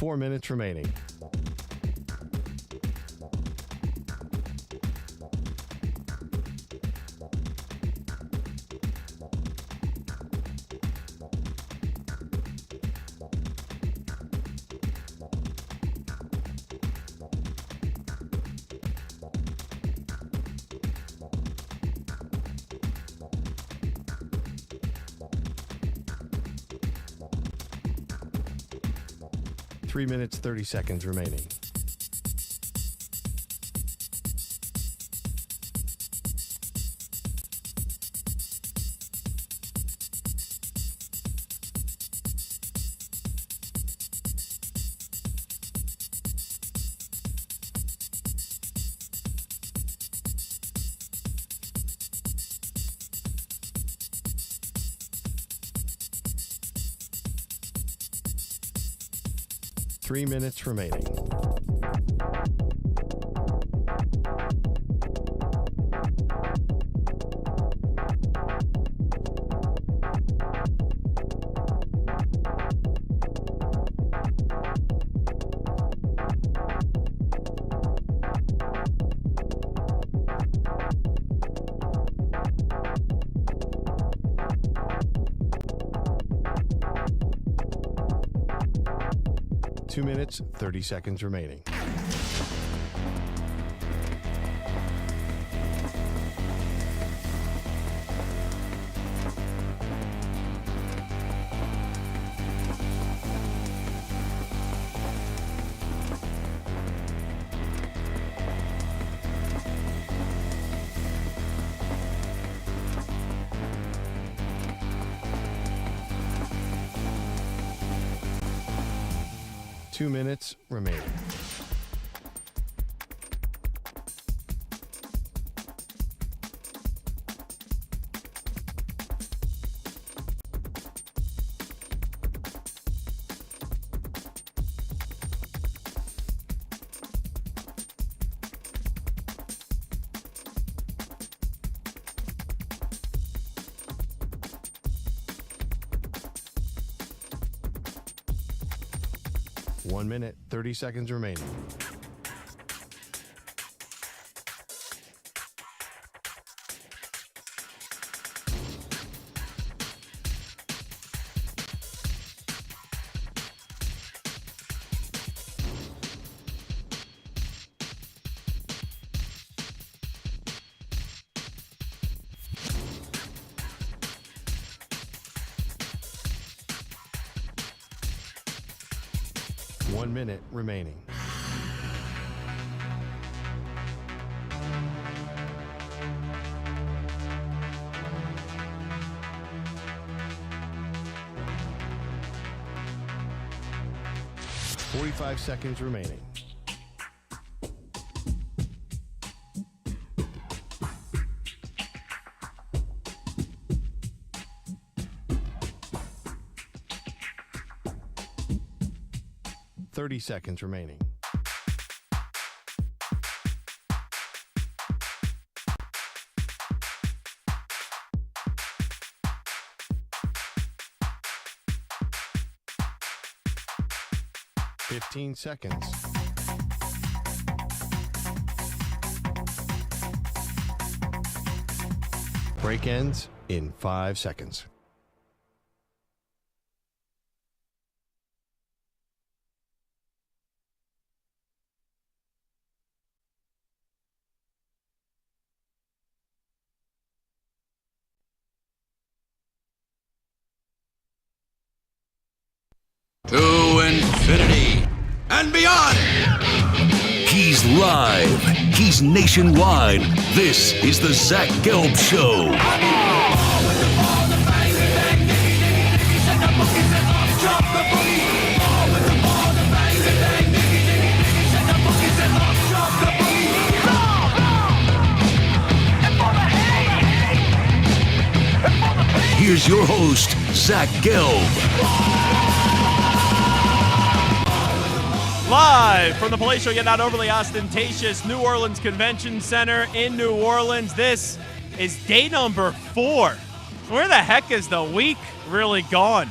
4 minutes remaining. Three minutes, 30 seconds remaining. Three minutes remaining. Two minutes, 30 seconds remaining. Two minutes remaining. One minute, 30 seconds remaining. One minute remaining. Forty-five seconds remaining. Thirty seconds remaining. Fifteen seconds. Break ends in 5 seconds. To infinity and beyond. He's live. He's nationwide. This is the Zach Gelb Show. Here's your host, Zach Gelb. Live from the palatial yet not overly ostentatious New Orleans Convention Center in New Orleans. This is day number 4. Where the heck is the week really gone?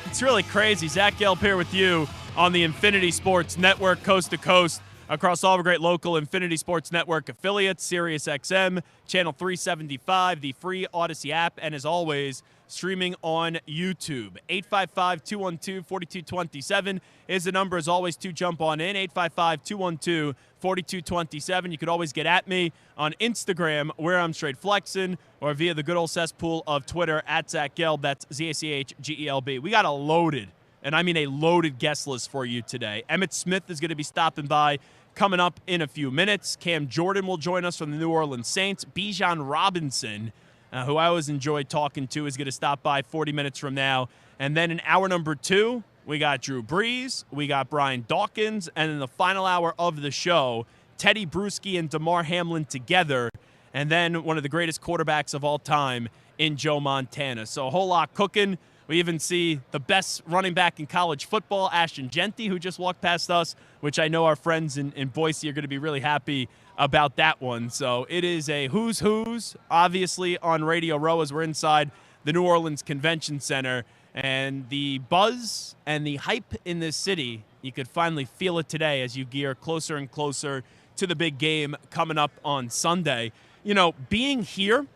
It's really crazy. Zach Gelb here with you on the Infinity Sports Network, coast to coast, across all the great local Infinity Sports Network affiliates, Sirius XM, Channel 375, the free Odyssey app, and as always, streaming on YouTube. 855-212-4227 is the number, as always, to jump on in. 855-212-4227. You could always get at me on Instagram, where I'm straight flexing, or via the good old cesspool of Twitter, at Zach Gelb. That's ZACHGELB. We got a loaded, and I mean a loaded guest list for you today. Emmitt Smith is going to be stopping by coming up in a few minutes. Cam Jordan will join us from the New Orleans Saints. Bijan Robinson, who I always enjoy talking to, is going to stop by 40 minutes from now. And then in hour number 2, we got Drew Brees, we got Brian Dawkins, and in the final hour of the show, Teddy Bruschi and Damar Hamlin together, and then one of the greatest quarterbacks of all time in Joe Montana. So a whole lot cooking. We even see the best running back in college football, Ashton Genty, who just walked past us, which I know our friends in Boise are going to be really happy about that one. So it is a who's, obviously, on Radio Row as we're inside the New Orleans Convention Center. And the buzz and the hype in this city, you could finally feel it today as you gear closer and closer to the big game coming up on Sunday. You know, being here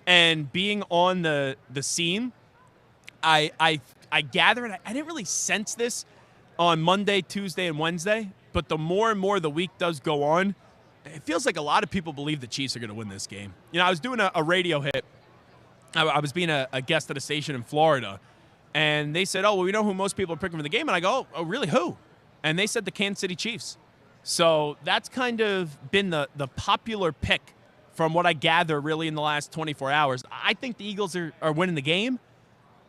and being on the scene, I gather, and I didn't really sense this on Monday, Tuesday, and Wednesday, but the more and more the week does go on, it feels like a lot of people believe the Chiefs are going to win this game. You know, I was doing a radio hit. I was being a guest at a station in Florida, and they said, oh, well, we know who most people are picking for the game. And I go, oh, really, who? And they said the Kansas City Chiefs. So that's kind of been the popular pick from what I gather really in the last 24 hours. I think the Eagles are winning the game.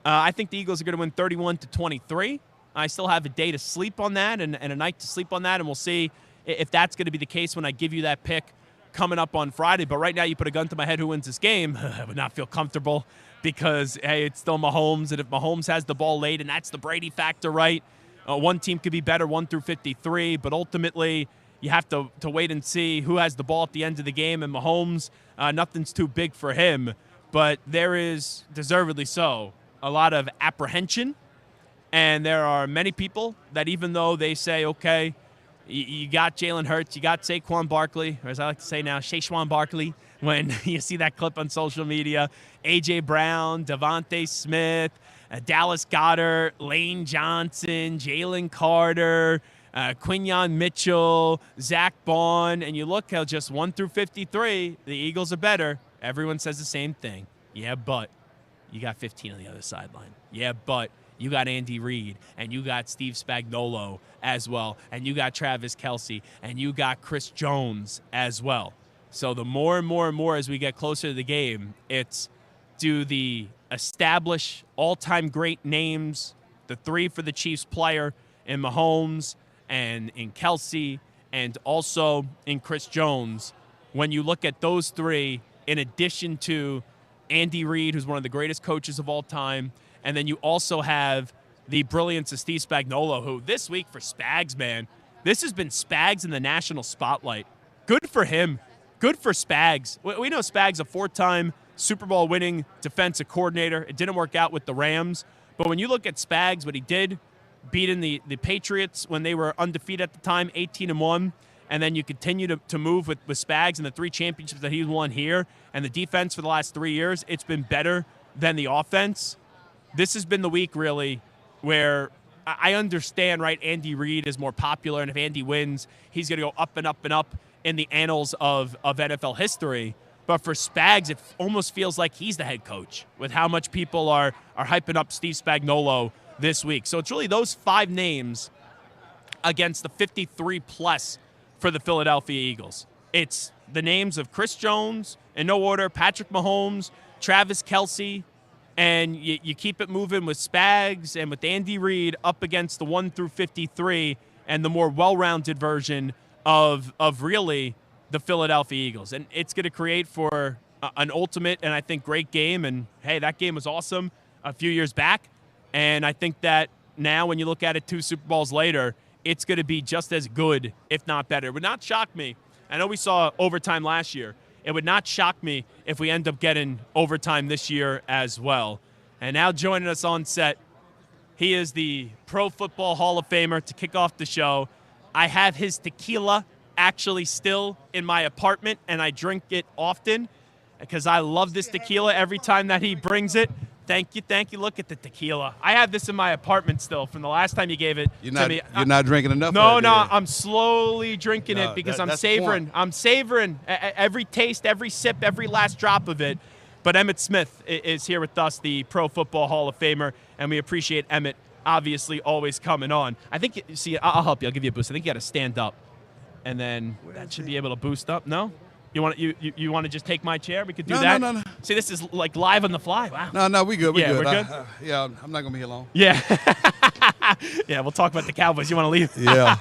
I think the Eagles are going to win 31-23. I still have a day to sleep on that and a night to sleep on that, and we'll see if that's going to be the case when I give you that pick coming up on Friday. But right now you put a gun to my head who wins this game, I would not feel comfortable because, hey, it's still Mahomes, and if Mahomes has the ball late, and that's the Brady factor, right? One team could be better 1 through 53, but ultimately you have to wait and see who has the ball at the end of the game, and Mahomes, nothing's too big for him, but there is, deservedly so, a lot of apprehension, and there are many people that even though they say, okay, you got Jalen Hurts, you got Saquon Barkley, or as I like to say now, Shaquan Barkley, when you see that clip on social media, A.J. Brown, Devontae Smith, Dallas Goedert, Lane Johnson, Jalen Carter, Quinyon Mitchell, Zach Bond, and you look how just 1 through 53, the Eagles are better. Everyone says the same thing. Yeah, but you got 15 on the other sideline. Yeah, but you got Andy Reid, and you got Steve Spagnuolo as well, and you got Travis Kelce, and you got Chris Jones as well. So the more and more and more as we get closer to the game, it's do the established all-time great names, the 3 for the Chiefs player in Mahomes and in Kelce and also in Chris Jones. When you look at those 3, in addition to Andy Reid, who's one of the greatest coaches of all time, and then you also have the brilliance of Steve Spagnuolo, who this week for Spags, man, this has been Spags in the national spotlight. Good for him. Good for Spags. We know Spags, a 4-time Super Bowl winning defensive coordinator. It didn't work out with the Rams. But when you look at Spags, what he did, beating the Patriots when they were undefeated at the time, 18-1, and then you continue to move with Spags and the 3 championships that he's won here, and the defense for the last 3 years, it's been better than the offense. This has been the week, really, where I understand, right, Andy Reid is more popular, and if Andy wins, he's going to go up and up and up in the annals of NFL history. But for Spags, it almost feels like he's the head coach with how much people are hyping up Steve Spagnuolo this week. So it's really those 5 names against the 53-plus for the Philadelphia Eagles. It's the names of Chris Jones, in no order, Patrick Mahomes, Travis Kelce, and you keep it moving with Spags and with Andy Reid up against the 1 through 53 and the more well-rounded version of really the Philadelphia Eagles. And it's going to create for an ultimate and I think great game. And, hey, that game was awesome a few years back. And I think that now when you look at it 2 Super Bowls later, it's going to be just as good, if not better. It would not shock me. I know we saw overtime last year. It would not shock me if we end up getting overtime this year as well. And now joining us on set, He is the Pro Football Hall of Famer to kick off the show. I have his tequila actually still in my apartment, and I drink it often because I love this tequila every time that he brings it. Thank you. Look at the tequila. I have this in my apartment still from the last time you gave it to me. You're not drinking enough? No, I'm slowly drinking it because I'm savoring. I'm savoring every taste, every sip, every last drop of it. But Emmitt Smith is here with us, the Pro Football Hall of Famer, and we appreciate Emmitt obviously always coming on. I think, I'll help you. I'll give you a boost. I think you got to stand up, and then that should be able to boost up. No? You want to just take my chair? We could do that. No. See, this is like live on the fly. Wow. No, we good. We good. We're good. I'm not gonna be here long. Yeah. Yeah, we'll talk about the Cowboys. You want to leave? Yeah.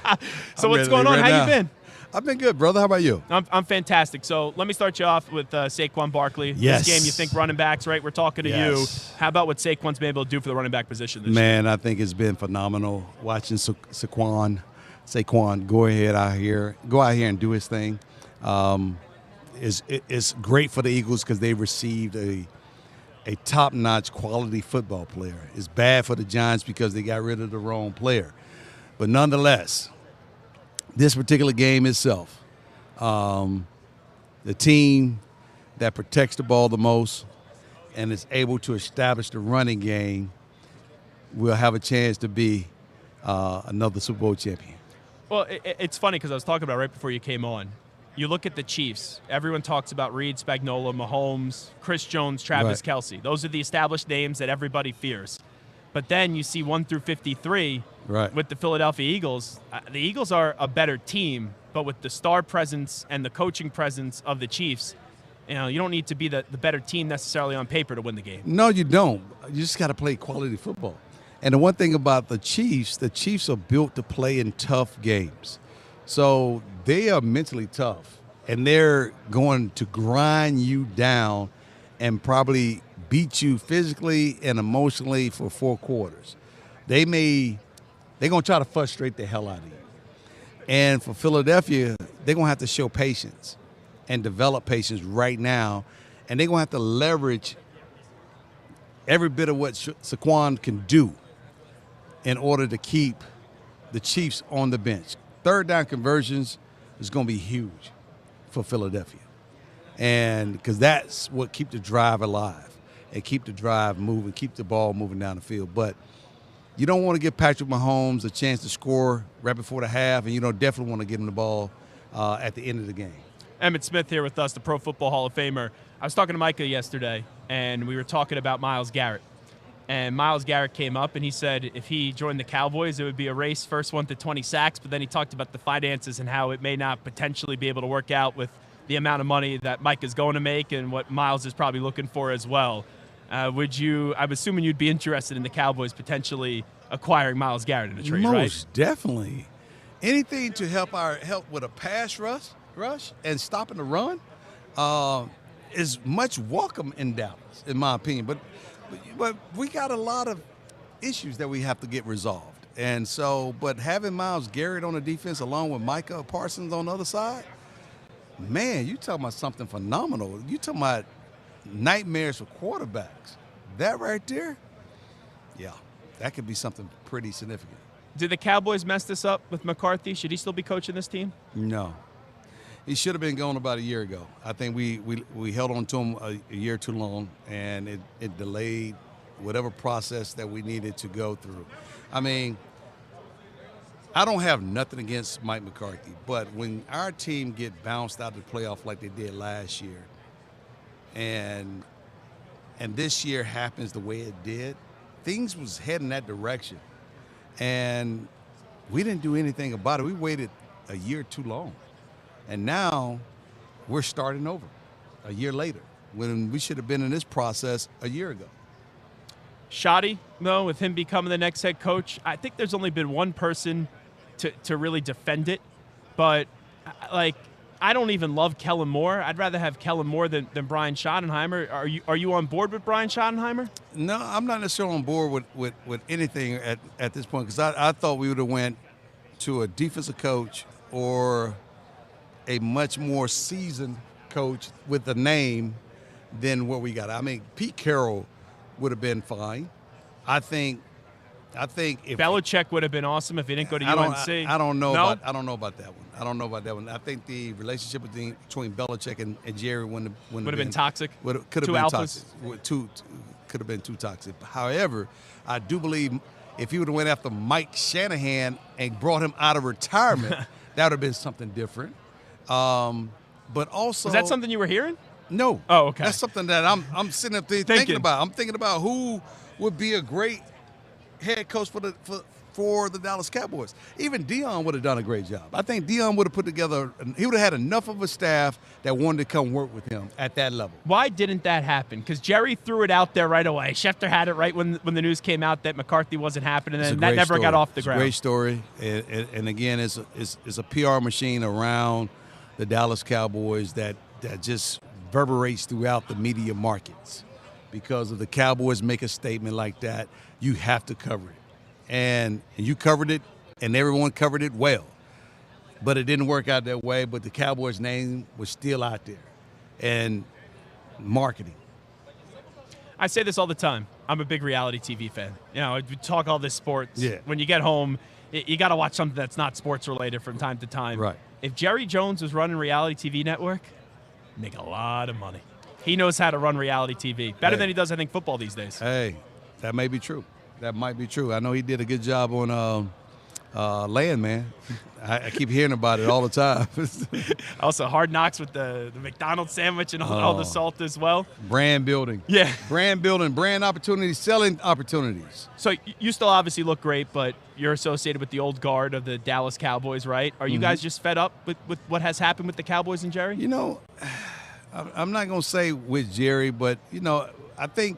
So what's going on? How you been? I've been good, brother. How about you? I'm fantastic. So let me start you off with Saquon Barkley. Yes. This game, you think running backs, right? We're talking to you. How about what Saquon's been able to do for the running back position this year? I think it's been phenomenal watching Saquon go out here and do his thing. It's great for the Eagles because they received a top-notch quality football player. It's bad for the Giants because they got rid of the wrong player. But nonetheless, this particular game itself, the team that protects the ball the most and is able to establish the running game will have a chance to be another Super Bowl champion. Well, it's funny because I was talking about right before you came on. You look at the Chiefs. Everyone talks about Reed, Spagnuolo, Mahomes, Chris Jones, Travis Kelce. Those are the established names that everybody fears. But then you see 1 through 53 with the Philadelphia Eagles. The Eagles are a better team, but with the star presence and the coaching presence of the Chiefs, you don't need to be the better team necessarily on paper to win the game. No, you don't. You just got to play quality football. And the one thing about the Chiefs are built to play in tough games. So they are mentally tough, and they're going to grind you down and probably beat you physically and emotionally for 4 quarters. They're going to try to frustrate the hell out of you. And for Philadelphia, they're going to have to show patience and develop patience right now, and they're going to have to leverage every bit of what Saquon can do in order to keep the Chiefs on the bench. 3rd down conversions is going to be huge for Philadelphia, and because that's what keep the drive alive and keep the drive moving, keep the ball moving down the field. But you don't want to give Patrick Mahomes a chance to score right before the half, and you don't definitely want to give him the ball at the end of the game. Emmitt Smith here with us, the Pro Football Hall of Famer. I was talking to Micah yesterday, and we were talking about Myles Garrett. And Myles Garrett came up, and he said if he joined the Cowboys, it would be a race, first one to 20 sacks. But then he talked about the finances and how it may not potentially be able to work out with the amount of money that Mike is going to make and what Myles is probably looking for as well. I'm assuming you'd be interested in the Cowboys potentially acquiring Myles Garrett in a trade, right? Most definitely. Anything to help with a pass rush and stopping the run is much welcome in Dallas, in my opinion. But we got a lot of issues that we have to get resolved. And so, but having Myles Garrett on the defense along with Micah Parsons on the other side, man, you talking about something phenomenal. You talking about nightmares for quarterbacks. That right there, yeah, that could be something pretty significant. Did the Cowboys mess this up with McCarthy? Should he still be coaching this team? No. He should have been gone about a year ago. I think we held on to him a year too long, and it delayed whatever process that we needed to go through. I mean, I don't have nothing against Mike McCarthy, but when our team get bounced out of the playoff like they did last year, and this year happens the way it did, things was heading that direction. And we didn't do anything about it. We waited a year too long. And now we're starting over a year later when we should have been in this process a year ago. Shoddy, though, with him becoming the next head coach, I think there's only been one person to really defend it. But, I don't even love Kellen Moore. I'd rather have Kellen Moore than Brian Schottenheimer. Are you on board with Brian Schottenheimer? No, I'm not necessarily on board with anything at this point because I thought we would have went to a defensive coach or a much more seasoned coach with a name than what we got. I mean, Pete Carroll would have been fine. I think I think if Belichick would have been awesome if he didn't go to UNC. I don't know No? about that one. I think the relationship between Belichick and Jerry would have been toxic. Could have Two been alphas? toxic. Could have been too toxic. However, I do believe if he would have went after Mike Shanahan and brought him out of retirement, that would have been something different. But also, Was that something you were hearing? No. Oh, okay. That's something that I'm sitting up there thinking about. I'm thinking about who would be a great head coach for the Dallas Cowboys. Even Dion would have done a great job. I think Dion would have put together. He would have had enough of a staff that wanted to come work with him at that level. Why didn't that happen? Because Jerry threw it out there right away. Schefter had it right when the news came out that McCarthy wasn't happening, and that never got off the ground. It's a great story, and again, it's a PR machine around the Dallas Cowboys that just reverberates throughout the media markets. Because if the Cowboys make a statement like that, you have to cover it. And you covered it, and everyone covered it well. But it didn't work out that way, but the Cowboys' name was still out there. And marketing. I say this all the time. I'm a big reality TV fan. You know, we talk all this sports. Yeah. When you get home, you got to watch something that's not sports related from time to time. Right. If Jerry Jones was running reality TV network, he'd make a lot of money. He knows how to run reality TV better than he does, I think, football these days. Hey, that may be true. That might be true. I know he did a good job on Land, man. I keep hearing about it all the time. Also, Hard Knocks with the McDonald's sandwich and all the salt as well. Brand building. Yeah. Brand building, brand opportunities, selling opportunities. So you still obviously look great, but you're associated with the old guard of the Dallas Cowboys, right? Are you guys just fed up with what has happened with the Cowboys and Jerry? You know, I'm not going to say with Jerry, but, you know, I think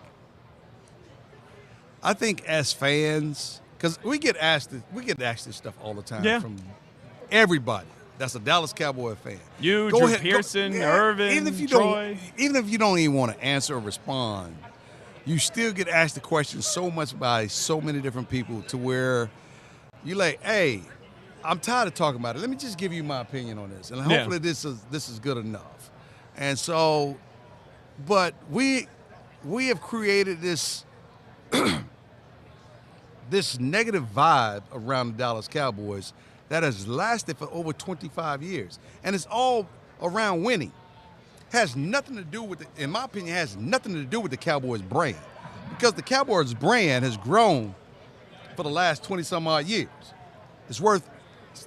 as fans, because we get asked this stuff all the time from everybody that's a Dallas Cowboy fan. You, Drew Pearson, Irvin, Troy. Even if you don't even want to answer or respond, you still get asked the question so much by so many different people to where you're like, hey, I'm tired of talking about it. Let me just give you my opinion on this, and hopefully this is good enough. And so, but we have created this this negative vibe around the Dallas Cowboys that has lasted for over 25 years. And it's all around winning. Has nothing to do with, in my opinion, has nothing to do with the Cowboys brand. Because the Cowboys brand has grown for the last 20-some odd years. It's worth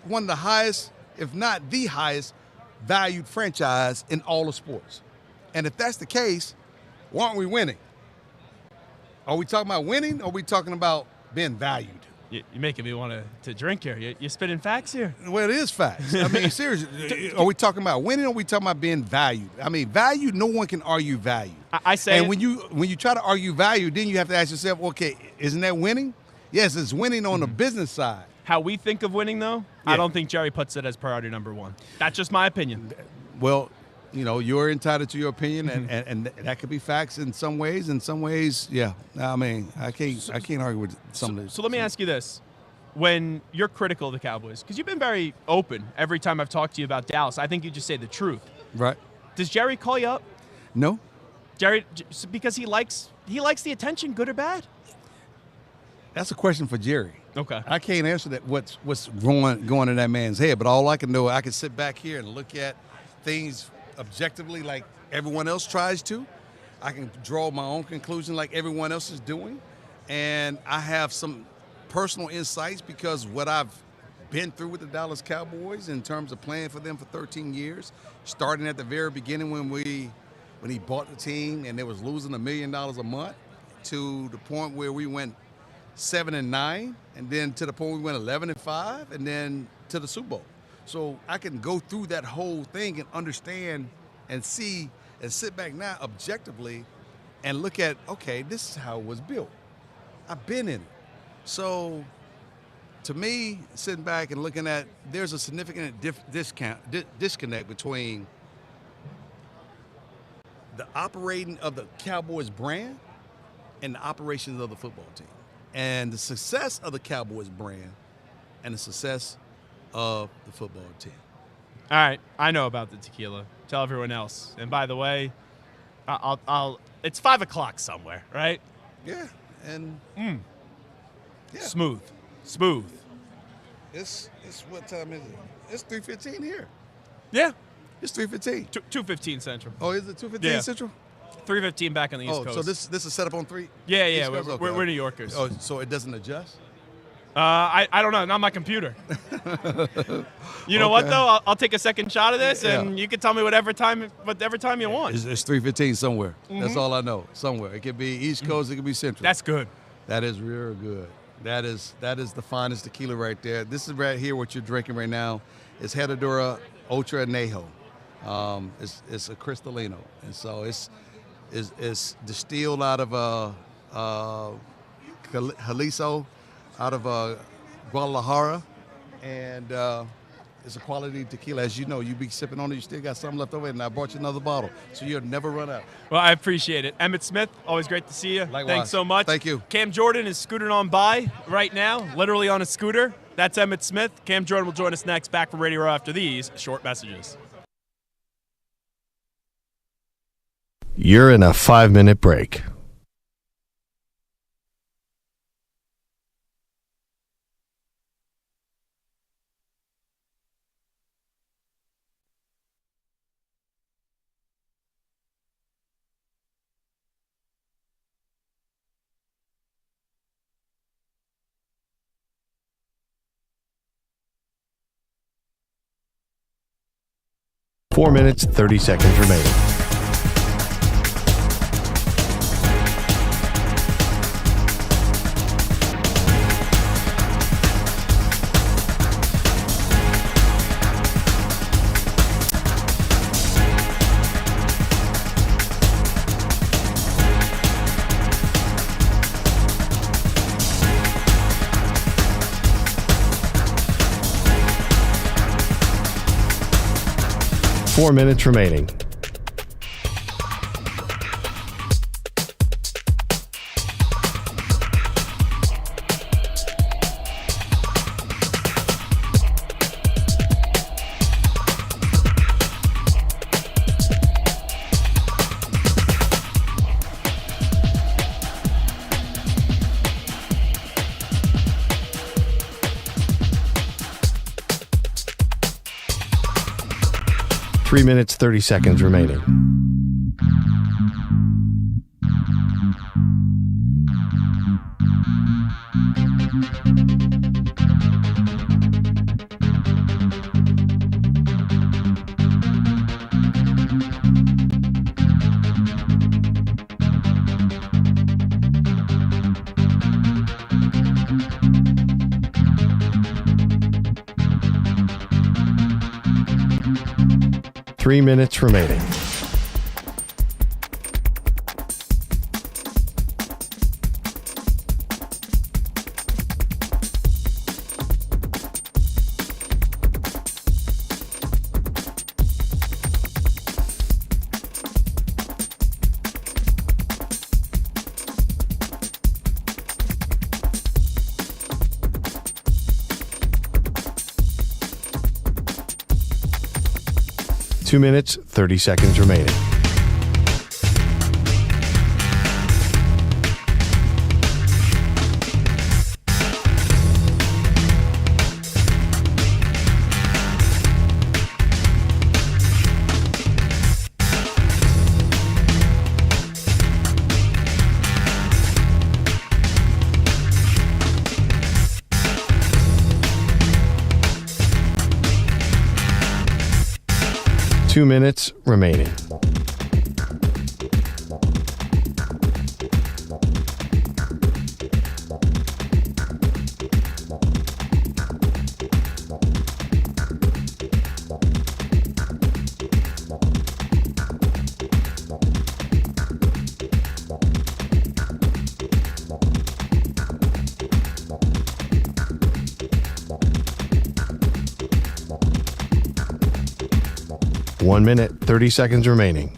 one of the highest, if not the highest, valued franchise in all of sports. And if that's the case, why aren't we winning? Are we talking about winning, or are we talking about being valued? You're making me want to drink here. You're spitting facts here. Well, it is facts. I mean, seriously, are we talking about winning, or are we talking about being valued? I mean, value, no one can argue value. I say, and when you try to argue value, then you have to ask yourself, okay, isn't that winning? Yes, it's winning on the business side. How we think of winning, though, I don't think Jerry puts it as priority number one. That's just my opinion. Well, you know, you're entitled to your opinion, and that could be facts in some ways. In some ways, yeah. I mean, I can't argue with some of this. So let me ask you this. When you're critical of the Cowboys, because you've been very open every time I've talked to you about Dallas, I think you just say the truth. Right. Does Jerry call you up? No. Jerry, because he likes the attention, good or bad? That's a question for Jerry. Okay. I can't answer that. What's going in that man's head? But all I can do, I can sit back here and look at things objectively, like everyone else tries to. I can draw my own conclusion, like everyone else is doing, and I have some personal insights because what I've been through with the Dallas Cowboys in terms of playing for them for 13 years, starting at the very beginning when he bought the team and they was losing $1 million a month, to the point where we went 7-9, and then to the point we went 11-5, and then to the Super Bowl. So I can go through that whole thing and understand and see and sit back now objectively and look at, okay, this is how it was built. I've been in it. So to me, sitting back and looking at, there's a significant disconnect between the operating of the Cowboys brand and the operations of the football team. And the success of the Cowboys brand and the success of the football team. All right, I know about the tequila. Tell everyone else. And by the way, I'll it's 5 o'clock somewhere, right? Yeah, and Yeah. Smooth. It's what time is it? It's 3:15 here. Yeah. It's 3:15. 2:15 Central. Oh, is it 2:15 Yeah. Central? 3:15 back on the East Oh, Coast. so this is set up on 3? Yeah. East Coast? Okay. We're New Yorkers. Oh, so it doesn't adjust? I don't know. Not my computer. You know what, though? I'll take a second shot of this, and you can tell me whatever time you want. It's 3:15 somewhere. That's all I know. Somewhere. It could be East Coast. It could be Central. That's good. That is real good. That is the finest tequila right there. This is right here what you're drinking right now. It's Herradura Ultra Añejo. It's a Cristalino, and so it's distilled out of Jalisco, out of Guadalajara, and it's a quality tequila. As you know, you be sipping on it, you still got some left over, and I brought you another bottle, so you'll never run out. Well, I appreciate it. Emmitt Smith, always great to see you. Likewise. Thanks so much. Thank you. Cam Jordan is scooting on by right now, literally on a scooter. That's Emmitt Smith. Cam Jordan will join us next, back from Radio Row after these short messages. You're in a 5-minute break. Four minutes, 30 seconds remaining. Four minutes remaining. Three minutes, 30 seconds remaining. Three minutes remaining. Two minutes, 30 seconds remaining. Two minutes remaining. One minute, 30 seconds remaining.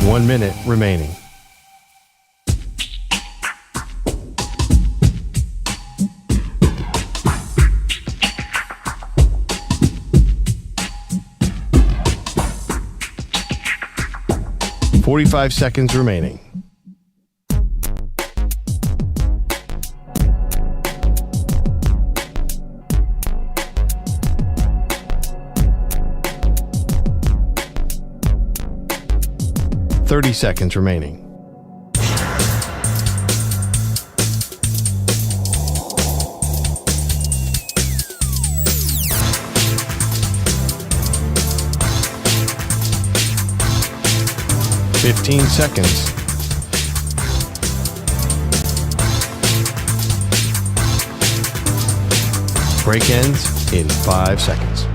1 minute remaining. "45 seconds remaining. "30 seconds remaining. "15 seconds. Break ends in 5 seconds.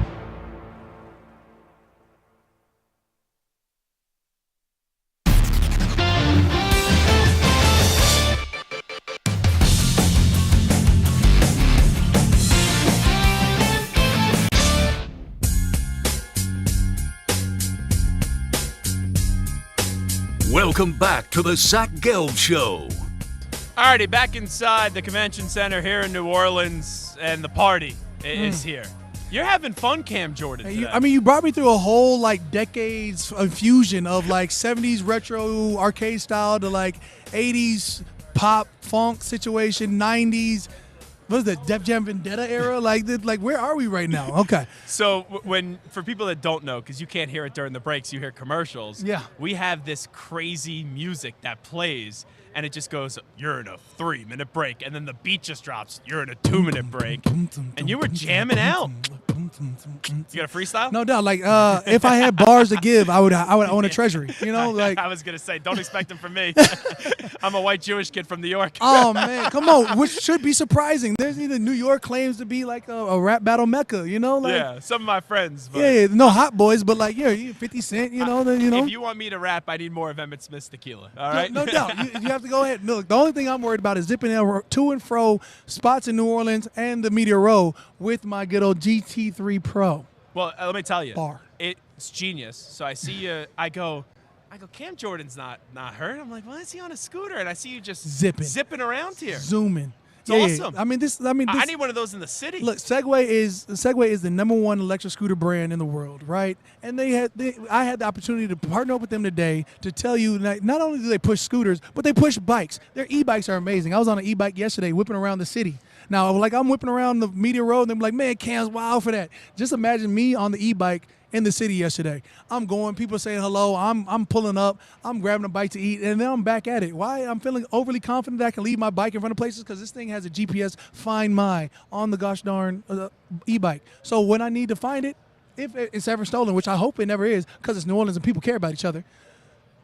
Welcome back to the Zach Gelb Show. Alrighty, back inside the convention center here in New Orleans, and the party is here. You're having fun, Cam Jordan. Today. You brought me through a whole decades infusion of 70s retro arcade style to 80s pop funk situation, 90s. What is that, Def Jam Vendetta era? Where are we right now? Okay. So for people that don't know, because you can't hear it during the breaks, you hear commercials. Yeah. We have this crazy music that plays, and it just goes, you're in a 3-minute break, and then the beat just drops, you're in a 2-minute break, and you were jamming out. You got a freestyle? No doubt. If I had bars to give, I would own a treasury. I was gonna say, don't expect them from me. I'm a white Jewish kid from New York. Oh man, come on! Which should be surprising. There's either New York claims to be a rap battle mecca. Yeah, some of my friends. But yeah, no hot boys, but 50 Cent. If you want me to rap, I need more of Emmitt Smith's tequila. All right. No doubt. You have to go ahead. Look, the only thing I'm worried about is zipping to and fro spots in New Orleans and the Media Row with my good old GT3 Pro. Well, let me tell you, Bar. It's genius. So I see you. I go, Cam Jordan's not hurt. I'm like, why is he on a scooter? And I see you just zipping around here. Zooming. It's awesome. I need one of those in the city. Look, Segway is the #1 electric scooter brand in the world, right? And I had the opportunity to partner up with them today to tell you not only do they push scooters, but they push bikes. Their e-bikes are amazing. I was on an e-bike yesterday whipping around the city. Now, I'm whipping around the Media Road, and they're like, man, Cam's wild for that. Just imagine me on the e-bike in the city yesterday. I'm going, people saying hello, I'm pulling up, I'm grabbing a bite to eat, and then I'm back at it. Why? I'm feeling overly confident that I can leave my bike in front of places because this thing has a GPS Find My on the gosh darn e-bike. So when I need to find it, if it's ever stolen, which I hope it never is because it's New Orleans and people care about each other,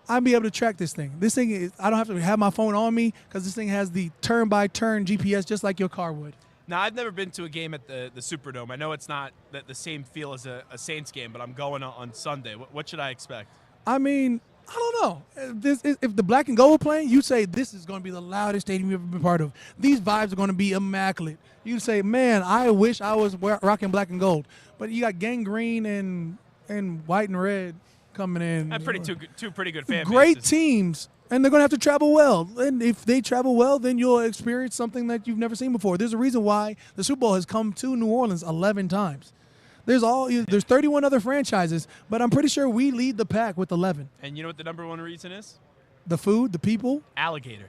I'll be able to track this thing. This thing is, I don't have to have my phone on me because this thing has the turn-by-turn GPS just like your car would. Now, I've never been to a game at the Superdome. I know it's not the same feel as a Saints game, but I'm going on Sunday. What should I expect? I don't know. If the black and gold were playing, you'd say this is going to be the loudest stadium you've ever been part of. These vibes are going to be immaculate. You'd say, man, I wish I was rocking black and gold. But you got gangrene and white and red coming in. That's two pretty good fan Great bases. teams. And they're going to have to travel well. And if they travel well, then you'll experience something that you've never seen before. There's a reason why the Super Bowl has come to New Orleans 11 times. There's 31 other franchises, but I'm pretty sure we lead the pack with 11. And you know what the #1 reason is? The food, the people. Alligator.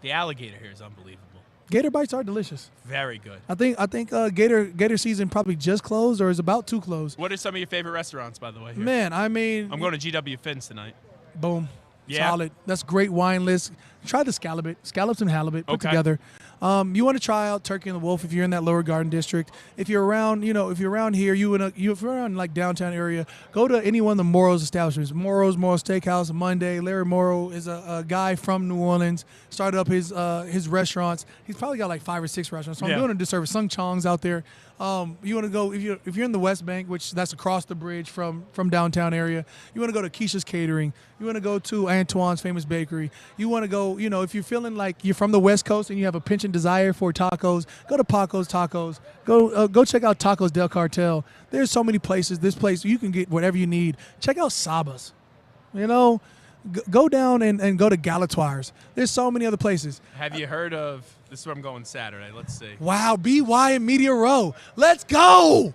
The alligator here is unbelievable. Gator bites are delicious. Very good. I think Gator season probably just closed or is about to close. What are some of your favorite restaurants, by the way? Here? Man, I'm going to GW Finn's tonight. Boom. Yeah. Solid. That's great wine list. Try the scallops and halibut put together. You want to try out Turkey and the Wolf if you're in that Lower Garden district. If you're around, if you're around here, if you're around downtown area, go to any one of the Morrow's establishments. Morrow's Steakhouse, Monday. Larry Morrow is a guy from New Orleans. Started up his restaurants. He's probably got 5 or 6 restaurants. So I'm doing a disservice. Sung Chong's out there. You want to go if you're in the West Bank, which that's across the bridge from downtown area. You want to go to Keisha's Catering. You want to go to Antoine's Famous Bakery. You want to go, if you're feeling like you're from the West Coast and you have a pinch and desire for tacos, go to Paco's Tacos. Go check out Tacos Del Cartel. There's so many places. This place you can get whatever you need. Check out Saba's. Go down and go to Galatoire's. There's so many other places. Have you heard of – this is where I'm going Saturday. Let's see. Wow, BY and Media Row. Let's go.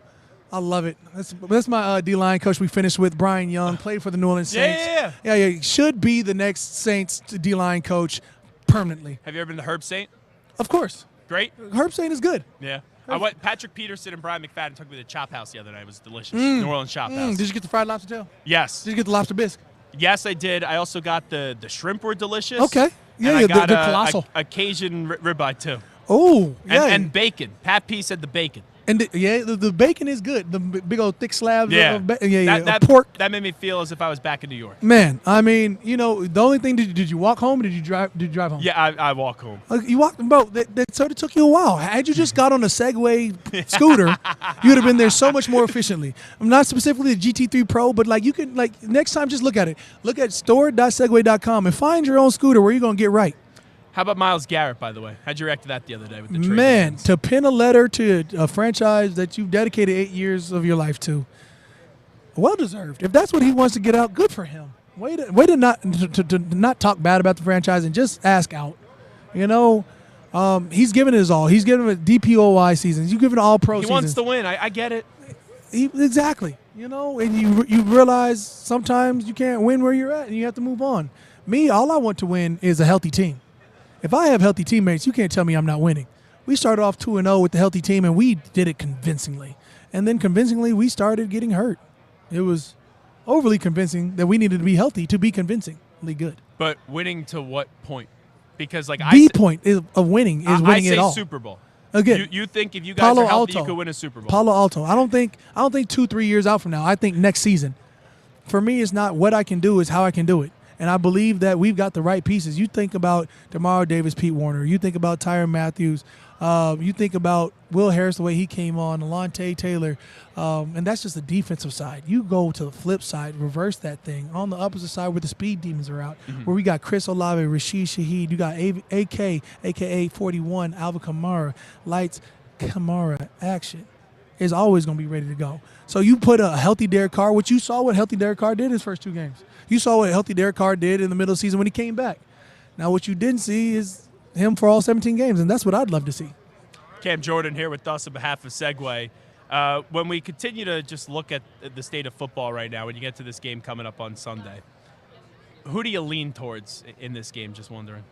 I love it. That's my D-line coach we finished with, Brian Young, played for the New Orleans Saints. Yeah. Should be the next Saints D-line coach permanently. Have you ever been to Herb Saint? Of course. Great? Herb Saint is good. Yeah. Patrick Peterson and Brian McFadden took me to Chop House the other night. It was delicious. New Orleans Chop House. Did you get the fried lobster tail? Yes. Did you get the lobster bisque? Yes, I did. I also got the shrimp were delicious. Okay. Yeah, and I got the colossal. a Cajun ribeye too. Oh, yeah. And bacon. Pat P said the bacon. And the bacon is good. The big old thick slabs of bacon. That pork. That made me feel as if I was back in New York. Man, I mean, the only thing, did you walk home or did you drive home? Yeah, I walk home. You walked, bro, that sort of took you a while. Had you just got on a Segway scooter, you would have been there so much more efficiently. I'm not specifically the GT3 Pro, but you can, next time just look at it. Look at store.segway.com and find your own scooter where you're going to get right. How about Myles Garrett, by the way? How'd you react to that the other day with the trade? Man, to pen a letter to a franchise that you've dedicated 8 years of your life to, well deserved. If that's what he wants to get out, good for him. Way to not talk bad about the franchise and just ask out. He's given it his all. He's given it DPOY seasons. You give it all pro seasons. He wants to win. I get it. Exactly. And you realize sometimes you can't win where you're at and you have to move on. Me, all I want to win is a healthy team. If I have healthy teammates, you can't tell me I'm not winning. We started off 2-0 with the healthy team, and we did it convincingly. And then convincingly, we started getting hurt. It was overly convincing that we needed to be healthy to be convincingly good. But winning to what point? Because point of winning is winning it all. I say Super Bowl. Again, you think if you guys are healthy, you could win a Super Bowl? Palo Alto. I don't think 2-3 years out from now. I think next season. For me, it's not what I can do; it's how I can do it. And I believe that we've got the right pieces. You think about Damar Davis, Pete Warner. You think about Tyrann Matthews. You think about Will Harris, the way he came on, Alontae Taylor. And that's just the defensive side. You go to the flip side, reverse that thing. On the opposite side where the speed demons are out, where we got Chris Olave, Rashid Shaheed. You got AK, a.k.a. 41, Alvin Kamara. Lights, Kamara, action. Is always going to be ready to go. So you put a healthy Derek Carr, which you saw what healthy Derek Carr did in his first 2 games. You saw what healthy Derek Carr did in the middle of the season when he came back. Now what you didn't see is him for all 17 games, and that's what I'd love to see. Cam Jordan here with us on behalf of Segway. When we continue to just look at the state of football right now, when you get to this game coming up on Sunday, who do you lean towards in this game, just wondering?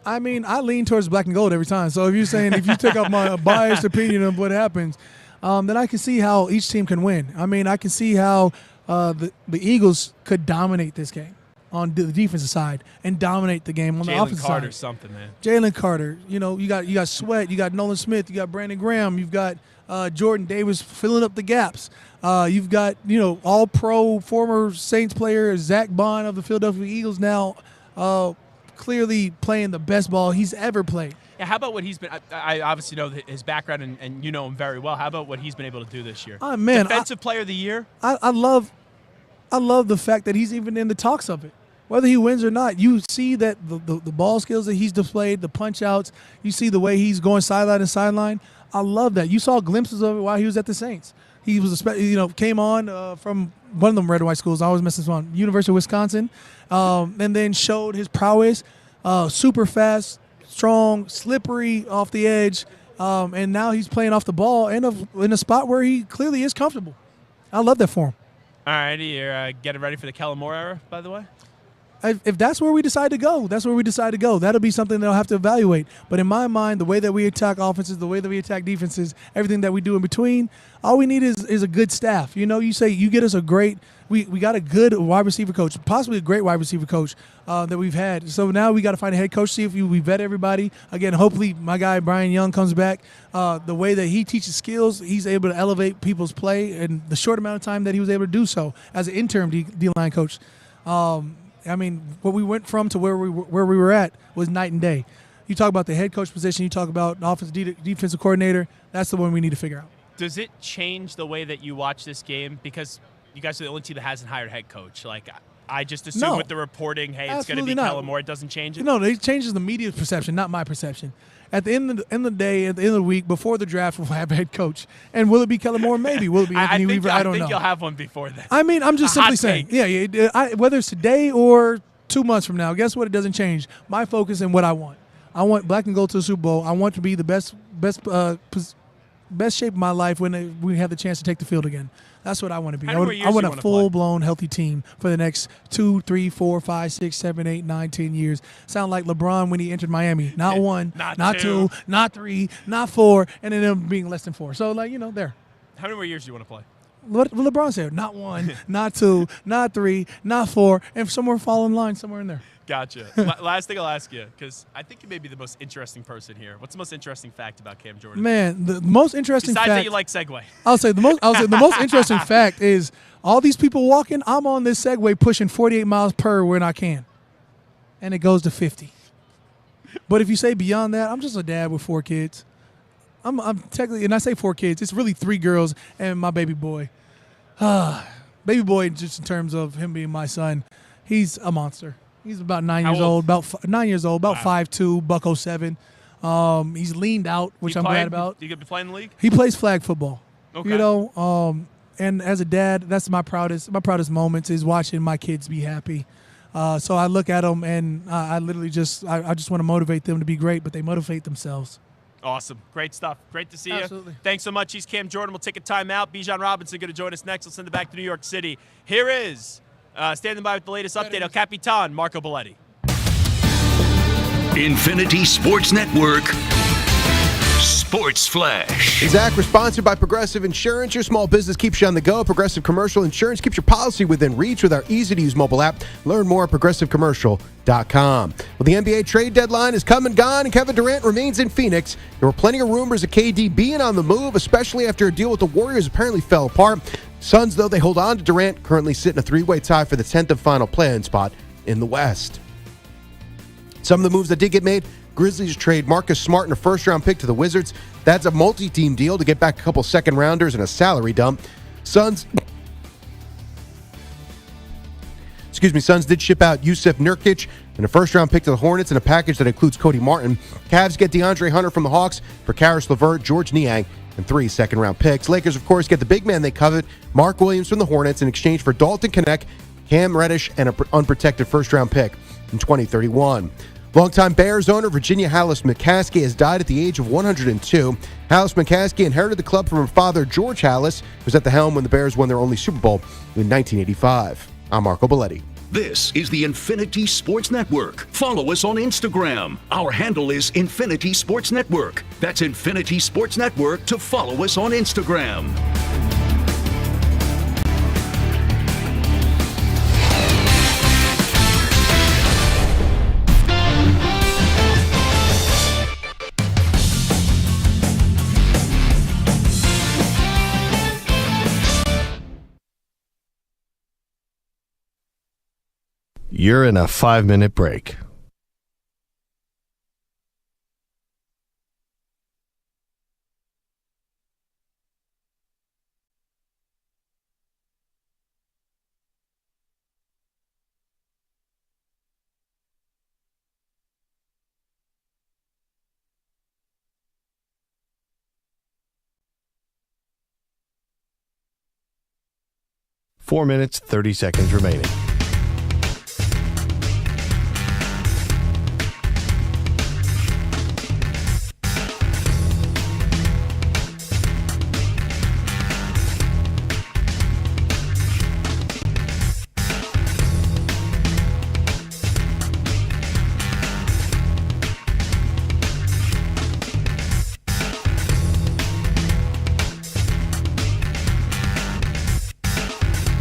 I mean, I lean towards black and gold every time. So if you take off my biased opinion of what happens, then I can see how each team can win. I mean, I can see how the Eagles could dominate this game on the defensive side and dominate the game on the offensive side. Jalen Carter's something, man. Jalen Carter. You got Sweat, you got Nolan Smith, you got Brandon Graham, you've got Jordan Davis filling up the gaps. You've got, all-pro former Saints player Zach Bond of the Philadelphia Eagles now clearly playing the best ball he's ever played. Yeah, how about what he's been – I obviously know his background, and you know him very well. How about what he's been able to do this year? Man, Defensive Player of the Year? I love the fact that he's even in the talks of it. Whether he wins or not, you see that the ball skills that he's displayed, the punch-outs, you see the way he's going sideline to sideline. I love that. You saw glimpses of it while he was at the Saints. He was, came on from one of them red and white schools. I always miss this one, University of Wisconsin, and then showed his prowess, super fast, strong, slippery off the edge, and now he's playing off the ball in a spot where he clearly is comfortable. I love that for him. All right, you're getting ready for the Kellen Moore era, by the way? If that's where we decide to go, that's where we decide to go. That'll be something they'll have to evaluate. But in my mind, the way that we attack offenses, the way that we attack defenses, everything that we do in between, all we need is a good staff. You say you get us a great – we got a good wide receiver coach, possibly a great wide receiver coach that we've had. So now we got to find a head coach, see if we vet everybody. Again, hopefully my guy Brian Young comes back. The way that he teaches skills, he's able to elevate people's play in the short amount of time that he was able to do so as an interim D-line coach. I mean, what we went from to where we were at was night and day. You talk about the head coach position, you talk about offensive defensive coordinator, that's the one we need to figure out. Does it change the way that you watch this game? Because you guys are the only team that hasn't hired a head coach. Like, I just assume No. with the reporting, hey, it's going to Absolutely be not. Kellen Moore. It doesn't change it? No, it changes the media's perception, not my perception. At the end of the day, at the end of the week, before the draft, we'll have a head coach. And will it be Kellen Moore? Maybe. Will it be Anthony Weaver? I don't know. I think you'll have one before then. I mean, I'm just A hot simply saying. take. Yeah, whether it's today or 2 months from now, guess what? It doesn't change. My focus and what I want. I want black and gold to the Super Bowl. I want to be the best shape of my life when we have the chance to take the field again. That's what I want to be. How many more years I want you a wanna full-blown healthy team for the next 2, 3, 4, 5, 6, 7, 8, 9, 10 years. Sound like LeBron when he entered Miami. Not 1, not two, not 3, not 4, and then them being less than 4. So, there. How many more years do you want to play? What LeBron said, not 1, not 2, not 3, not 4, and somewhere fall in line somewhere in there. Gotcha. Last thing I'll ask you, because I think you may be the most interesting person here. What's the most interesting fact about Cam Jordan? Man, the most interesting Besides fact. that you like Segway. I'll say the most interesting fact is all these people walking. I'm on this Segway pushing 48 miles per when I can, and it goes to 50. But if you say beyond that, I'm just a dad with 4 kids. I'm technically, and I say 4 kids. It's really 3 girls and my baby boy. Baby boy, just in terms of him being my son, he's a monster. He's about 9 years old. About 9 years old. About 5'2", buck 07. He's leaned out, which I'm glad about. You could be playing in the league? He plays flag football. Okay. And as a dad, that's my proudest moments is watching my kids be happy. So I look at them and I literally just want to motivate them to be great, but they motivate themselves. Awesome. Great stuff. Great to see Absolutely. you. Thanks so much. He's Cam Jordan. We'll take a timeout. Bijan Robinson going to join us next. We'll send it back to New York City. Here is standing by with the latest update, El Capitan, Marco Belletti. Infinity Sports Network. Sports Flash. Zach, we're sponsored by Progressive Insurance. Your small business keeps you on the go. Progressive Commercial Insurance keeps your policy within reach with our easy-to-use mobile app. Learn more at progressivecommercial.com. Well, the NBA trade deadline is come and gone, and Kevin Durant remains in Phoenix. There were plenty of rumors of KD being on the move, especially after a deal with the Warriors apparently fell apart. Suns, though, they hold on to Durant, currently sitting a 3-way tie for the 10th and final play-in spot in the West. Some of the moves that did get made: Grizzlies trade Marcus Smart and a first-round pick to the Wizards. That's a multi-team deal to get back a couple second-rounders and a salary dump. Suns did ship out Yusuf Nurkic and a first-round pick to the Hornets in a package that includes Cody Martin. Cavs get DeAndre Hunter from the Hawks for Karis LeVert, George Niang, and 3 second-round picks. Lakers, of course, get the big man they covet, Mark Williams from the Hornets, in exchange for Dalton Knecht, Cam Reddish, and an unprotected first-round pick in 2031. Longtime Bears owner Virginia Hallis McCaskey has died at the age of 102. Hallis McCaskey inherited the club from her father, George Hallis, who was at the helm when the Bears won their only Super Bowl in 1985. I'm Marco Belletti. This is the Infinity Sports Network. Follow us on Instagram. Our handle is Infinity Sports Network. That's Infinity Sports Network to follow us on Instagram. You're in a 5-minute break. Four minutes, 30 seconds remaining.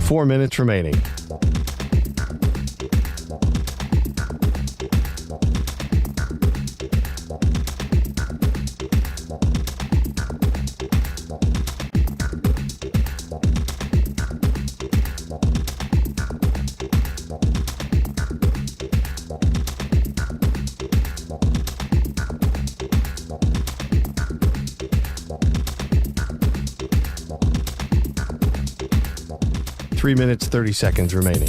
Four minutes remaining. Three minutes, 30 seconds remaining.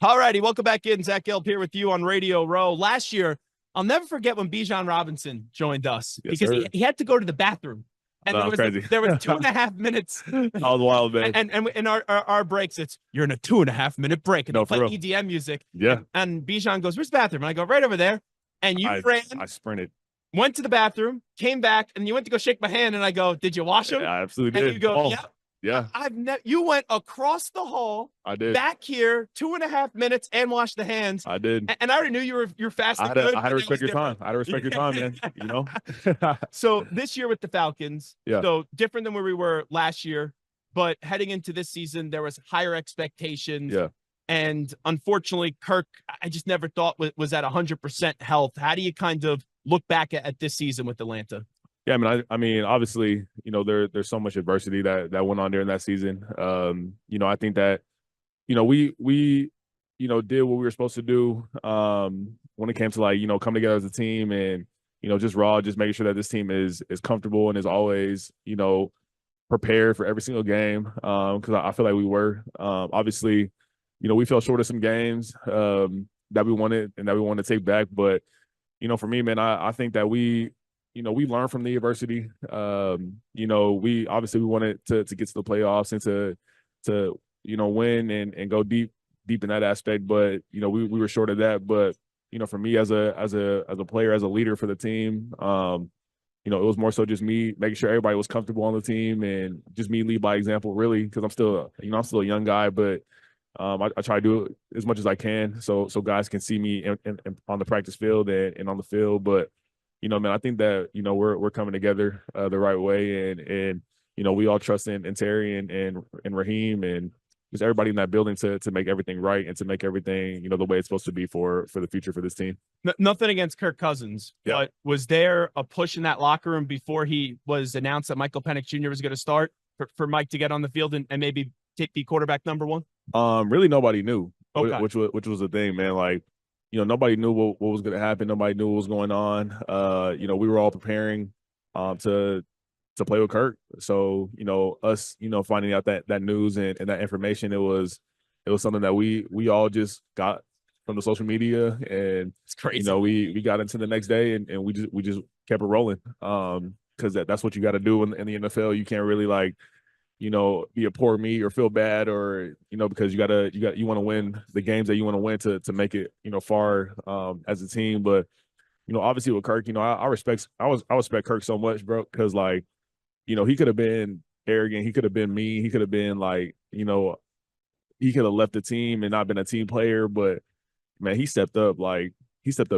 All righty, welcome back in. Zach Gelb here with you on Radio Row. Last year, I'll never forget when Bijan Robinson joined us because he had to go to the bathroom. And there was 2.5 minutes. That was wild, man. And in our breaks, you're in a 2.5 minute break. And they play for real. EDM music. Yeah. And Bijan goes, "Where's the bathroom?" And I go, "Right over there." And you ran. I sprinted. Went to the bathroom, came back, and you went to go shake my hand. And I go, "Did you wash him?" Yeah, I absolutely and did. you go, "Yeah." Yeah. You went across the hall. I did. Back here, 2.5 minutes, and washed the hands. I did. And I already knew you're fast and I good. had to respect your time. I had to respect your time, man. You know? So this year with the Falcons, Yeah. so different than where we were last year, but heading into this season, there was higher expectations. Yeah. And unfortunately, Kirk, I just never thought was at 100% health. How do you kind of look back at this season with Atlanta? Yeah, I mean, obviously, you know, there's so much adversity that went on during that season. You know, I think that, you know, we you know, did what we were supposed to do when it came to, like, you know, come together as a team and, you know, just making sure that this team is comfortable and is always, you know, prepared for every single game. Because I feel like we were. Obviously, you know, we fell short of some games that we wanted to take back. But, you know, for me, man, I think that we learned from the adversity. You know, we wanted to get to the playoffs and to you know, win and go deep in that aspect. But, you know, we were short of that. But, you know, for me as a player, as a leader for the team, you know, it was more so just me making sure everybody was comfortable on the team and just me lead by example, really, because I'm still a young guy, but I try to do it as much as I can so guys can see me on the practice field and on the field. But, you know, man, I think that, you know, we're coming together the right way, and you know, we all trust in Terry and Raheem and just everybody in that building to make everything right and to make everything, you know, the way it's supposed to be for the future for this team. Nothing against Kirk Cousins, but was there a push in that locker room before he was announced that Michael Penix Jr. was going to start for Mike to get on the field and maybe be quarterback number one? Really, nobody knew, okay. which was the thing, man. Like, you know, nobody knew what was going to happen. Nobody knew what was going on. You know, we were all preparing to play with Kirk. So, you know, us, you know, finding out that news and that information, it was something that we all just got from the social media, and it's crazy. You know, we got into the next day and we just kept it rolling. Because that's what you got to do in the NFL. You can't really, like, you know, be a poor me or feel bad, or, you know, because you want to win the games that you want to win to make it, you know, far as a team. But, you know, obviously with Kirk, you know, I respect Kirk so much, bro, because, like, you know, he could have been arrogant, he could have been mean, he could have been, like, you know, he could have left the team and not been a team player, but man, he stepped up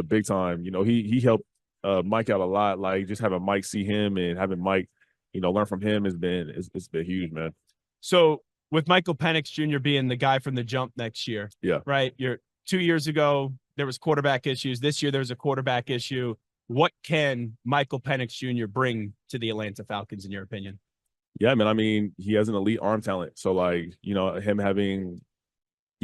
big time. You know, he helped Mike out a lot. Like, just having Mike see him and having Mike, you know, learn from him it's been huge, man. So with Michael Penix Jr. being the guy from the jump next year, right? 2 years ago, there was quarterback issues. This year, there's a quarterback issue. What can Michael Penix Jr. bring to the Atlanta Falcons, in your opinion? Yeah, man. I mean, he has an elite arm talent. So, like, you know, he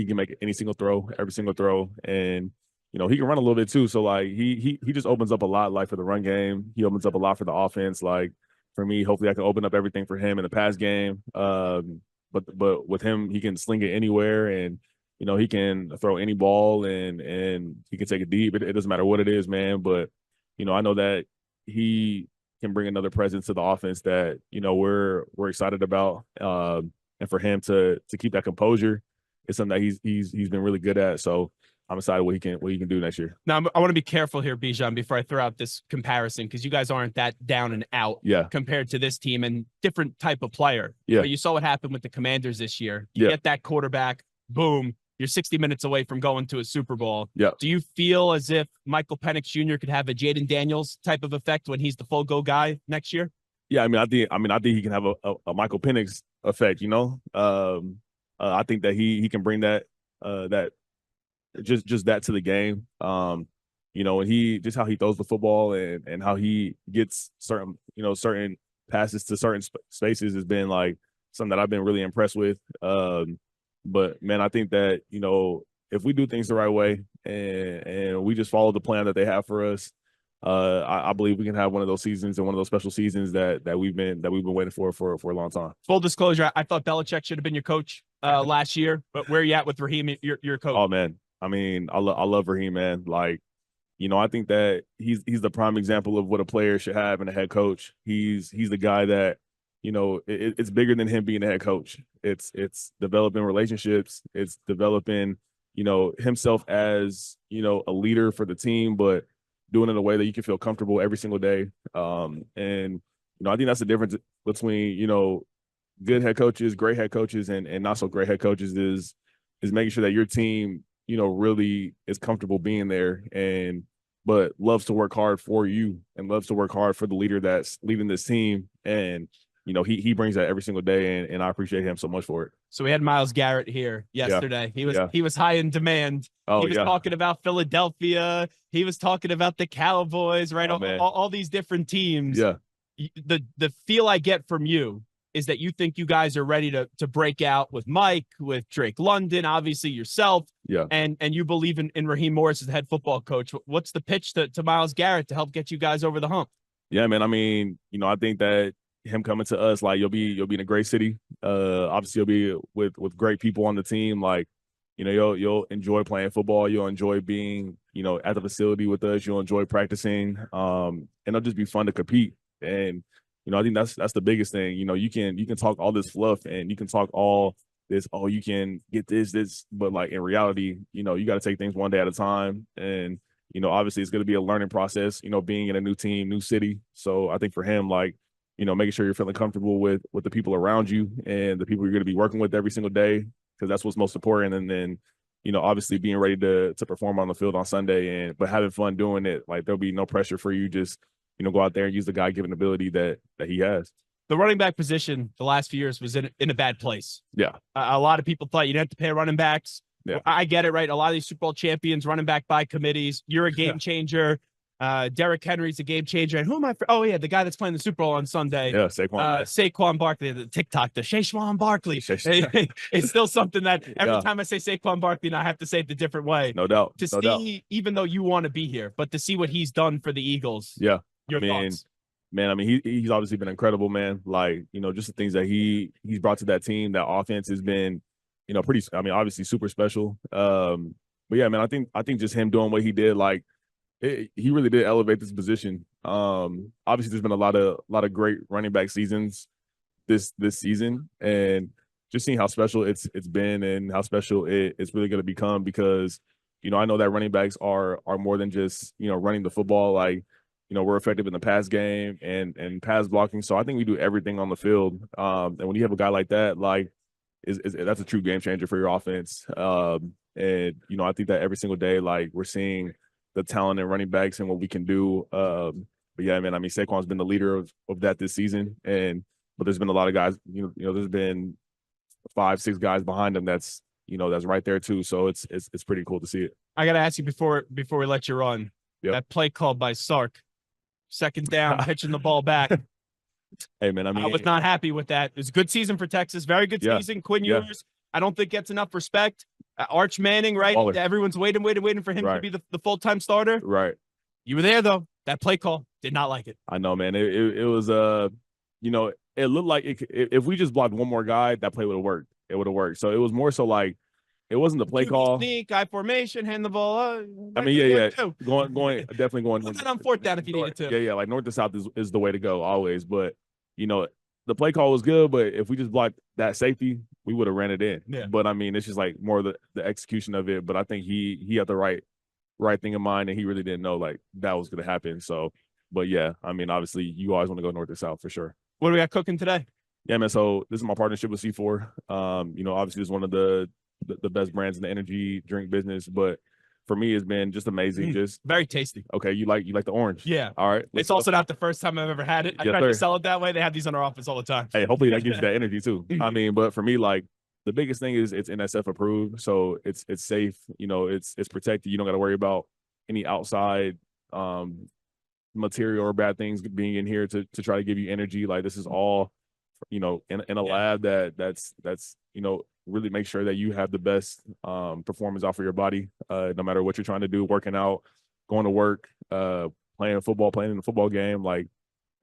can make any single throw, every single throw, and, you know, he can run a little bit too. So, like, he just opens up a lot, like, for the run game. He opens up a lot for the offense. Like, for me, hopefully I can open up everything for him in the pass game. But with him, he can sling it anywhere, and, you know, he can throw any ball and he can take it deep. It doesn't matter what it is, man. But, you know, I know that he can bring another presence to the offense that, you know, we're excited about. And for him to keep that composure is something that he's been really good at. So I'm excited what he can do next year. Now, I want to be careful here, Bijan, before I throw out this comparison, because you guys aren't that down and out compared to this team, and different type of player. Yeah. But you saw what happened with the Commanders this year. You get that quarterback, boom, you're 60 minutes away from going to a Super Bowl. Yeah. Do you feel as if Michael Penix Jr. could have a Jaden Daniels type of effect when he's the full go guy next year? Yeah, I mean, I think he can have a Michael Penix effect. You know, I think that he can bring that just that to the game. You know, and how he throws the football and how he gets certain passes to certain spaces has been, like, something that I've been really impressed with. But, man, I think that, you know, if we do things the right way and we just follow the plan that they have for us, I believe we can have one of those seasons and one of those special seasons that we've been waiting for a long time. Full disclosure, I thought Belichick should have been your coach last year. But where are you at with Raheem, your coach? Oh man, I mean, I love Raheem, man. Like, I think that he's the prime example of what a player should have in a head coach. He's the guy that, it's bigger than him being a head coach. It's developing relationships. It's developing, himself as, a leader for the team, but doing it in a way that you can feel comfortable every single day. And, I think that's the difference between, good head coaches, great head coaches, and not so great head coaches is making sure that your team, really is comfortable being there but loves to work hard for you and loves to work hard for the leader that's leading this team. And, he brings that every single day, and I appreciate him so much for it. So we had Myles Garrett here yesterday. Yeah. He was high in demand. Oh, he was talking about Philadelphia. He was talking about the Cowboys, right? All these different teams. Yeah. The feel I get from you is that you think you guys are ready to break out with Mike, with Drake London, obviously yourself. Yeah. And you believe in Raheem Morris as the head football coach. What's the pitch to Myles Garrett to help get you guys over the hump? Yeah, man. I mean, I think that him coming to us, like, you'll be in a great city. Obviously you'll be with great people on the team. Like, you'll enjoy playing football. You'll enjoy being, at the facility with us. You'll enjoy practicing. And it'll just be fun to compete. And, I think that's the biggest thing. You can talk all this fluff and you can talk all this, oh, you can get this, but like in reality, you got to take things one day at a time. And, obviously it's going to be a learning process, being in a new team, new city. So I think for him, like, making sure you're feeling comfortable with the people around you and the people you're going to be working with every single day, because that's what's most important. And then, obviously being ready to perform on the field on Sunday, but having fun doing it. Like, there'll be no pressure for you. Just, go out there and use the God-given ability that he has. The running back position the last few years was in a bad place. Yeah. A lot of people thought you didn't have to pay running backs. Yeah. I get it, right? A lot of these Super Bowl champions, running back by committees. You're a game changer. Derrick Henry's a game changer. And who am I? Oh, yeah, the guy that's playing the Super Bowl on Sunday. Yeah, Saquon. Saquon Barkley, the TikTok, the Saquon Barkley. It's still something that every time I say Saquon Barkley, I have to say it the different way. No doubt. To see, even though you want to be here, but to see what he's done for the Eagles. Yeah. Your thoughts? Man, I mean, he's obviously been incredible, man. Like, just the things that he's brought to that team, that offense has been, obviously super special. But yeah, man, I think just him doing what he did, like, he really did elevate this position. Obviously there's been a lot of great running back seasons this season, and just seeing how special it's been and how special it's really going to become, because, I know that running backs are more than just, running the football. Like, we're effective in the pass game and pass blocking. So I think we do everything on the field. And when you have a guy like that, like, that's a true game changer for your offense. And, I think that every single day, like, we're seeing the talent in running backs and what we can do. But yeah, man, I mean, Saquon's been the leader of that this season. But there's been a lot of guys, there's been 5-6 guys behind him that's right there too. So it's pretty cool to see it. I got to ask you before we let you run, that play called by Sark, second down, pitching the ball back. Hey, man, I mean, I was not happy with that. It was a good season for Texas. Very good season. Quinn Ewers, I don't think gets enough respect. Arch Manning, right? Baller. Everyone's waiting for him to be the full-time starter. Right. You were there, though. That play call, did not like it. I know, man. It was, it looked like if we just blocked one more guy, that play would have worked. It would have worked. So it was more so like, it wasn't the play call. Sneak, I formation, hand the ball. I mean, yeah. Definitely going. Put that on fourth down if you needed to. Yeah. Like, north to south is the way to go always. But, the play call was good, but if we just blocked that safety, we would have ran it in. Yeah. But I mean, it's just like more the execution of it. But I think he had the right thing in mind, and he really didn't know like that was going to happen. So, but yeah, I mean, obviously you always want to go north to south for sure. What do we got cooking today? Yeah, man. So this is my partnership with C4. Obviously it's one of the best brands in the energy drink business, but for me, it's been just amazing. Just very tasty. Okay, you like the orange? Yeah. All right. It's also not the first time I've ever had it. I tried to sell it that way. They have these on our office all the time. Hey, hopefully that gives you that energy too. I mean, but for me, like, the biggest thing is it's NSF approved, so it's safe. It's protected. You don't got to worry about any outside material or bad things being in here to try to give you energy. Like, this is all, in a lab that's really make sure that you have the best performance off of your body, no matter what you're trying to do, working out, going to work, playing in the football game. Like,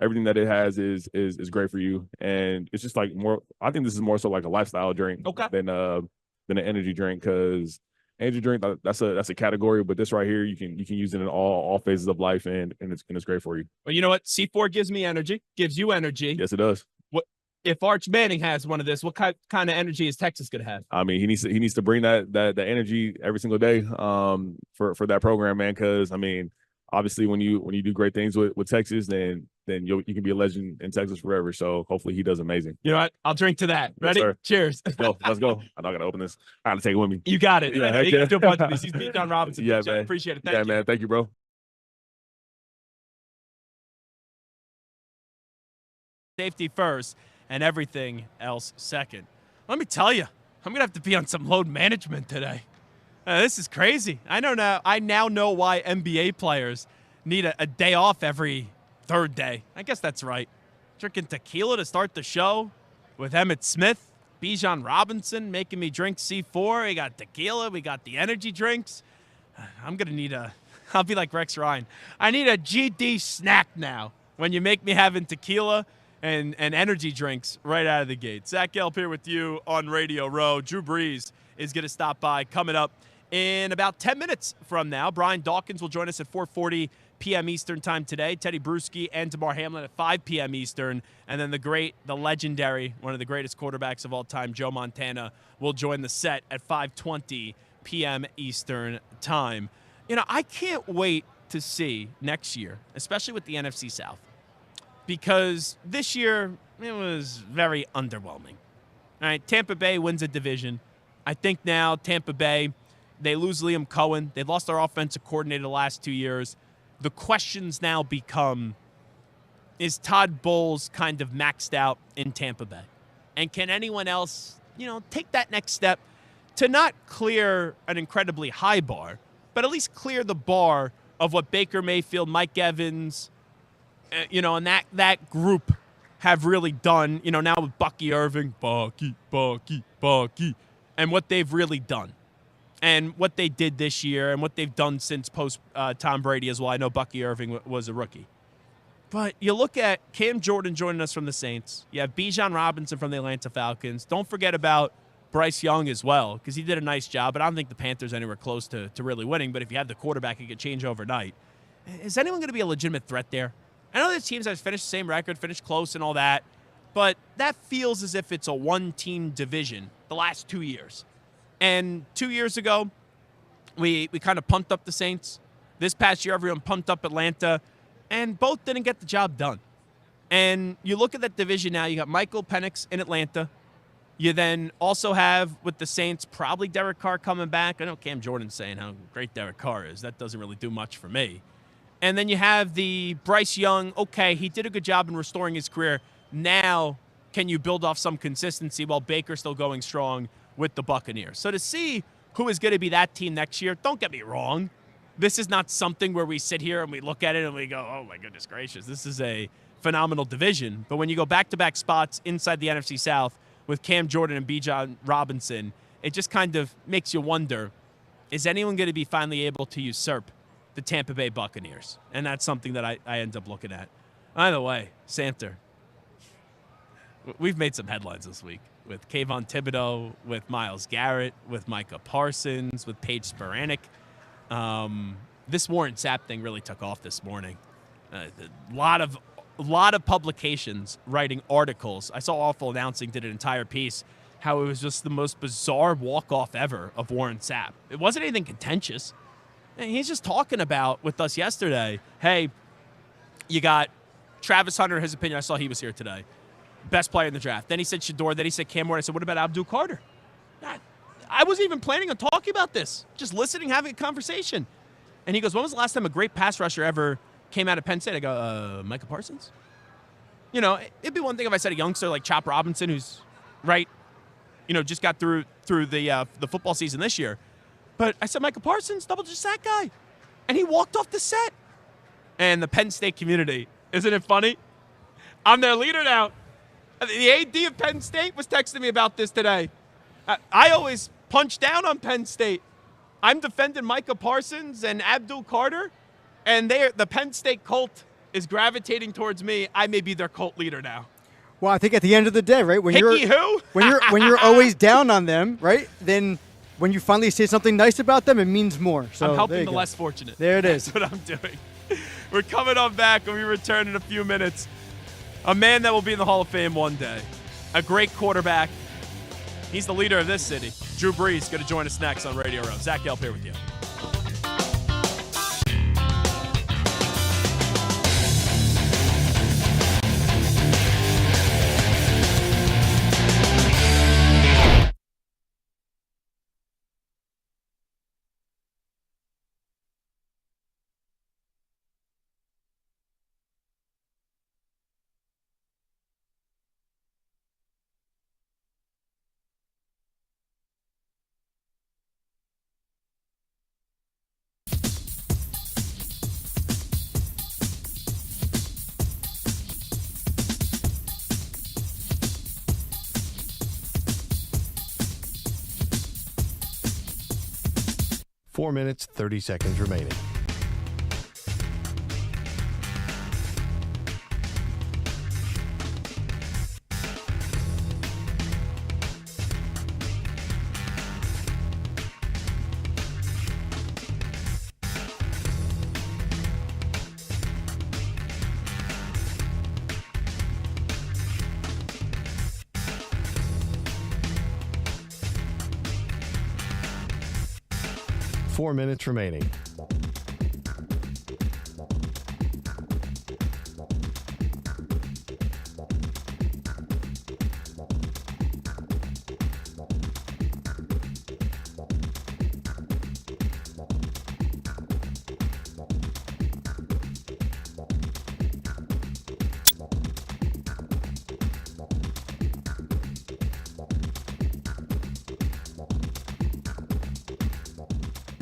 everything that it has is great for you. And it's just like more. I think this is more so like a lifestyle drink than an energy drink, because energy drink, that's a category, but this right here, you can use it in all phases of life, and it's great for you. Well, you know what? C4 gives me energy, gives you energy. Yes, it does. What if Arch Manning has one of this? What kind of energy is Texas going to have? I mean, he needs to bring that energy every single day for that program, man. Because I mean, obviously, when you do great things with Texas, then you can be a legend in Texas forever. So hopefully he does amazing. You know what? I'll drink to that. Ready? Yes, Cheers. Let's go. I'm not gonna open this. I gotta take it with me. You got it. Yeah, You can do a bunch of these. He's Bijan Robinson. Yeah, man. Appreciate it. Thank you. Man. Thank you, bro. Safety first and everything else second. Let me tell you, I'm gonna have to be on some load management today. This is crazy. I now know why NBA players need a day off every third day. I guess that's right. Drinking tequila to start the show with Emmitt Smith, Bijan Robinson making me drink C4. We got tequila. We got the energy drinks. I'm going to need I'll be like Rex Ryan. I need a GD snack now when you make me having tequila and energy drinks right out of the gate. Zach Gelb here with you on Radio Row. Drew Brees is going to stop by coming up in about 10 minutes from now. Brian Dawkins will join us at 4:40 p.m. Eastern time today. Teddy Bruschi and Damar Hamlin at 5 p.m. Eastern. And then the legendary, one of the greatest quarterbacks of all time, Joe Montana, will join the set at 5:20 p.m. Eastern time. You know, I can't wait to see next year, especially with the NFC South, because this year it was very underwhelming. All right, Tampa Bay wins a division. I think now Tampa Bay, they lose Liam Cohen. They've lost their offensive coordinator the last 2 years. The questions now become, is Todd Bowles kind of maxed out in Tampa Bay? And can anyone else, take that next step to not clear an incredibly high bar, but at least clear the bar of what Baker Mayfield, Mike Evans, and that group have really done, now with Bucky Irving, Bucky, and what they've really done. And what they did this year and what they've done since post Tom Brady as well. I know Bucky Irving was a rookie. But you look at Cam Jordan joining us from the Saints. You have Bijan Robinson from the Atlanta Falcons. Don't forget about Bryce Young as well, because he did a nice job. But I don't think the Panthers anywhere close to really winning. But if you have the quarterback, it could change overnight. Is anyone going to be a legitimate threat there? I know the teams have finished the same record, finished close and all that. But that feels as if it's a one-team division the last 2 years. And 2 years ago, we kind of pumped up the Saints. This past year, everyone pumped up Atlanta, and both didn't get the job done. And you look at that division now, you got Michael Penix in Atlanta. You then also have, with the Saints, probably Derek Carr coming back. I know Cam Jordan's saying how great Derek Carr is. That doesn't really do much for me. And then you have the Bryce Young. Okay, he did a good job in restoring his career. Now, can you build off some consistency while Baker's still going strong with the Buccaneers? So to see who is going to be that team next year, don't get me wrong. This is not something where we sit here and we look at it and we go, oh my goodness gracious, this is a phenomenal division. But when you go back-to-back spots inside the NFC South with Cam Jordan and Bijan Robinson, it just kind of makes you wonder, is anyone going to be finally able to usurp the Tampa Bay Buccaneers? And that's something that I end up looking at. By the way, Santer, we've made some headlines this week with Kayvon Thibodeau, with Myles Garrett, with Micah Parsons, with Paige Spiranek. This Warren Sapp thing really took off this morning. A lot of publications writing articles. I saw Awful Announcing did an entire piece how it was just the most bizarre walk-off ever of Warren Sapp. It wasn't anything contentious. And he's just talking about with us yesterday, hey, you got Travis Hunter, his opinion. I saw he was here today. Best player in the draft. Then he said Shador. Then he said Cam Ward. I said, what about Abdul Carter? I wasn't even planning on talking about this. Just listening, having a conversation. And he goes, when was the last time a great pass rusher ever came out of Penn State? I go, Micah Parsons? It'd be one thing if I said a youngster like Chop Robinson, who's just got through the football season this year. But I said Micah Parsons, double-digit sack guy. And he walked off the set. And the Penn State community, isn't it funny? I'm their leader now. The AD of Penn State was texting me about this today. I always punch down on Penn State. I'm defending Micah Parsons and Abdul Carter, and the Penn State cult is gravitating towards me, I may be their cult leader now. Well, I think at the end of the day, right, when Hickey who? when you're always down on them, right, then when you finally say something nice about them, it means more. So I'm helping the less fortunate. There it is. That's what I'm doing. We're coming on back when we return in a few minutes. A man that will be in the Hall of Fame one day. A great quarterback. He's the leader of this city. Drew Brees going to join us next on Radio Row. Zach Gelb here with you. Four minutes, 30 seconds remaining. Four minutes remaining.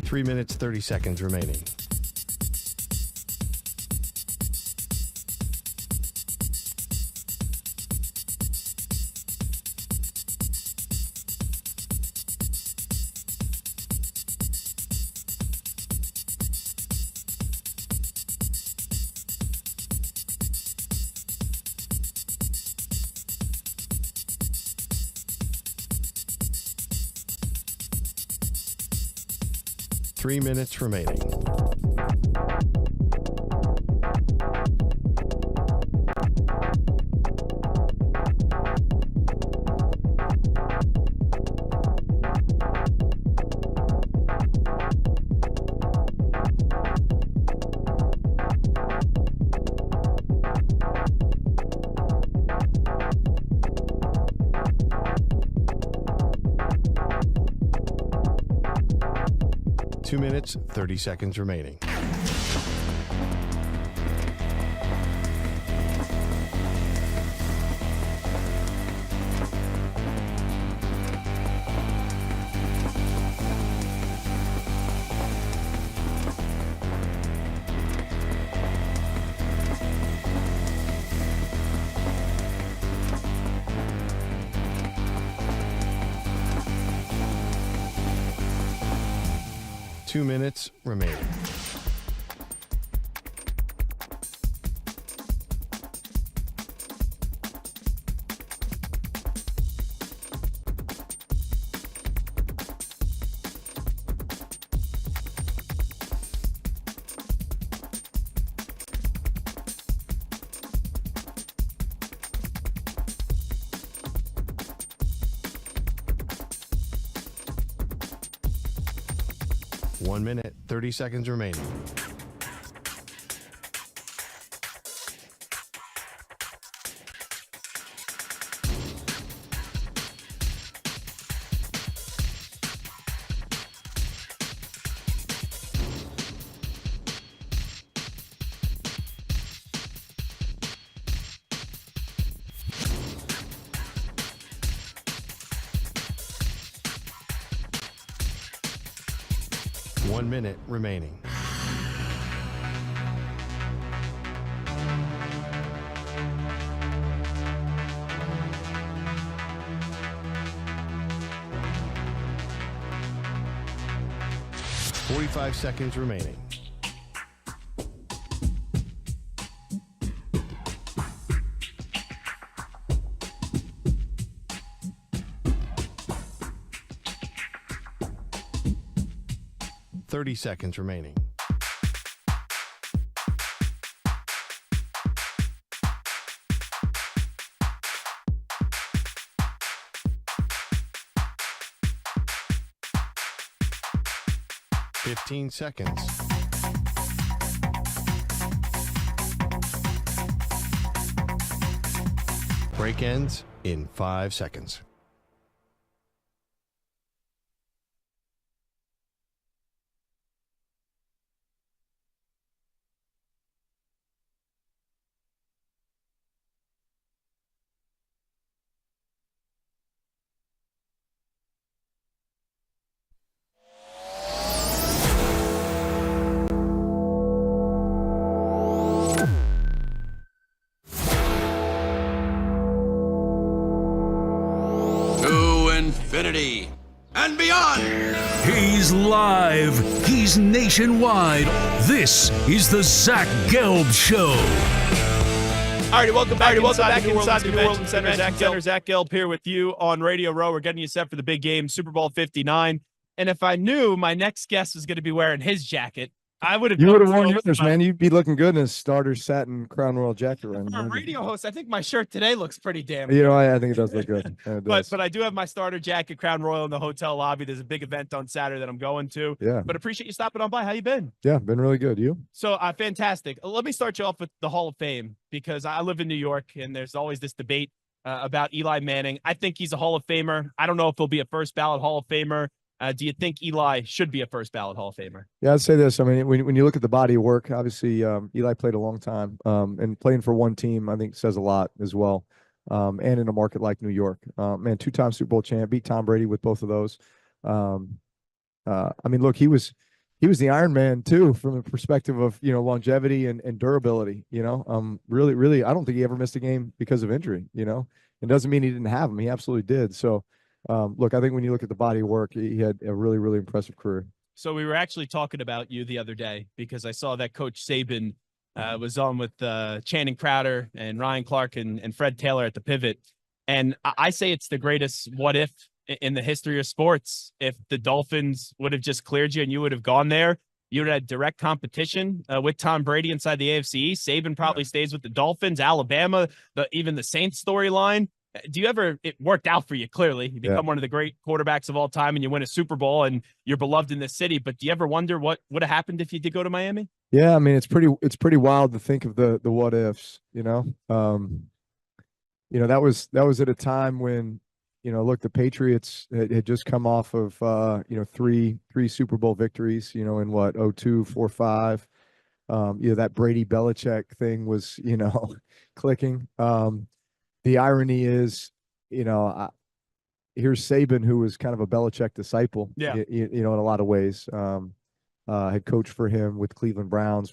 Three minutes, 30 seconds remaining. Three minutes remaining. Two minutes, 30 seconds remaining. Two minutes remaining. One minute, 30 seconds remaining. One minute remaining. .45 seconds remaining. 30 seconds remaining. Fifteen seconds. Break ends in 5 seconds. Infinity and beyond. He's live. He's nationwide. This is the Zach Gelb Show. All right, welcome back inside the New Orleans Center. Zach Gelb here with you on Radio Row. We're getting you set for the big game, Super Bowl 59. And if I knew my next guest was going to be wearing his jacket, I would have. You would have worn yours, man. You'd be looking good in a starter satin Crown Royal jacket right now. For a radio host, I think my shirt today looks pretty damn. You know, I think it does look good. But I do have my starter jacket, Crown Royal, in the hotel lobby. There's a big event on Saturday that I'm going to. Yeah. But appreciate you stopping on by. How you been? Yeah, been really good. You? So fantastic. Let me start you off with the Hall of Fame, because I live in New York and there's always this debate about Eli Manning. I think he's a Hall of Famer. I don't know if he'll be a first ballot Hall of Famer. Do you think Eli should be a first ballot Hall of Famer? Yeah, I'd say this. I mean, when you look at the body of work, obviously Eli played a long time, and playing for one team, I think, says a lot as well. And in a market like New York, man, 2-time Super Bowl champ, beat Tom Brady with both of those. I mean, look, he was the Iron Man too, from the perspective of, you know, longevity and durability. You know, really, I don't think he ever missed a game because of injury. You know, it doesn't mean he didn't have them; he absolutely did. So. Look, I think when you look at the body of work, he had a really, really impressive career. So we were actually talking about you the other day, because I saw that Coach Saban was on with Channing Crowder and Ryan Clark and Fred Taylor at the Pivot. And I say it's the greatest what if in the history of sports. If the Dolphins would have just cleared you and you would have gone there, you would have had direct competition with Tom Brady inside the AFC East. Saban probably stays with the Dolphins, Alabama, even the Saints storyline. Do you ever, it worked out for you, clearly. You become one of the great quarterbacks of all time and you win a Super Bowl and you're beloved in this city. But do you ever wonder what would have happened if you did go to Miami? Yeah, I mean, it's pretty wild to think of the what ifs, you know. You know, that was at a time when, you know, look, the Patriots had just come off of you know, three Super Bowl victories, you know, in what, 02, 4, 5. You know, that Brady Belichick thing was, you know, clicking. The irony is, you know, here's Saban, who was kind of a Belichick disciple, you know, in a lot of ways. Had coached for him with Cleveland Browns,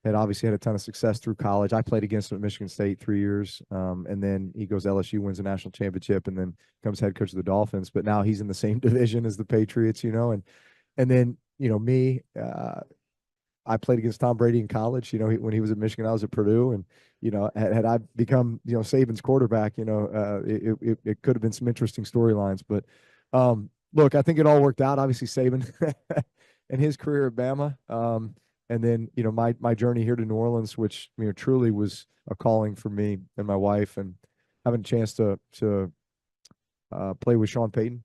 had obviously had a ton of success through college. I played against him at Michigan State 3 years. And then he goes to LSU, wins a national championship, and then becomes head coach of the Dolphins. But now he's in the same division as the Patriots, you know, and then, you know, me, I played against Tom Brady in college. You know, when he was at Michigan, I was at Purdue, and you know, had I become, you know, Saban's quarterback, you know, it could have been some interesting storylines. But look, I think it all worked out. Obviously, Saban and his career at Bama, and then, you know, my journey here to New Orleans, which, you know, truly was a calling for me and my wife, and having a chance to play with Sean Payton,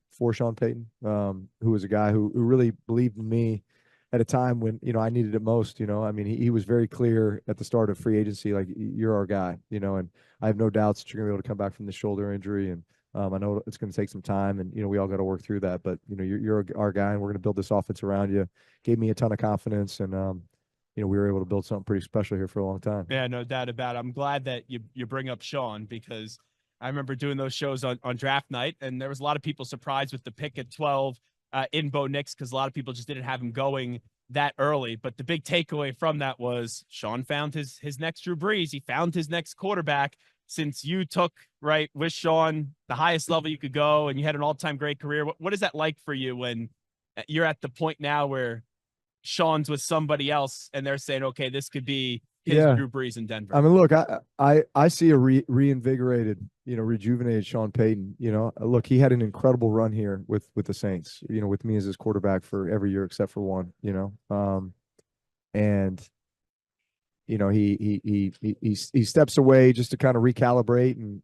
who was a guy who really believed in me at a time when, you know, I needed it most. You know, I mean, he was very clear at the start of free agency, like, you're our guy, you know, and I have no doubts that you're gonna be able to come back from the shoulder injury. And I know it's going to take some time, and, you know, we all got to work through that, but, you know, you're our guy, and we're going to build this offense around you. Gave me a ton of confidence, and, you know, we were able to build something pretty special here for a long time. Yeah, no doubt about it. I'm glad that you bring up Sean, because I remember doing those shows on draft night, and there was a lot of people surprised with the pick at 12 in Bo Nix, because a lot of people just didn't have him going that early. But the big takeaway from that was Sean found his next Drew Brees. He found his next quarterback. Since you took, right, with Sean, the highest level you could go, and you had an all-time great career, what is that like for you when you're at the point now where Sean's with somebody else and they're saying, okay, this could be his Drew Brees in Denver. I mean, look, I see a reinvigorated, rejuvenated Sean Payton. Look, he had an incredible run here with the Saints. With me as his quarterback for every year except for one. And he steps away just to kind of recalibrate, and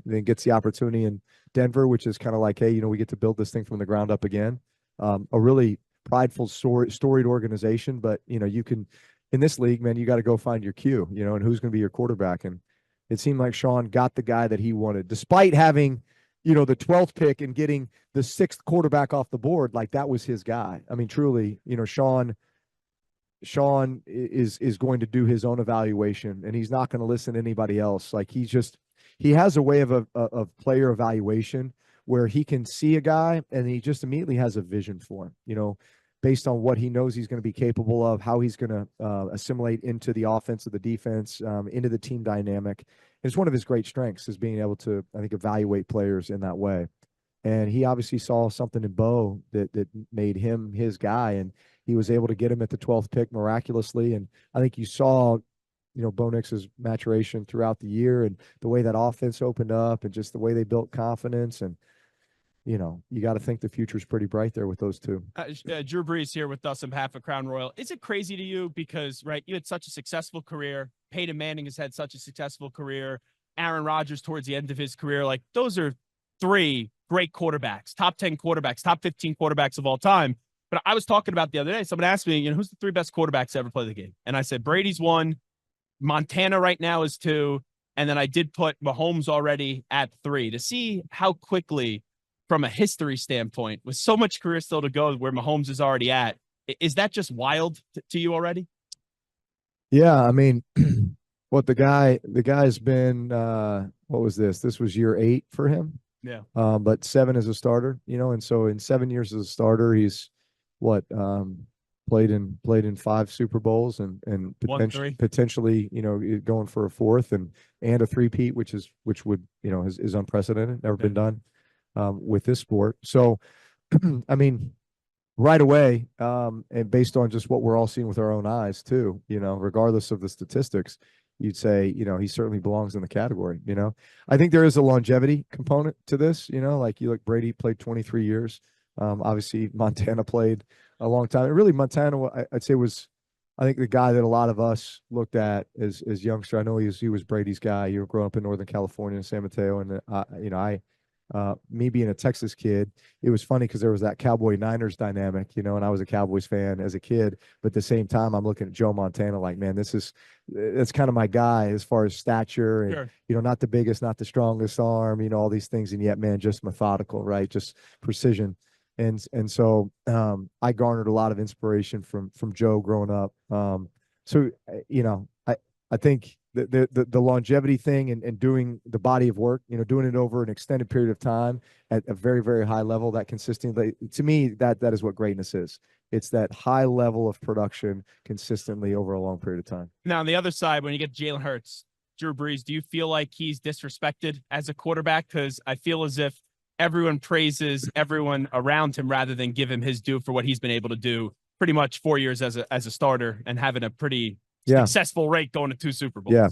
then gets the opportunity in Denver, which is kind of like, hey, we get to build this thing from the ground up again. A really prideful, storied organization, but you can. In this league, man, you got to go find your Q, and who's going to be your quarterback. And it seemed like Sean got the guy that he wanted, despite having, the 12th pick and getting the 6th quarterback off the board. Like, that was his guy. I mean, truly, Sean is going to do his own evaluation, and he's not going to listen to anybody else. Like, he has a way of player evaluation where he can see a guy and he just immediately has a vision for him, based on what he knows he's going to be capable of, how he's going to assimilate into the offense or the defense, into the team dynamic. And it's one of his great strengths, is being able to, I think, evaluate players in that way. And he obviously saw something in Bo that made him his guy, and he was able to get him at the 12th pick miraculously. And I think you saw, Bo Nix's maturation throughout the year, and the way that offense opened up, and just the way they built confidence. And you got to think the future is pretty bright there with those two. Drew Brees here with us on behalf of Crown Royal. Is it crazy to you because, right, you had such a successful career. Peyton Manning has had such a successful career. Aaron Rodgers towards the end of his career. Like, those are 3 great quarterbacks, top 10 quarterbacks, top 15 quarterbacks of all time. But I was talking about the other day, someone asked me, who's the 3 best quarterbacks to ever play the game? And I said, Brady's 1, Montana right now is 2, and then I did put Mahomes already at 3 to see how quickly, from a history standpoint, with so much career still to go where Mahomes is already at, is that just wild to you already? Yeah, I mean, what the guy's been, what was this? This was year 8 for him. Yeah. But 7 as a starter, and so in 7 years as a starter, he's played in 5 Super Bowls and potentially, going for a 4th and a 3-peat, which would, is unprecedented, never been done. With this sport. So, I mean, right away, and based on just what we're all seeing with our own eyes too, regardless of the statistics, you'd say, he certainly belongs in the category. I think there is a longevity component to this, like you look, Brady played 23 years. Obviously Montana played a long time. And really Montana, I'd say was, I think, the guy that a lot of us looked at as youngster. I know he was Brady's guy. You were growing up in Northern California in San Mateo. And, me being a Texas kid, it was funny because there was that Cowboy Niners dynamic, and I was a Cowboys fan as a kid, but at the same time, I'm looking at Joe Montana like, man, that's kind of my guy as far as stature and, sure, not the biggest, not the strongest arm, all these things. And yet, man, just methodical, right? Just precision. And so I garnered a lot of inspiration from Joe growing up. So, I think the longevity thing and doing the body of work, doing it over an extended period of time at a very, very high level, that consistently, to me, that is what greatness is. It's that high level of production consistently over a long period of time. Now, on the other side, when you get Jalen Hurts, Drew Brees, do you feel like he's disrespected as a quarterback? Because I feel as if everyone praises everyone around him rather than give him his due for what he's been able to do pretty much 4 years as a starter and having a pretty successful rate going to 2 Super Bowls. Yeah.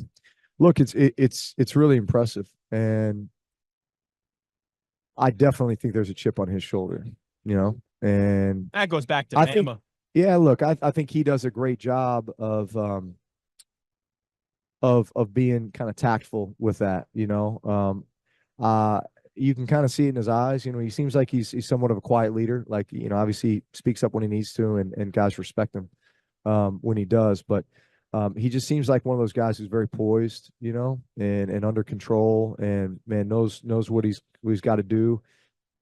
Look, it's really impressive. And I definitely think there's a chip on his shoulder, and that goes back to Bama. Look, I think he does a great job of being kind of tactful with that, you can kind of see it in his eyes. He seems like he's somewhat of a quiet leader. Like, obviously speaks up when he needs to, and guys respect him when he does. But he just seems like one of those guys who's very poised, and under control, and man knows what he's got to do,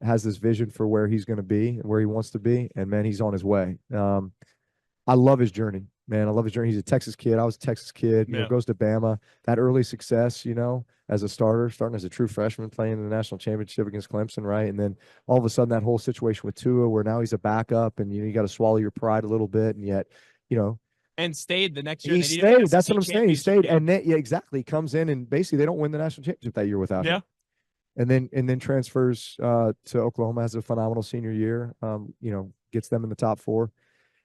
has this vision for where he's going to be and where he wants to be, and man, he's on his way. I love his journey, man. I love his journey. He's a Texas kid. I was a Texas kid. Goes to Bama. That early success, as a starter, starting as a true freshman, playing in the national championship against Clemson, right? And then all of a sudden, that whole situation with Tua, where now he's a backup, and you got to swallow your pride a little bit, and yet, and stayed the next year. He stayed. That's what I'm saying. He stayed, and then, exactly. Comes in, and basically they don't win the national championship that year without him. And then transfers to Oklahoma, has a phenomenal senior year. Gets them in the top 4,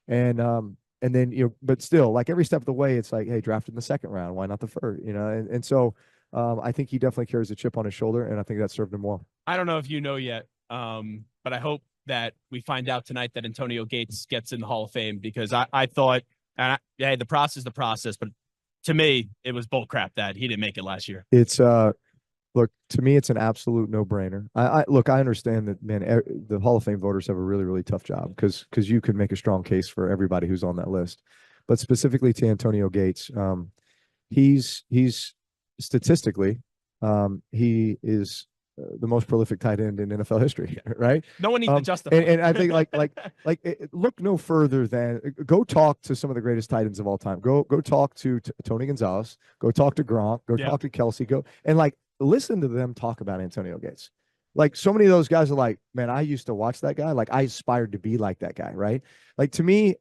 and And then, but still, like every step of the way, it's like, hey, drafted in the second round. Why not the first? And so I think he definitely carries a chip on his shoulder, and I think that served him well. I don't know if you know yet, but I hope that we find out tonight that Antonio Gates gets in the Hall of Fame, because I thought, hey, the process, but to me, it was bullcrap that he didn't make it last year. It's look, to me, it's an absolute no-brainer. I understand that, man. The Hall of Fame voters have a really, really tough job because you could make a strong case for everybody who's on that list, but specifically to Antonio Gates, he's statistically, he is the most prolific tight end in NFL history, right? No one needs to justify. And I think look no further than go talk to some of the greatest tight ends of all time. Go talk to Tony Gonzalez. Go talk to Gronk. Go talk to Kelsey. Go and listen to them talk about Antonio Gates. Like, so many of those guys are like, man, I used to watch that guy. Like, I aspired to be like that guy, right? Like, to me,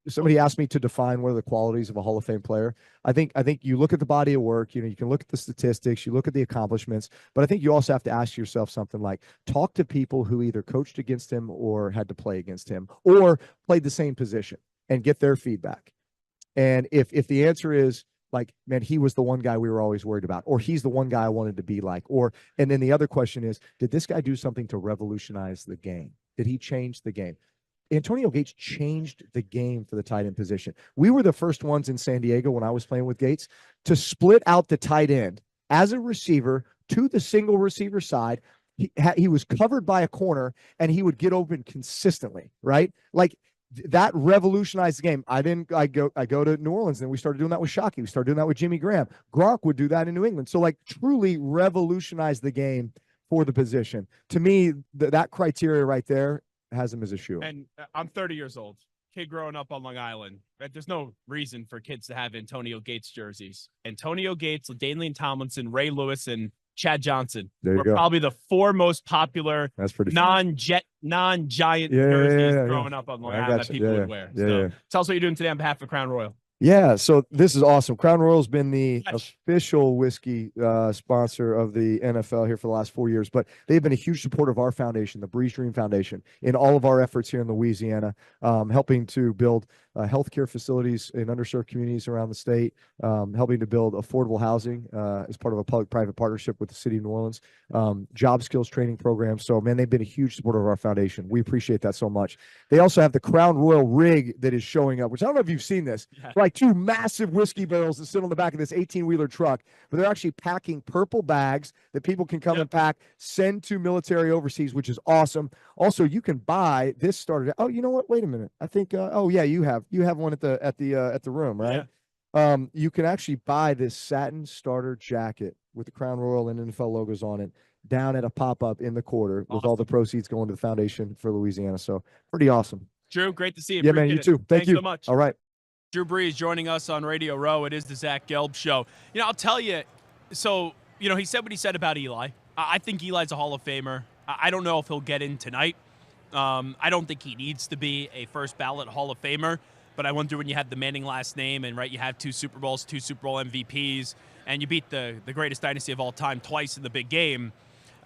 somebody asked me to define what are the qualities of a Hall of Fame player. I think you look at the body of work, you can look at the statistics, you look at the accomplishments, but I think you also have to ask yourself something like, talk to people who either coached against him or had to play against him or played the same position and get their feedback. And if the answer is, like, man, he was the one guy we were always worried about, or he's the one guy I wanted to be like, and then the other question is, did this guy do something to revolutionize the game? Did he change the game? Antonio Gates changed the game for the tight end position. We were the first ones in San Diego when I was playing with Gates to split out the tight end as a receiver to the single receiver side. He was covered by a corner and he would get open consistently, right? Like, that revolutionized the game. I go to New Orleans, and we started doing that with Shockey. We started doing that with Jimmy Graham. Gronk would do that in New England. So, like, truly revolutionized the game for the position. To me, that criteria right there has him as a shoe. And I'm 30 years old, kid growing up on Long Island. There's no reason for kids to have Antonio Gates jerseys. Antonio Gates, LaDainian Tomlinson, Ray Lewis, and Chad Johnson were probably the four most popular non-giant jerseys growing up on Long Island that people would wear. So tell us what you're doing today on behalf of Crown Royal. Yeah, so this is awesome. Crown Royal's been the official whiskey sponsor of the NFL here for the last 4 years, but they've been a huge supporter of our foundation, the Brees Dream Foundation, in all of our efforts here in Louisiana, helping to build healthcare facilities in underserved communities around the state, helping to build affordable housing as part of a public-private partnership with the city of New Orleans, job skills training programs. So, man, they've been a huge supporter of our foundation. We appreciate that so much. They also have the Crown Royal rig that is showing up, which I don't know if you've seen this. Like, two massive whiskey barrels that sit on the back of this 18-wheeler truck, but they're actually packing purple bags that people can come and pack, send to military overseas, which is awesome. Also, you can buy this starter. Oh, you know what? Wait a minute. I think. Oh, yeah, you have one at the room, right? Yeah. You can actually buy this satin starter jacket with the Crown Royal and NFL logos on it down at a pop-up in the quarter with all the proceeds going to the foundation for Louisiana. So pretty awesome. Drew, great to see you. Yeah, man, you too. Thank you so much. All right. Drew Brees joining us on Radio Row. It is the Zach Gelb Show. I'll tell you, so, he said what he said about Eli. I think Eli's a Hall of Famer. I don't know if he'll get in tonight. I don't think he needs to be a first ballot Hall of Famer, but I wonder, when you have the Manning last name and, right, you have 2 Super Bowls, 2 Super Bowl MVPs, and you beat the greatest dynasty of all time twice in the big game,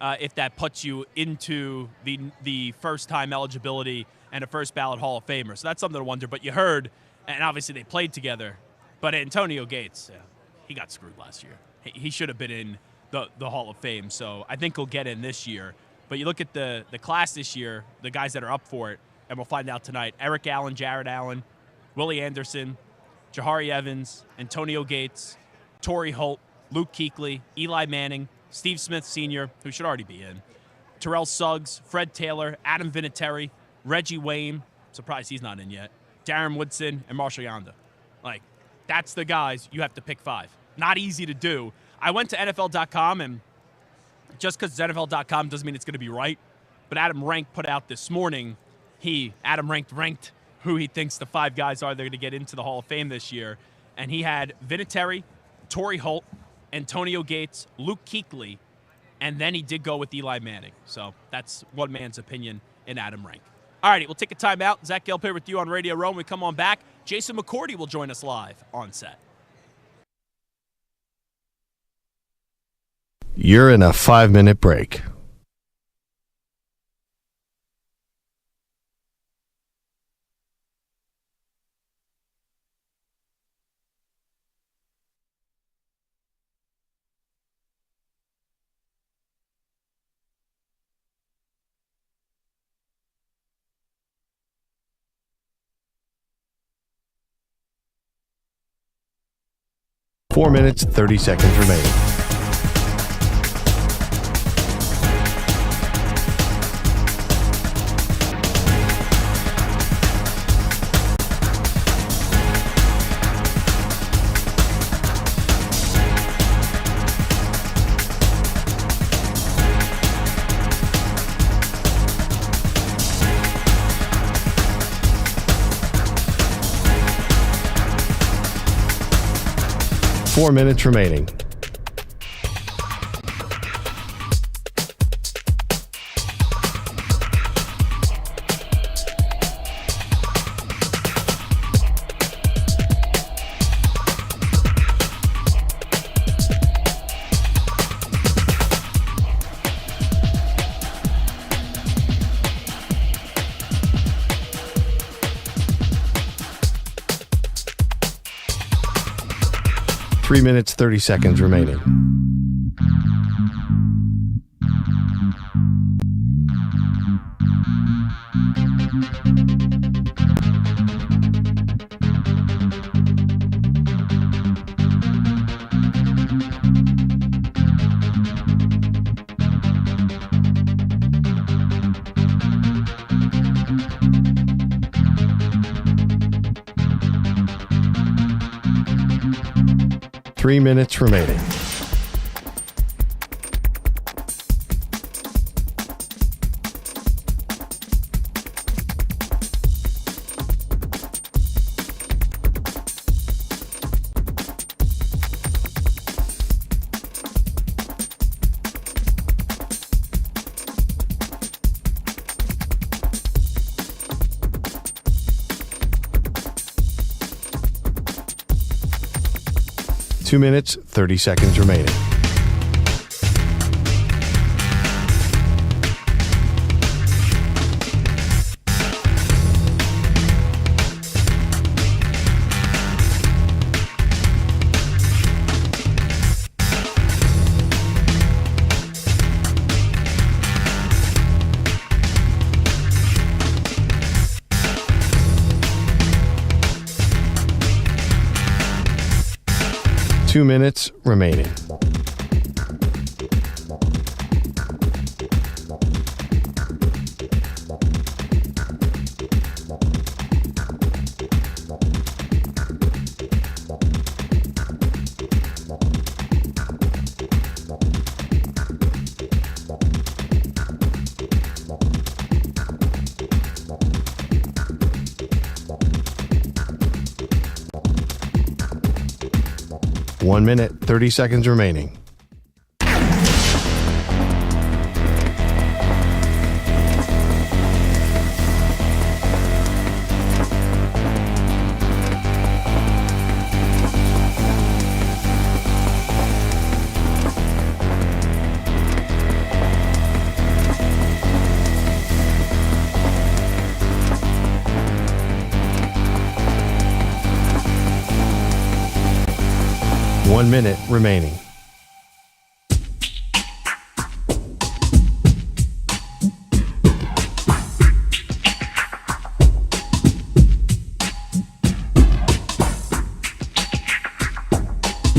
if that puts you into the first-time eligibility and a first ballot Hall of Famer. So that's something to wonder. But you heard, and obviously they played together, but Antonio Gates, he got screwed last year. He should have been in the Hall of Fame. So I think he'll get in this year. But you look at the class this year, the guys that are up for it, and we'll find out tonight. Eric Allen, Jared Allen, Willie Anderson, Jahari Evans, Antonio Gates, Torrey Holt, Luke Kuechly, Eli Manning, Steve Smith Sr., who should already be in, Terrell Suggs, Fred Taylor, Adam Vinatieri, Reggie Wayne, surprised he's not in yet, Darren Woodson, and Marshall Yanda. Like, that's the guys you have to pick 5. Not easy to do. I went to NFL.com, and just because it's NFL.com doesn't mean it's going to be right. But Adam Rank put out this morning, Adam ranked who he thinks the 5 guys are that are going to get into the Hall of Fame this year. And he had Vinatieri, Torrey Holt, Antonio Gates, Luke Kuechly, and then he did go with Eli Manning. So that's one man's opinion in Adam Rank. All righty, we'll take a timeout. Zach Gelb here with you on Radio Row. When we come on back, Jason McCourty will join us live on set. You're in a 5-minute break. 4 minutes, 30 seconds remaining. Four minutes remaining. Three minutes, 30 seconds remaining. Three minutes remaining. Two minutes, 30 seconds remaining. Two minutes remaining. One minute, 30 seconds remaining. One minute remaining.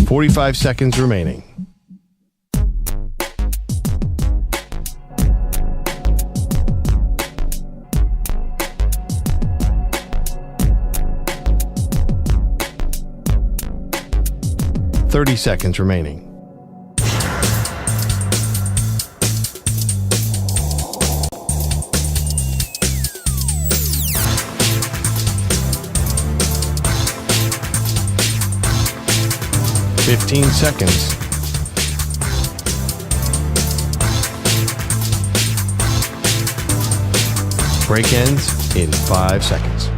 Forty-five seconds remaining. Thirty seconds remaining. Fifteen seconds. Break ends in 5 seconds.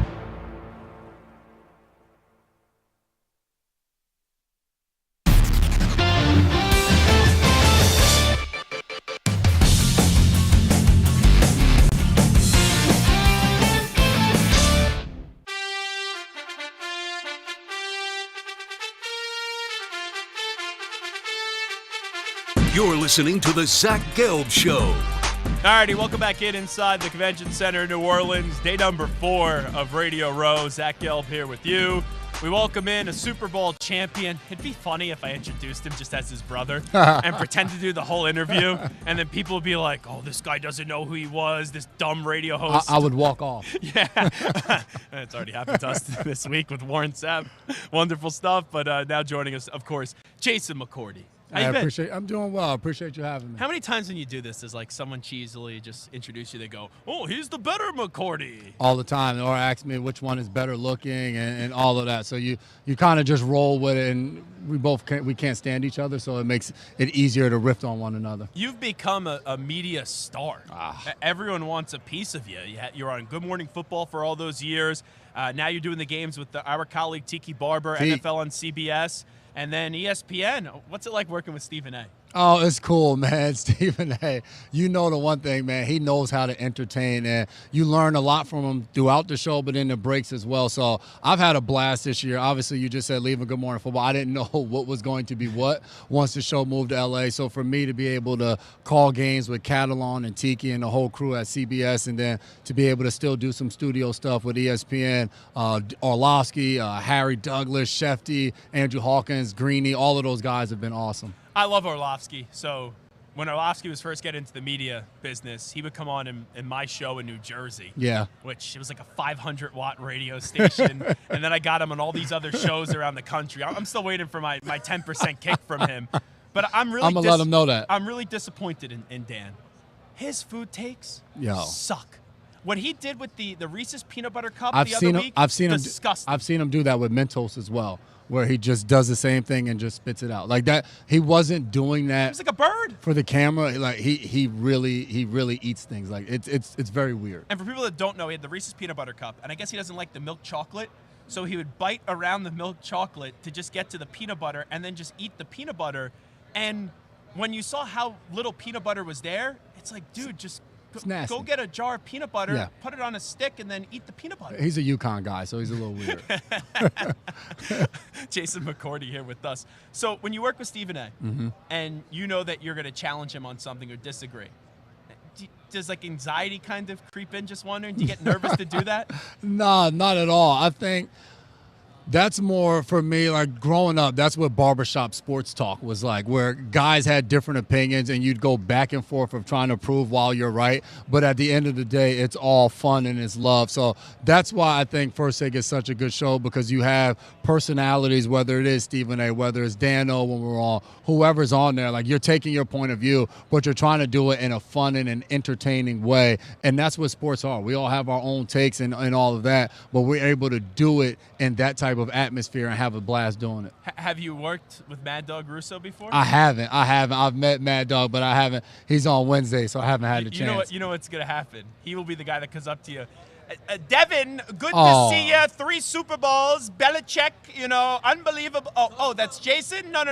You're listening to the Zach Gelb Show. Alrighty, welcome back inside the Convention Center in New Orleans. Day number 4 of Radio Row. Zach Gelb here with you. We welcome in a Super Bowl champion. It'd be funny if I introduced him just as his brother and pretend to do the whole interview, and then people would be like, "Oh, this guy doesn't know who he was. This dumb radio host." I would walk off. Yeah, it's already happened to us this week with Warren Sapp. Wonderful stuff. But now joining us, of course, Jason McCourty. I'm doing well. I appreciate you having me. How many times when you do this does like someone cheesily just introduce you? They go, "Oh, he's the better McCourty." All the time, or ask me which one is better looking and all of that. So you kind of just roll with it, and we can't stand each other, so it makes it easier to riff on one another. You've become a media star. Everyone wants a piece of you. You're on Good Morning Football for all those years. Now you're doing the games with our colleague Tiki Barber, NFL on CBS. And then ESPN. What's it like working with Stephen A? Oh, it's cool, man. Stephen A. You know the one thing, man. He knows how to entertain, and you learn a lot from him throughout the show, but in the breaks as well. So I've had a blast this year. Obviously, you just said leaving Good Morning Football. I didn't know what was going to be what once the show moved to L.A. So for me to be able to call games with Catalan and Tiki and the whole crew at CBS, and then to be able to still do some studio stuff with ESPN, Orlovsky, Harry Douglas, Shefty, Andrew Hawkins, Greeny, all of those guys have been awesome. I love Orlovsky. So when Orlovsky was first getting into the media business, he would come on in my show in New Jersey. Yeah. Which it was like a 500-watt radio station. And then I got him on all these other shows around the country. I'm still waiting for my 10% kick from him. But I'm going to let him know that. I'm really disappointed in Dan. His food takes suck. What he did with the Reese's Peanut Butter Cup the other week, disgusting. I've seen him do that with Mentos as well, where he just does the same thing and just spits it out like that. He wasn't doing that. He's like a bird for the camera. Like he really eats things. Like it's very weird. And for people that don't know, he had the Reese's Peanut Butter Cup, and I guess he doesn't like the milk chocolate, so he would bite around the milk chocolate to just get to the peanut butter, and then just eat the peanut butter. And when you saw how little peanut butter was there, it's like, dude, just go get a jar of peanut butter, put it on a stick, and then eat the peanut butter. He's a Yukon guy, so he's a little weird. Jason McCourty here with us. So when you work with Stephen A, and you know that you're going to challenge him on something or disagree, does like anxiety kind of creep in? Just wondering, do you get nervous to do that? No, not at all. I think that's more for me, like growing up, that's what barbershop sports talk was like, where guys had different opinions and you'd go back and forth of trying to prove why you're right. But at the end of the day, it's all fun and it's love. So that's why I think First Take is such a good show, because you have personalities, whether it is Stephen A., whether it's Dan O when we're on, whoever's on there, like you're taking your point of view, but you're trying to do it in a fun and an entertaining way. And that's what sports are. We all have our own takes and all of that, but we're able to do it in that type of atmosphere and have a blast doing it. Have you worked with Mad Dog Russo before? I haven't. I've met Mad Dog, but I haven't. He's on Wednesday, so I haven't had the chance. You know what's going to happen? He will be the guy that comes up to you. Devin, good to see you. 3 Super Bowls. Belichick, unbelievable. Oh, that's Jason? No.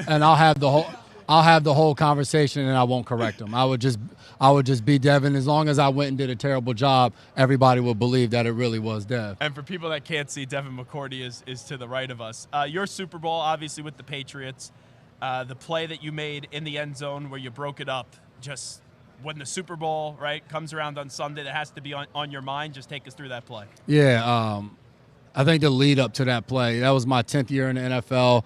And I'll have the whole conversation, and I won't correct him. I would just be Devin. As long as I went and did a terrible job, everybody will believe that it really was Dev. And for people that can't see, Devin McCourty is to the right of us. Your Super Bowl, obviously, with the Patriots, the play that you made in the end zone where you broke it up, just when the Super Bowl, right, comes around on Sunday, that has to be on your mind. Just take us through that play. Yeah, I think the lead up to that play, that was my 10th year in the NFL,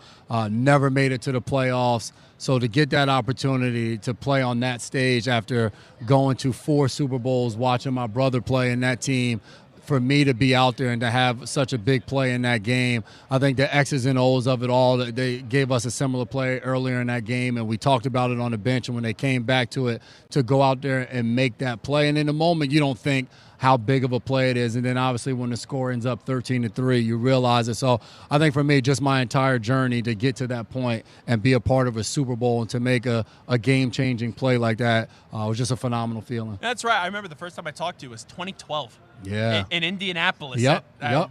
never made it to the playoffs. So to get that opportunity to play on that stage after going to 4 Super Bowls, watching my brother play in that team, for me to be out there and to have such a big play in that game, I think the X's and O's of it all, they gave us a similar play earlier in that game, and we talked about it on the bench, and when they came back to it, to go out there and make that play. And in the moment, you don't think how big of a play it is. And then obviously when the score ends up 13-3, you realize it. So I think for me, just my entire journey to get to that point and be a part of a Super Bowl and to make a game-changing play like that was just a phenomenal feeling. That's right. I remember the first time I talked to you was 2012. Yeah. In Indianapolis. Yep.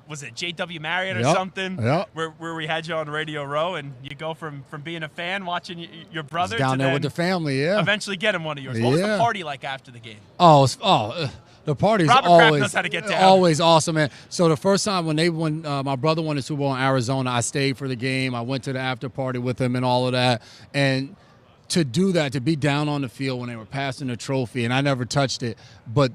Was it J.W. Marriott or Yep. something? Yep. Where we had you on Radio Row, and you go from being a fan watching your brother down to there with the family, eventually getting one of yours. What was the party like after the game? The party's Robert Kraft knows how to get down. always awesome, man. So the first time when my brother won the Super Bowl in Arizona, I stayed for the game. I went to the after party with him and all of that. And to do that, to be down on the field when they were passing the trophy, and I never touched it, but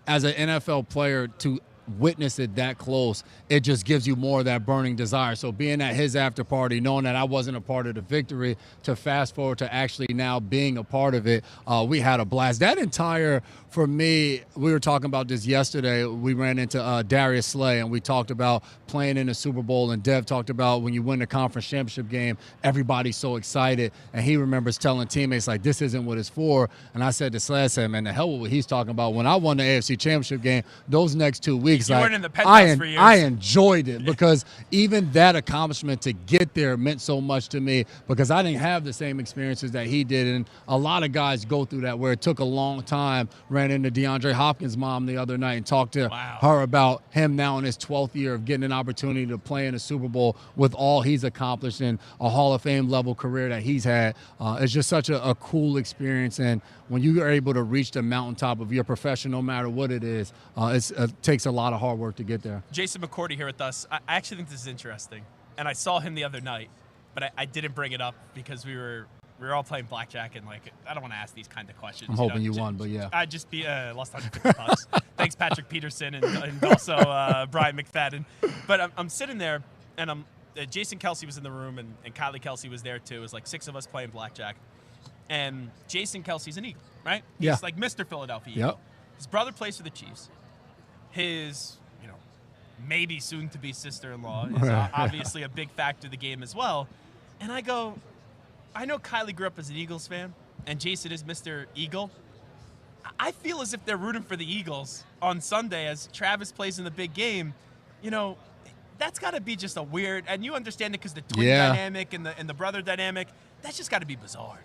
as an NFL player, to witness it that close, it just gives you more of that burning desire. So being at his after party, knowing that I wasn't a part of the victory, to fast forward to actually now being a part of it, we had a blast. That entire, for me, we were talking about this yesterday. We ran into Darius Slay, and we talked about playing in the Super Bowl, and Dev talked about when you win the conference championship game, everybody's so excited, and he remembers telling teammates, like, this isn't what it's for. And I said to Slay, I said, man, the hell with what he's talking about. When I won the AFC championship game, those next 2 weeks, You like, weren't in the penthouse for years. I enjoyed it because even that accomplishment to get there meant so much to me, because I didn't have the same experiences that he did. And a lot of guys go through that, where it took a long time. Ran into DeAndre Hopkins' mom the other night and talked to her about him now in his 12th year of getting an opportunity to play in a Super Bowl with all he's accomplished in a Hall of Fame level career that he's had. It's just such a cool experience. And when you are able to reach the mountaintop of your profession, no matter what it is, it takes a lot of hard work to get there. Jason McCourty here with us. I actually think this is interesting, and I saw him the other night, but I didn't bring it up because we were all playing blackjack, and like, I don't want to ask these kind of questions. I'm hoping you won, but yeah. I'd just be lost $150. Thanks, Patrick Peterson, and also Brian McFadden. But I'm sitting there, and Jason Kelsey was in the room, and Kylie Kelsey was there too. It was like 6 of us playing blackjack, and Jason Kelsey's an Eagle, right? Yeah. He's like Mr. Philadelphia Eagle. Yep. His brother plays for the Chiefs. His, maybe soon-to-be sister-in-law is obviously a big factor of the game as well. And I go, I know Kylie grew up as an Eagles fan, and Jason is Mr. Eagle. I feel as if they're rooting for the Eagles on Sunday as Travis plays in the big game. That's got to be just a weird, and you understand it because the twin dynamic and the brother dynamic. That's just got to be bizarre.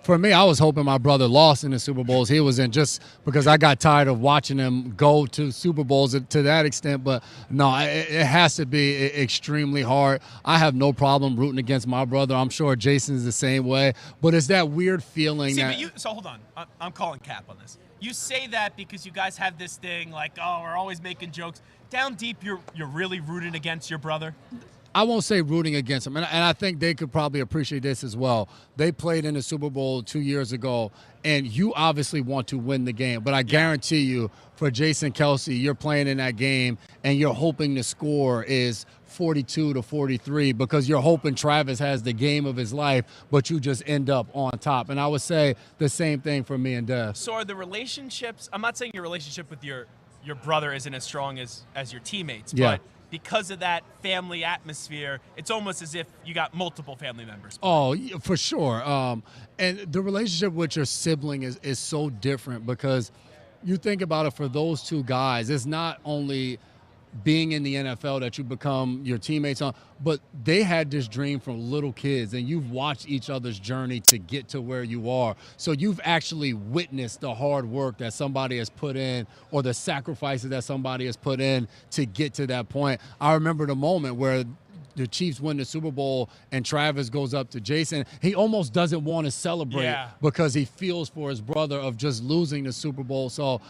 For me, I was hoping my brother lost in the Super Bowls. He was in, just because I got tired of watching him go to Super Bowls to that extent. But no, it has to be extremely hard. I have no problem rooting against my brother. I'm sure Jason's the same way. But it's that weird feeling. So hold on. I'm calling cap on this. You say that because you guys have this thing like, oh, we're always making jokes. Down deep, you're really rooting against your brother? I won't say rooting against them, and I think they could probably appreciate this as well. They played in the Super Bowl 2 years ago, and you obviously want to win the game. But I guarantee you, for Jason Kelsey, you're playing in that game, and you're hoping the score is 42-43 because you're hoping Travis has the game of his life, but you just end up on top. And I would say the same thing for me and Dev. So are the relationships – I'm not saying your relationship with your brother isn't as strong as your teammates, but – because of that family atmosphere, it's almost as if you got multiple family members. Oh, for sure. And the relationship with your sibling is so different because you think about it, for those two guys, it's not only being in the NFL that you become your teammates on, but they had this dream from little kids, and you've watched each other's journey to get to where you are. So you've actually witnessed the hard work that somebody has put in, or the sacrifices that somebody has put in to get to that point. I remember the moment where the Chiefs win the Super Bowl and Travis goes up to Jason. He almost doesn't want to celebrate because he feels for his brother of just losing the Super Bowl. So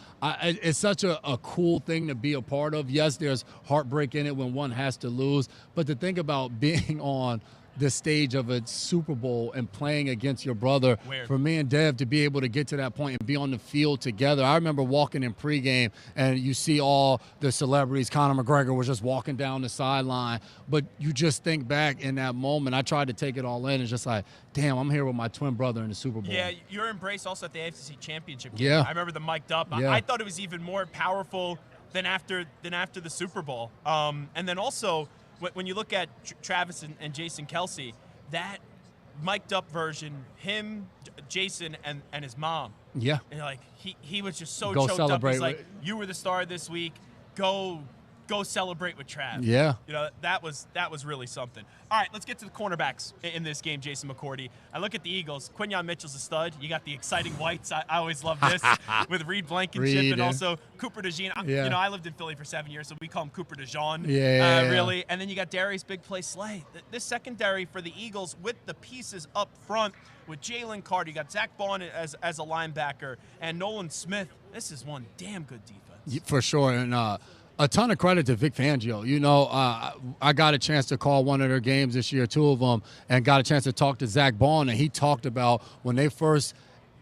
it's such a cool thing to be a part of. Yes, there's heartbreak in it when one has to lose, but to think about being on the stage of a Super Bowl and playing against your brother. Weird. For me and Dev to be able to get to that point and be on the field together. I remember walking in pregame and you see all the celebrities. Conor McGregor was just walking down the sideline, but you just think back in that moment. I tried to take it all in. It's just like, damn, I'm here with my twin brother in the Super Bowl. Yeah, your embrace also at the AFC Championship game. Yeah. I remember the mic'd up. Yeah. I thought it was even more powerful than after the Super Bowl. And then also, when you look at Travis and Jason Kelsey, that mic'd up version, him, Jason, and his mom. Yeah. And like he was just so Go choked celebrate up. He's like, you were the star this week. Go celebrate with Trav. Yeah. That was really something. All right, let's get to the cornerbacks in this game, Jason McCourty. I look at the Eagles. Quinyon Mitchell's a stud. You got the exciting whites. I always love this with Reed Blankenship and also Cooper DeJean. I lived in Philly for 7 years, so we call him Cooper DeJean, really. And then you got Darius Big Play Slay. This secondary for the Eagles with the pieces up front with Jalen Carter. You got Zach Bond as a linebacker and Nolan Smith. This is one damn good defense. For sure. And a ton of credit to Vic Fangio. I got a chance to call one of their games this year, 2 of them, and got a chance to talk to Zach Bond, and he talked about when they first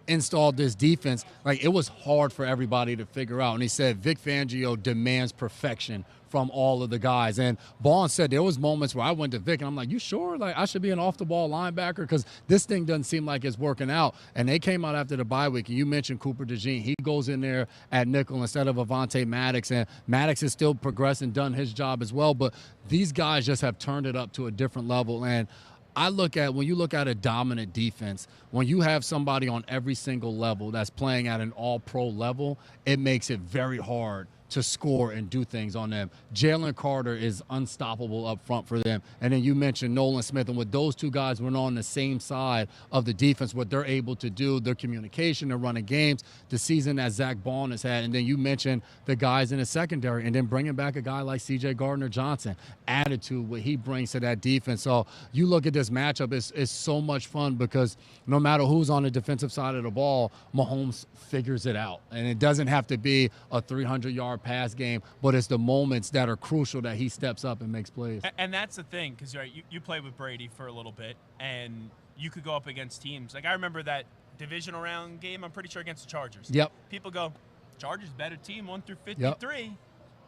installed this defense, like, it was hard for everybody to figure out. And he said Vic Fangio demands perfection from all of the guys. And Bond said there was moments where I went to Vic and I'm like, you sure? Like, I should be an off-the-ball linebacker because this thing doesn't seem like it's working out. And they came out after the bye week, and you mentioned Cooper DeJean. He goes in there at nickel instead of Avonte Maddox, and Maddox has still progressed and done his job as well. But these guys just have turned it up to a different level. And I look at, when you look at a dominant defense, when you have somebody on every single level that's playing at an all-pro level, it makes it very hard to score and do things on them. Jalen Carter is unstoppable up front for them. And then you mentioned Nolan Smith, and with those two guys, we're on the same side of the defense, what they're able to do, their communication, their running games, the season that Zach Bond has had. And then you mentioned the guys in the secondary, and then bringing back a guy like C.J. Gardner-Johnson, attitude, what he brings to that defense. So you look at this matchup, it's so much fun because no matter who's on the defensive side of the ball, Mahomes figures it out. And it doesn't have to be a 300-yard pass game, but it's the moments that are crucial that he steps up and makes plays. And that's the thing, because you played with Brady for a little bit, and you could go up against teams. Like, I remember that divisional round game, I'm pretty sure, against the Chargers. Yep. People go, Chargers better team, 1 through 53. Yep.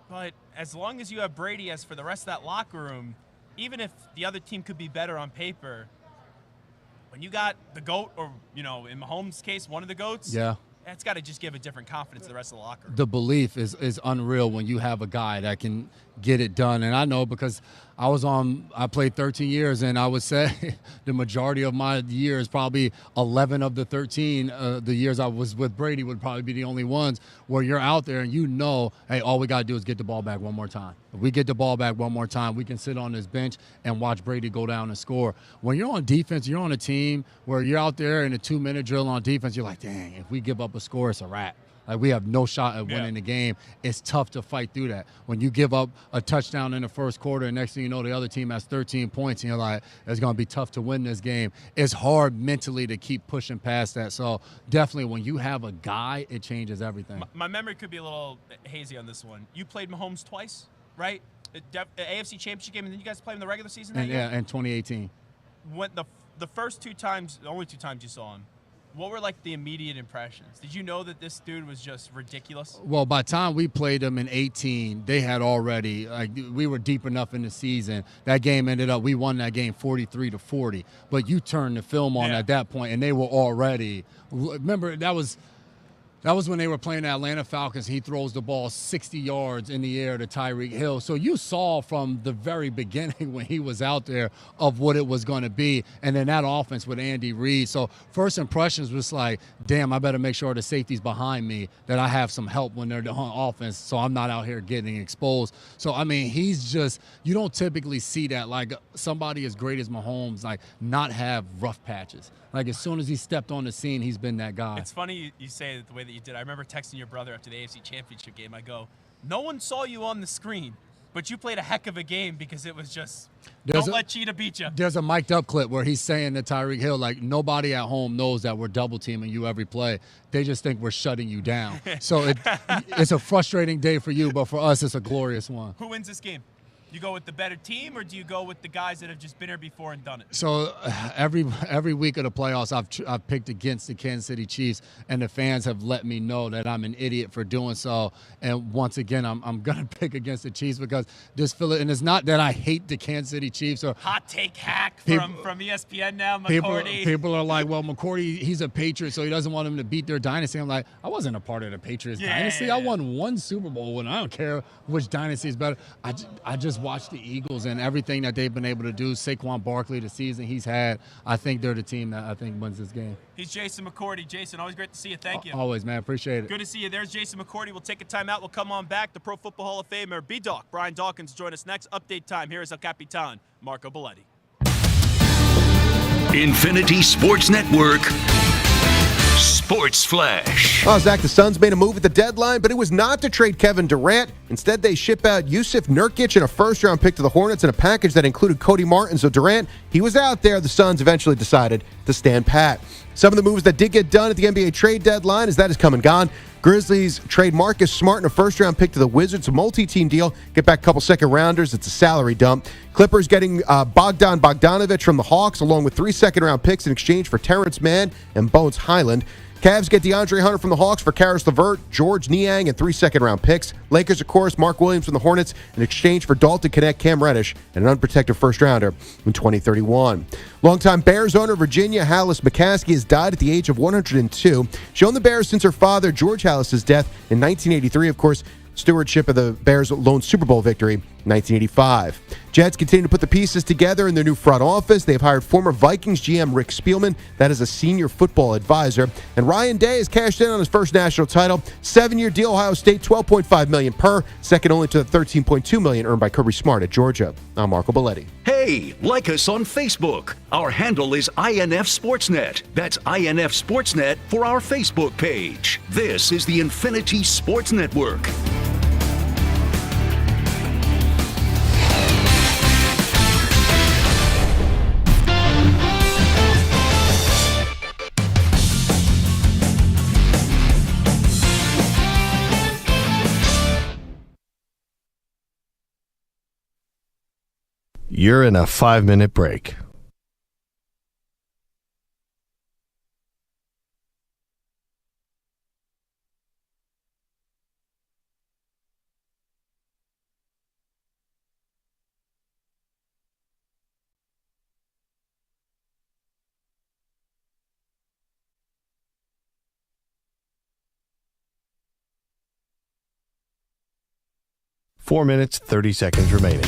But as long as you have Brady as for the rest of that locker room, even if the other team could be better on paper, when you got the GOAT, or, in Mahomes' case, one of the GOATs, yeah, it's got to just give a different confidence to the rest of the locker room. The belief is unreal when you have a guy that can get it done. And I know because I played 13 years, and I would say the majority of my years, probably 11 of the 13, the years I was with Brady would probably be the only ones where you're out there and hey, all we got to do is get the ball back one more time. If we get the ball back one more time, we can sit on this bench and watch Brady go down and score. When you're on defense, you're on a team where you're out there in a 2-minute drill on defense, you're like, dang, if we give up a score, it's a wrap. Like, we have no shot at winning the game. It's tough to fight through that. When you give up a touchdown in the first quarter, and next thing you know, the other team has 13 points, and you're like, it's going to be tough to win this game. It's hard mentally to keep pushing past that. So definitely when you have a guy, it changes everything. My memory could be a little hazy on this one. You played Mahomes twice, right? AFC Championship game, and then you guys played in the regular season that year? Yeah, in 2018. When the first 2 times, the only 2 times you saw him, what were, like, the immediate impressions? Did you know that this dude was just ridiculous? Well, by the time we played them in 18, they had already, we were deep enough in the season. That game we won that game 43-40. But you turned the film on at that point, and they were already, remember, that was when they were playing the Atlanta Falcons. He throws the ball 60 yards in the air to Tyreek Hill. So you saw from the very beginning when he was out there of what it was going to be. And then that offense with Andy Reid. So first impressions was like, damn, I better make sure the safety's behind me, that I have some help when they're on offense so I'm not out here getting exposed. So, I mean, he's just – you don't typically see that. Like, somebody as great as Mahomes, like, not have rough patches. Like, as soon as he stepped on the scene, he's been that guy. It's funny you say it the way that you did. I remember texting your brother after the AFC Championship game. I go, no one saw you on the screen, but you played a heck of a game because it was just don't let Cheetah beat you. There's a mic'd up clip where he's saying to Tyreek Hill, like, nobody at home knows that we're double teaming you every play. They just think we're shutting you down. So it's a frustrating day for you, but for us, it's a glorious one. Who wins this game? You go with the better team, or do you go with the guys that have just been here before and done it? So every week of the playoffs, I've picked against the Kansas City Chiefs, and the fans have let me know that I'm an idiot for doing so. And once again, I'm gonna pick against the Chiefs because and it's not that I hate the Kansas City Chiefs or hot take hack from ESPN now, McCourty. People are like, well, McCourty, he's a Patriot, so he doesn't want him to beat their dynasty. I'm like, I wasn't a part of the Patriots dynasty. I won 1 Super Bowl, and I don't care which dynasty is better. I just watch the Eagles and everything that they've been able to do. Saquon Barkley, the season he's had, I think they're the team that I think wins this game. He's Jason McCourty. Jason, always great to see you. Thank you. Always, man. Appreciate it. Good to see you. There's Jason McCourty. We'll take a timeout. We'll come on back. The Pro Football Hall of Famer, B-Doc, Brian Dawkins, join us next. Update time. Here is El Capitan, Marco Belletti. Infinity Sports Network. Sports Flash. Well, Zach, the Suns made a move at the deadline, but it was not to trade Kevin Durant. Instead, they ship out Yusuf Nurkic and a first-round pick to the Hornets in a package that included Cody Martin. So Durant, he was out there. The Suns eventually decided to stand pat. Some of the moves that did get done at the NBA trade deadline as that is come and gone. Grizzlies trade Marcus Smart and a first-round pick to the Wizards, a multi-team deal. Get back a couple second-rounders. It's a salary dump. Clippers getting Bogdan Bogdanovic from the Hawks, along with 3 second-round picks in exchange for Terrence Mann and Bones Highland. Cavs get DeAndre Hunter from the Hawks for Karis LeVert, George Niang, and 3 second-round picks. Lakers, of course, Mark Williams from the Hornets in exchange for Dalton Knecht, Cam Reddish, and an unprotected first-rounder in 2031. Longtime Bears owner Virginia Hallis McCaskey has died at the age of 102. She owned the Bears since her father, George Hallis's death in 1983, of course, stewardship of the Bears' lone Super Bowl victory in 1985. Jets continue to put the pieces together in their new front office. They've hired former Vikings GM Rick Spielman, that is a senior football advisor. And Ryan Day has cashed in on his first national title. 7-year deal, Ohio State, $12.5 million per, second only to the $13.2 million earned by Kirby Smart at Georgia. I'm Marco Belletti. Hey, like us on Facebook. Our handle is INF Sportsnet. That's INF Sportsnet for our Facebook page. This is the Infinity Sports Network. You're in a 5-minute break. Four minutes, 30 seconds remaining.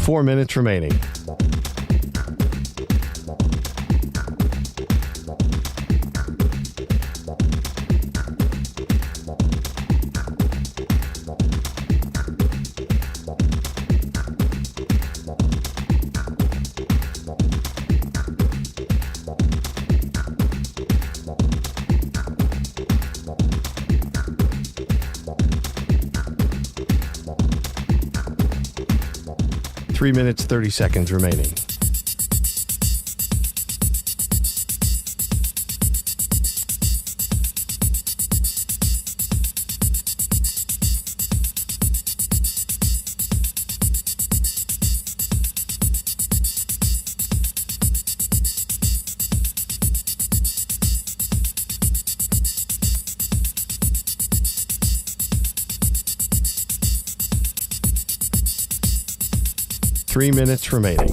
Four minutes remaining. Three minutes, 30 seconds remaining. Three minutes remaining.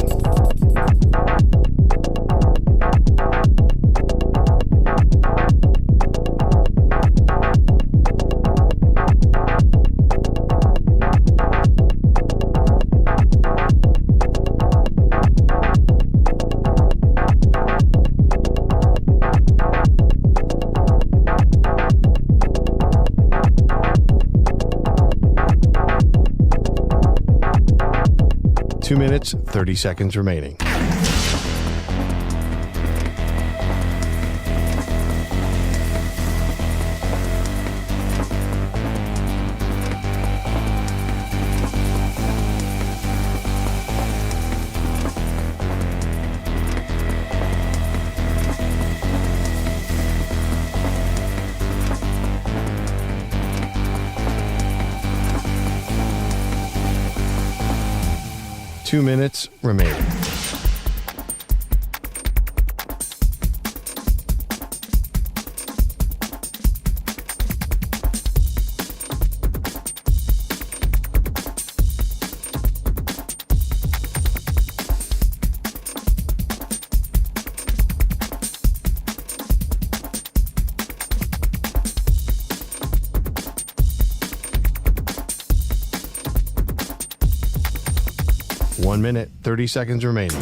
Two minutes, 30 seconds remaining. Two minutes remaining. One minute, 30 seconds remaining.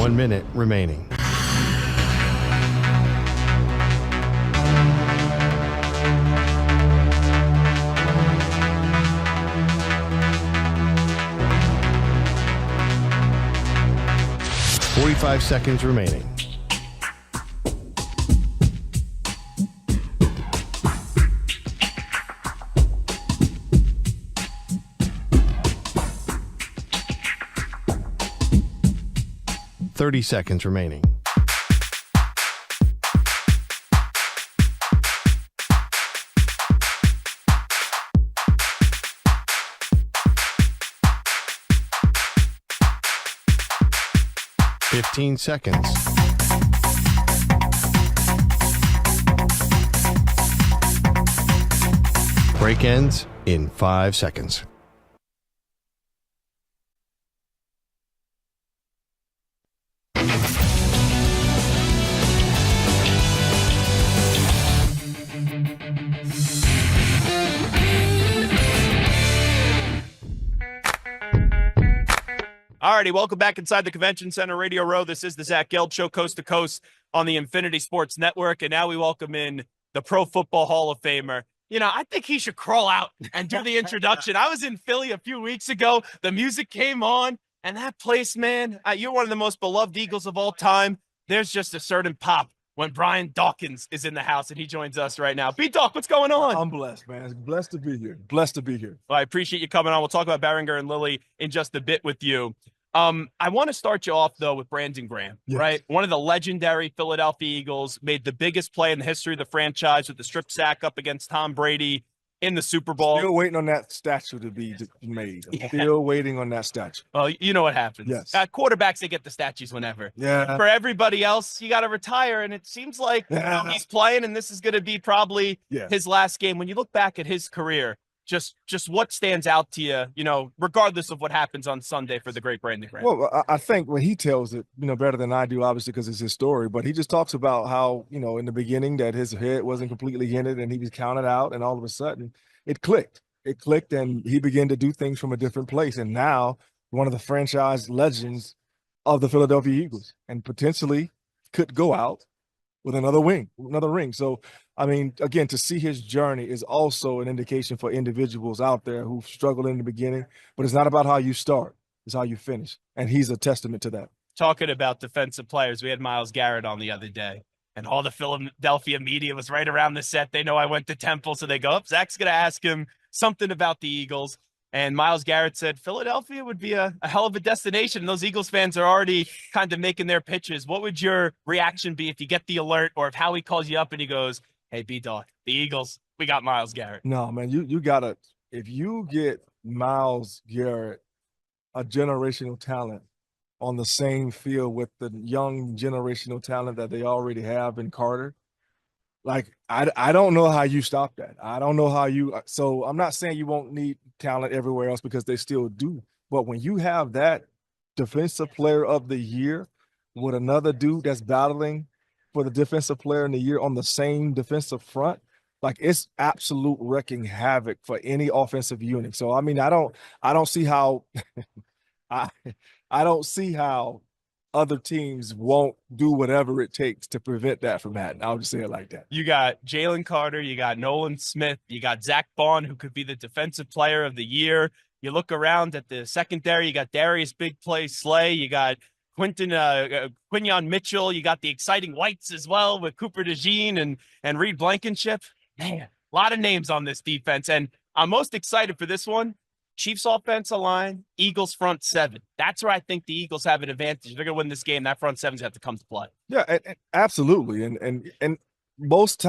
1 minute remaining. Forty-five seconds remaining. Seconds remaining. Fifteen seconds. Break ends in 5 seconds. Alrighty, welcome back inside the Convention Center Radio Row. This is the Zach Gelb Show, coast to coast on the Infinity Sports Network. And now we welcome in the Pro Football Hall of Famer. You know, I think he should crawl out and do the introduction. I was in Philly a few weeks ago. The music came on, and that place, man, you're one of the most beloved Eagles of all time. There's just a certain pop when Brian Dawkins is in the house, and he joins us right now. B-Doc, what's going on? I'm blessed, man. Blessed to be here. Blessed to be here. Well, I appreciate you coming on. We'll talk about Behringer and Lilly in just a bit with you. I want to start you off, though, with Brandon Graham, Yes. right? One of the legendary Philadelphia Eagles, made the biggest play in the history of the franchise with the strip sack up against Tom Brady in the Super Bowl. Still waiting on that statue to be made. Yeah. Still waiting on that statue. Well, you know what happens. Yes. Quarterbacks, they get the statues whenever. Yeah. For everybody else, you got to retire, and it seems like he's playing, and this is going to be probably his last game. When you look back at his career, just what stands out to you, you know, regardless of what happens on Sunday for the great Brandon Graham? Well, I think when he tells it, you know, better than I do, obviously, because it's his story, but he just talks about how, you know, in the beginning that his head wasn't completely in it and he was counted out, and all of a sudden it clicked. It clicked, and he began to do things from a different place. And now one of the franchise legends of the Philadelphia Eagles, and potentially could go out with another ring. So, I mean, again, to see his journey is also an indication for individuals out there who struggled in the beginning, but it's not about how you start, it's how you finish. And he's a testament to that. Talking about defensive players, we had Myles Garrett on the other day, and all the Philadelphia media was right around the set. They know I went to Temple, so they go, oh, Zach's going to ask him something about the Eagles. And Myles Garrett said Philadelphia would be a hell of a destination. Those Eagles fans are already kind of making their pitches. What would your reaction be if you get the alert, or if Howie calls you up and he goes, hey, B-Dog, the Eagles, we got Myles Garrett? No, man, you got to – if you get Myles Garrett, a generational talent, on the same field with the young generational talent that they already have in Carter, like, I don't know how you stop that. I don't know how you – so I'm not saying you won't need talent everywhere else, because they still do. But when you have that defensive player of the year with another dude that's battling for the defensive player in the year on the same defensive front, like, it's absolute wrecking havoc for any offensive unit. So, I mean, I don't see how I don't see how other teams won't do whatever it takes to prevent that from happening. I'll just say it like that. You got Jalen Carter, you got Nolan Smith, you got Zach Bond, who could be the defensive player of the year. You look around at the secondary, you got Darius Big Play Slay, you got Quinyon Mitchell, you got the exciting whites as well with Cooper DeJean and Reed Blankenship. Man, a lot of names on this defense, and I'm most excited for this one. Chiefs offensive line, Eagles front seven. That's where I think the Eagles have an advantage. They're going to win this game. That front seven's have to come to play. Yeah, absolutely. And most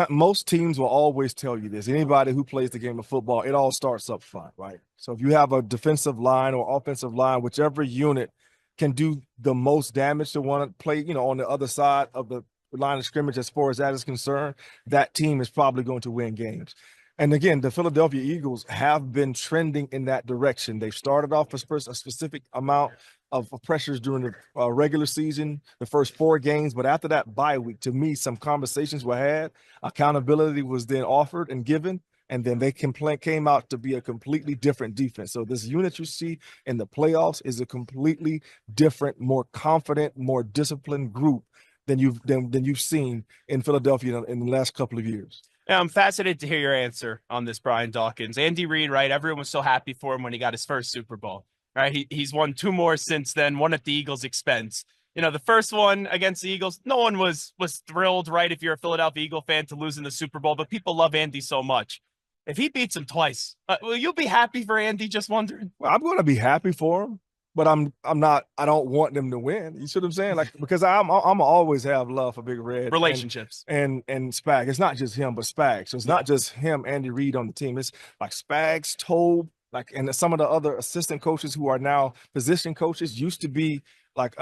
teams will always tell you this. Anybody who plays the game of football, it all starts up front, right? So if you have a defensive line or offensive line, whichever unit can do the most damage to want to play, you know, on the other side of the line of scrimmage, as far as that is concerned, that team is probably going to win games. And again, the Philadelphia Eagles have been trending in that direction. They've started off a specific amount of pressures during the regular season, the first 4 games. But after that bye week, to me, some conversations were had. Accountability was then offered and given. and then they came out to be a completely different defense. So this unit you see in the playoffs is a completely different, more confident, more disciplined group than you've seen in Philadelphia in the last couple of years. Yeah, I'm fascinated to hear your answer on this, Brian Dawkins. Andy Reid, right? Everyone was so happy for him when he got his first Super Bowl, right? He's won 2 more since then, one at the Eagles' expense. You know, the first one against the Eagles, no one was thrilled, right? If you're a Philadelphia Eagle fan, to lose in the Super Bowl, but people love Andy so much. If he beats him twice, will you be happy for Andy? Just wondering. Well, I'm going to be happy for him, but I'm not. I don't want them to win. You see what I'm saying? Like, because I'm always have love for Big Red relationships and Spags. It's not just him, but Spags. So it's not just him, Andy Reid on the team. It's like Spags, Tobe, like, and some of the other assistant coaches who are now position coaches used to be like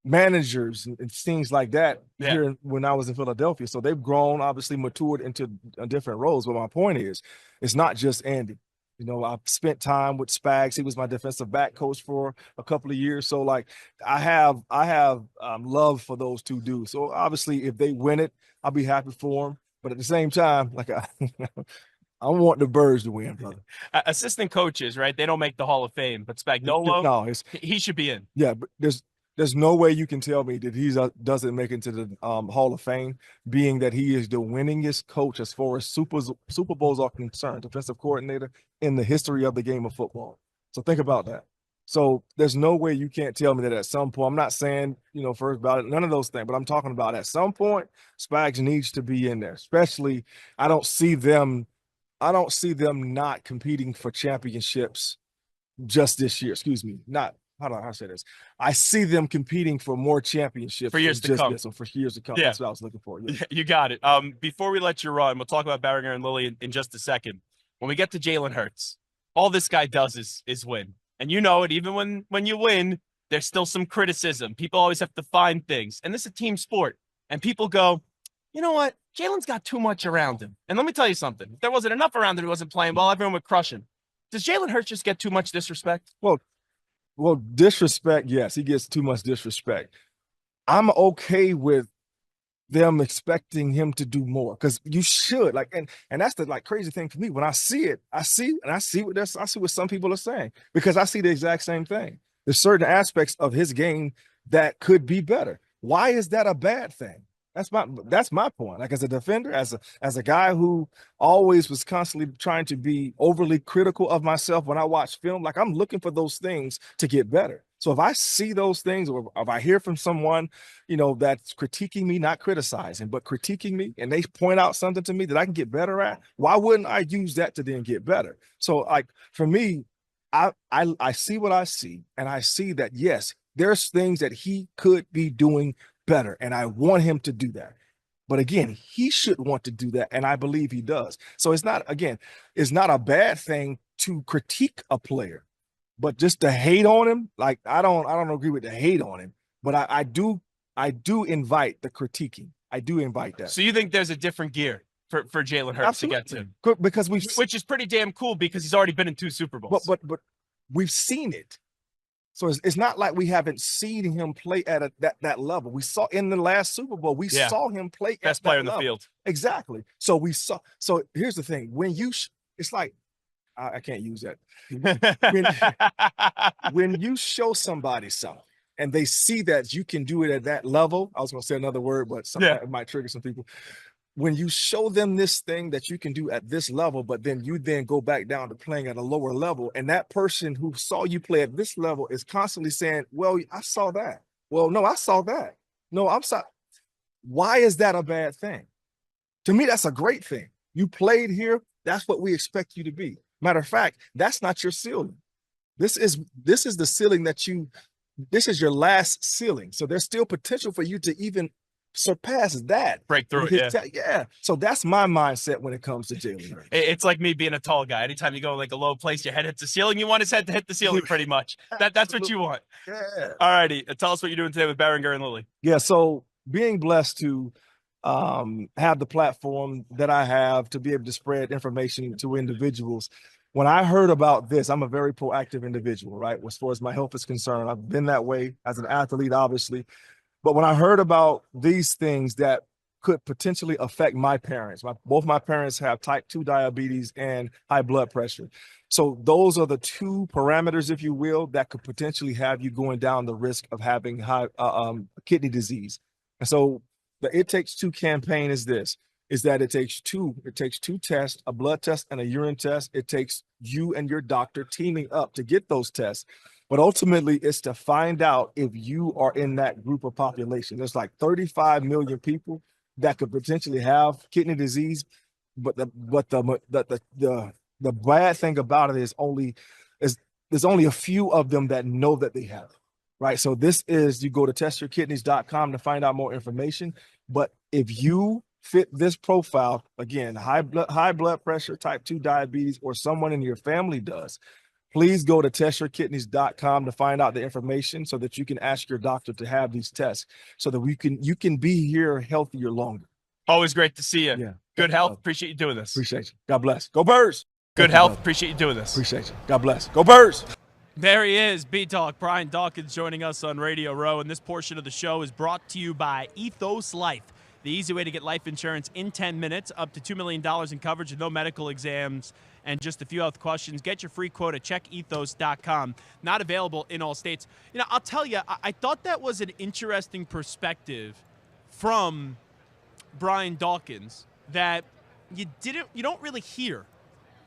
managers and things like that here when I was in Philadelphia. So they've grown, obviously matured into different roles. But my point is, it's not just Andy. You know, I've spent time with Spags. He was my defensive back coach for a couple of years. So like I have love for those two dudes. So obviously if they win it, I'll be happy for them. But at the same time, like I want the Birds to win, brother. Assistant coaches, right? They don't make the Hall of Fame, but Spagnuolo, he should be in. Yeah, but there's no way you can tell me that he doesn't make it into the Hall of Fame, being that he is the winningest coach as far as Super Bowls are concerned, defensive coordinator in the history of the game of football. So think about that. So there's no way you can't tell me that at some point. I'm not saying, you know, first about it, none of those things, but I'm talking about at some point, Spags needs to be in there. Especially, I don't see them not competing for championships just this year. Excuse me, not. How do I say this? I see them competing for more championships for years to come. So for years to come. Yeah. That's what I was looking for. Yeah. You got it. Before we let you run, we'll talk about Barringer and Lilly in just a second. When we get to Jalen Hurts, all this guy does is win. And you know it, even when you win, there's still some criticism. People always have to find things. And this is a team sport. And people go, you know what? Jalen's got too much around him. And let me tell you something. If there wasn't enough around him, he wasn't playing well, everyone would crush him. Does Jalen Hurts just get too much disrespect? Well, disrespect, yes, he gets too much disrespect. I'm okay with them expecting him to do more because you should, like, and that's the like crazy thing for me. When I see it, I see what some people are saying because I see the exact same thing. There's certain aspects of his game that could be better. Why is that a bad thing? That's my point. Like as a defender, as a guy who always was constantly trying to be overly critical of myself when I watch film, like I'm looking for those things to get better. So if I see those things or if I hear from someone, you know, that's critiquing me, not criticizing, but critiquing me, and they point out something to me that I can get better at, why wouldn't I use that to then get better? So like for me, I see what I see, and I see that yes, there's things that he could be doing better, and I want him to do that. But again, he should want to do that, and I believe he does. So it's not a bad thing to critique a player, but just to hate on him, like I don't agree with the hate on him, but I do invite the critiquing. I do invite that. So you think there's a different gear for Jalen Hurts to get to? Because which is pretty damn cool because he's already been in 2 Super Bowls. But we've seen it. So it's not like we haven't seen him play at that level. We saw in the last Super Bowl, we saw him play best at player that in the level. field. Exactly. So we saw. So here's the thing: when you, it's like I can't use that. When you show somebody something and they see that you can do it at that level, I was going to say another word, but it might trigger some people. When you show them this thing that you can do at this level, but then you go back down to playing at a lower level, and that person who saw you play at this level is constantly saying, well, I saw that. Well, no, I saw that. No, I'm sorry. Why is that a bad thing? To me, that's a great thing. You played here. That's what we expect you to be. Matter of fact, that's not your ceiling. This is the ceiling this is your last ceiling. So there's still potential for you to even surpass that. Break through it, yeah. So that's my mindset when it comes to Jalen Hurts. It's like me being a tall guy. Anytime you go like a low place, your head hits the ceiling, you want his head to hit the ceiling pretty much. That's what you want. Yeah. All righty. Tell us what you're doing today with Barringer and Lilly. Yeah, so being blessed to have the platform that I have to be able to spread information to individuals. When I heard about this, I'm a very proactive individual, right? As far as my health is concerned, I've been that way as an athlete, obviously. But when I heard about these things that could potentially affect my parents. Both my parents have type 2 diabetes and high blood pressure. So those are the two parameters, if you will, that could potentially have you going down the risk of having high kidney disease. And so the It Takes Two campaign is that it takes two tests, a blood test and a urine test. It takes you and your doctor teaming up to get those tests. But ultimately, it's to find out if you are in that group of population. There's like 35 million people that could potentially have kidney disease, but the bad thing about it is there's only a few of them that know that they have it, right? So this is, you go to testyourkidneys.com to find out more information. But if you fit this profile, again, high blood pressure, type 2 diabetes, or someone in your family does, please go to testyourkidneys.com to find out the information so that you can ask your doctor to have these tests so that you can be here healthier longer. Always great to see you. Yeah. Good health. Appreciate you doing this. Appreciate you. God bless. Go Birds. Good health. Appreciate you doing this. Appreciate you. God bless. Go Birds. There he is, B-Talk, Brian Dawkins, joining us on Radio Row. And this portion of the show is brought to you by Ethos Life, the easy way to get life insurance in 10 minutes, up to $2 million in coverage with no medical exams and just a few health questions. Get your free quote at checkethos.com. Not available in all states. You know, I'll tell you, I thought that was an interesting perspective from Brian Dawkins that you don't really hear,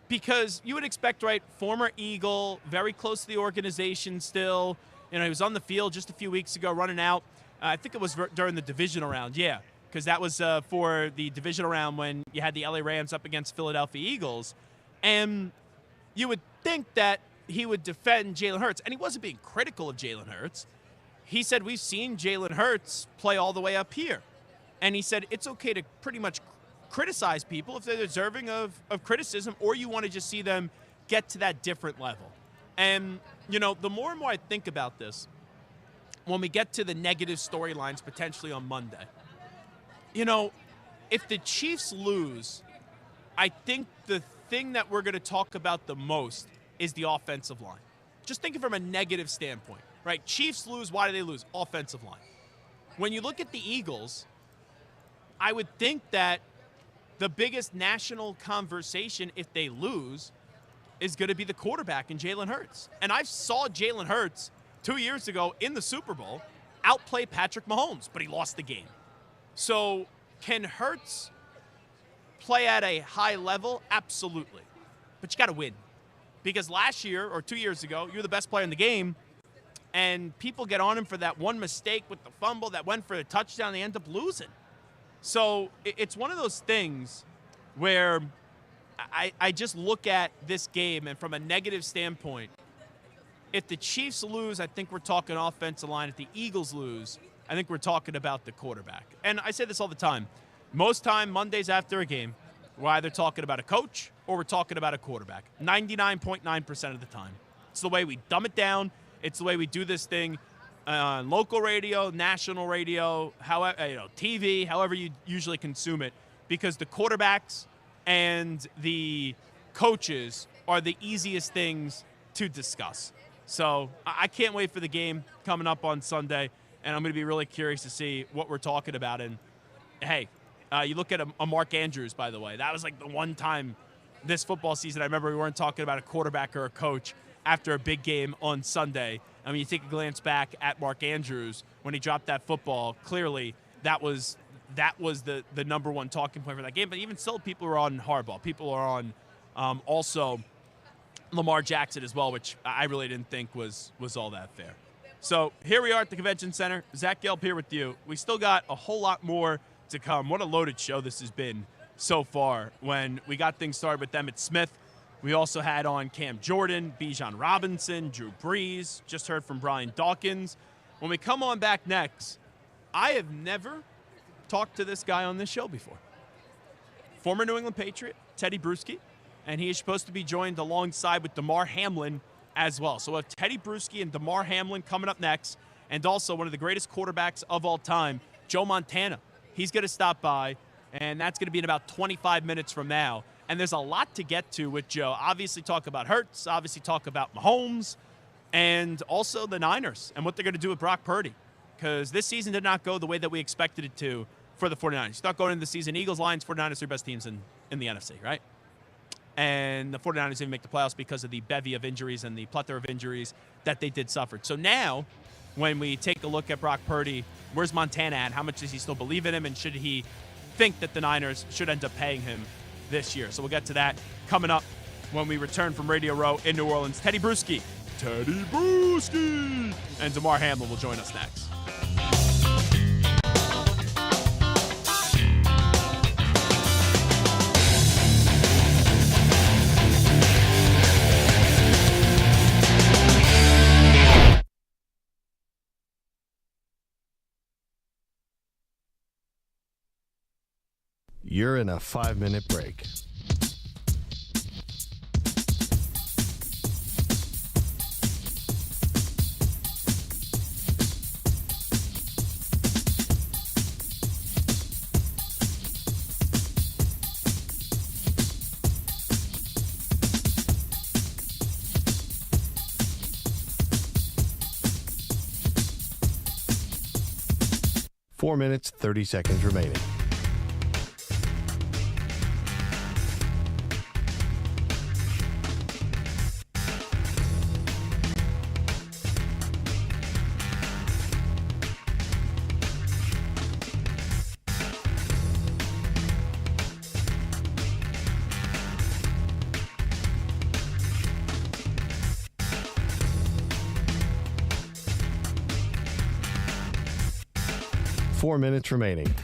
because you would expect, right, former Eagle, very close to the organization still. You know, he was on the field just a few weeks ago running out. I think it was during the divisional round, yeah, because that was for the divisional round when you had the LA Rams up against Philadelphia Eagles. And you would think that he would defend Jalen Hurts, and he wasn't being critical of Jalen Hurts. He said, we've seen Jalen Hurts play all the way up here. And he said it's okay to pretty much criticize people if they're deserving of criticism, or you want to just see them get to that different level. And, you know, the more and more I think about this, when we get to the negative storylines potentially on Monday, you know, if the Chiefs lose, I think the thing that we're going to talk about the most is the offensive line. Just thinking from a negative standpoint, right? Chiefs lose. Why do they lose? Offensive line. When you look at the Eagles, I would think that the biggest national conversation if they lose is going to be the quarterback in Jalen Hurts. And I saw Jalen Hurts 2 years ago in the Super Bowl outplay Patrick Mahomes, but he lost the game. So can Hurts play at a high level? Absolutely. But you got to win. Because last year or 2 years ago, you're the best player in the game, and people get on him for that one mistake with the fumble that went for a touchdown. They end up losing. So it's one of those things where I just look at this game, and from a negative standpoint, if the Chiefs lose, I think we're talking offensive line. If the Eagles lose, I think we're talking about the quarterback. And I say this all the time. Most time, Mondays after a game, we're either talking about a coach or we're talking about a quarterback. 99.9% of the time. It's the way we dumb it down. It's the way we do this thing on local radio, national radio, however, TV, however you usually consume it, because the quarterbacks and the coaches are the easiest things to discuss. So I can't wait for the game coming up on Sunday, and I'm going to be really curious to see what we're talking about. And, hey, you look at a Mark Andrews, by the way. That was like the one time this football season I remember we weren't talking about a quarterback or a coach after a big game on Sunday. I mean, you take a glance back at Mark Andrews when he dropped that football. Clearly, that was the number one talking point for that game. But even still, people are on Harbaugh. People are on also Lamar Jackson as well, which I really didn't think was all that fair. So here we are at the Convention Center. Zach Gelb here with you. We still got a whole lot more to come. What a loaded show this has been so far. When we got things started with Emmitt Smith, we also had on Cam Jordan, Bijan Robinson, Drew Brees. Just heard from Brian Dawkins. When we come on back next, I have never talked to this guy on this show before. Former New England Patriot, Teddy Bruschi, and he is supposed to be joined alongside with Damar Hamlin as well. So we have Teddy Bruschi and Damar Hamlin coming up next, and also one of the greatest quarterbacks of all time, Joe Montana. He's going to stop by, and that's going to be in about 25 minutes from now. And there's a lot to get to with Joe. Obviously talk about Hurts, obviously talk about Mahomes, and also the Niners and what they're going to do with Brock Purdy. Because this season did not go the way that we expected it to for the 49ers. You thought going into the season, Eagles, Lions, 49ers, 3 best teams in the NFC, right? And the 49ers didn't make the playoffs because of the bevy of injuries and the plethora of injuries that they did suffer. So now, when we take a look at Brock Purdy, where's Montana at? How much does he still believe in him? And should he think that the Niners should end up paying him this year? So we'll get to that coming up when we return from Radio Row in New Orleans. Teddy Bruschi, and Damar Hamlin will join us next. You're in a 5-minute break. Four minutes, 30 seconds remaining. Four minutes remaining.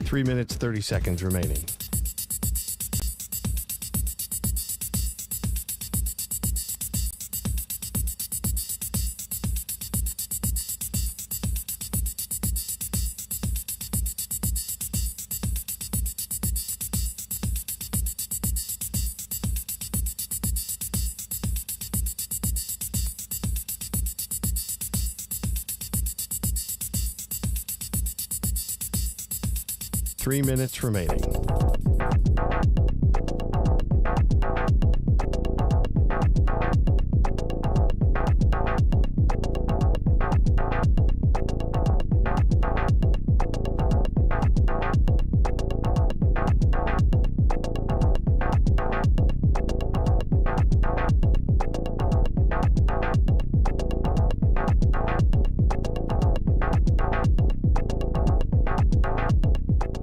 Three minutes, 30 seconds remaining. Three minutes remaining.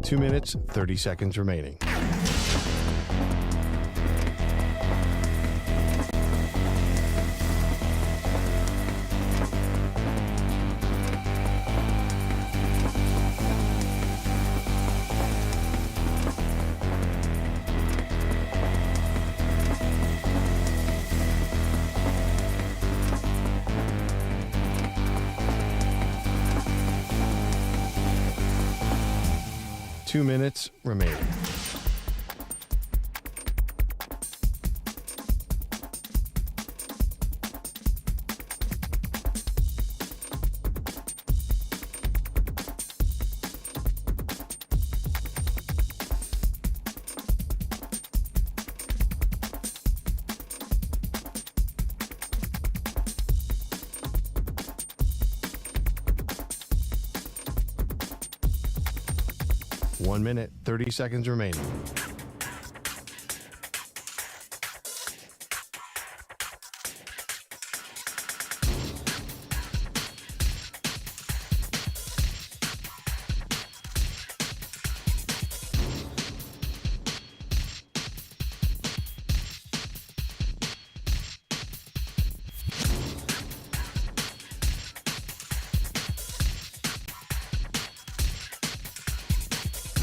Two minutes, 30 seconds remaining. Two minutes remaining. One minute, 30 seconds remaining.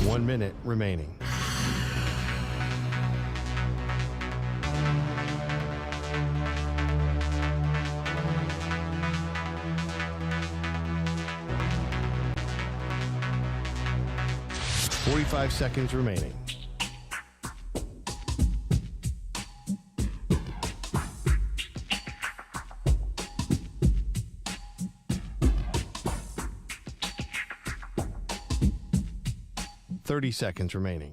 One minute remaining. 45 seconds remaining. Seconds remaining.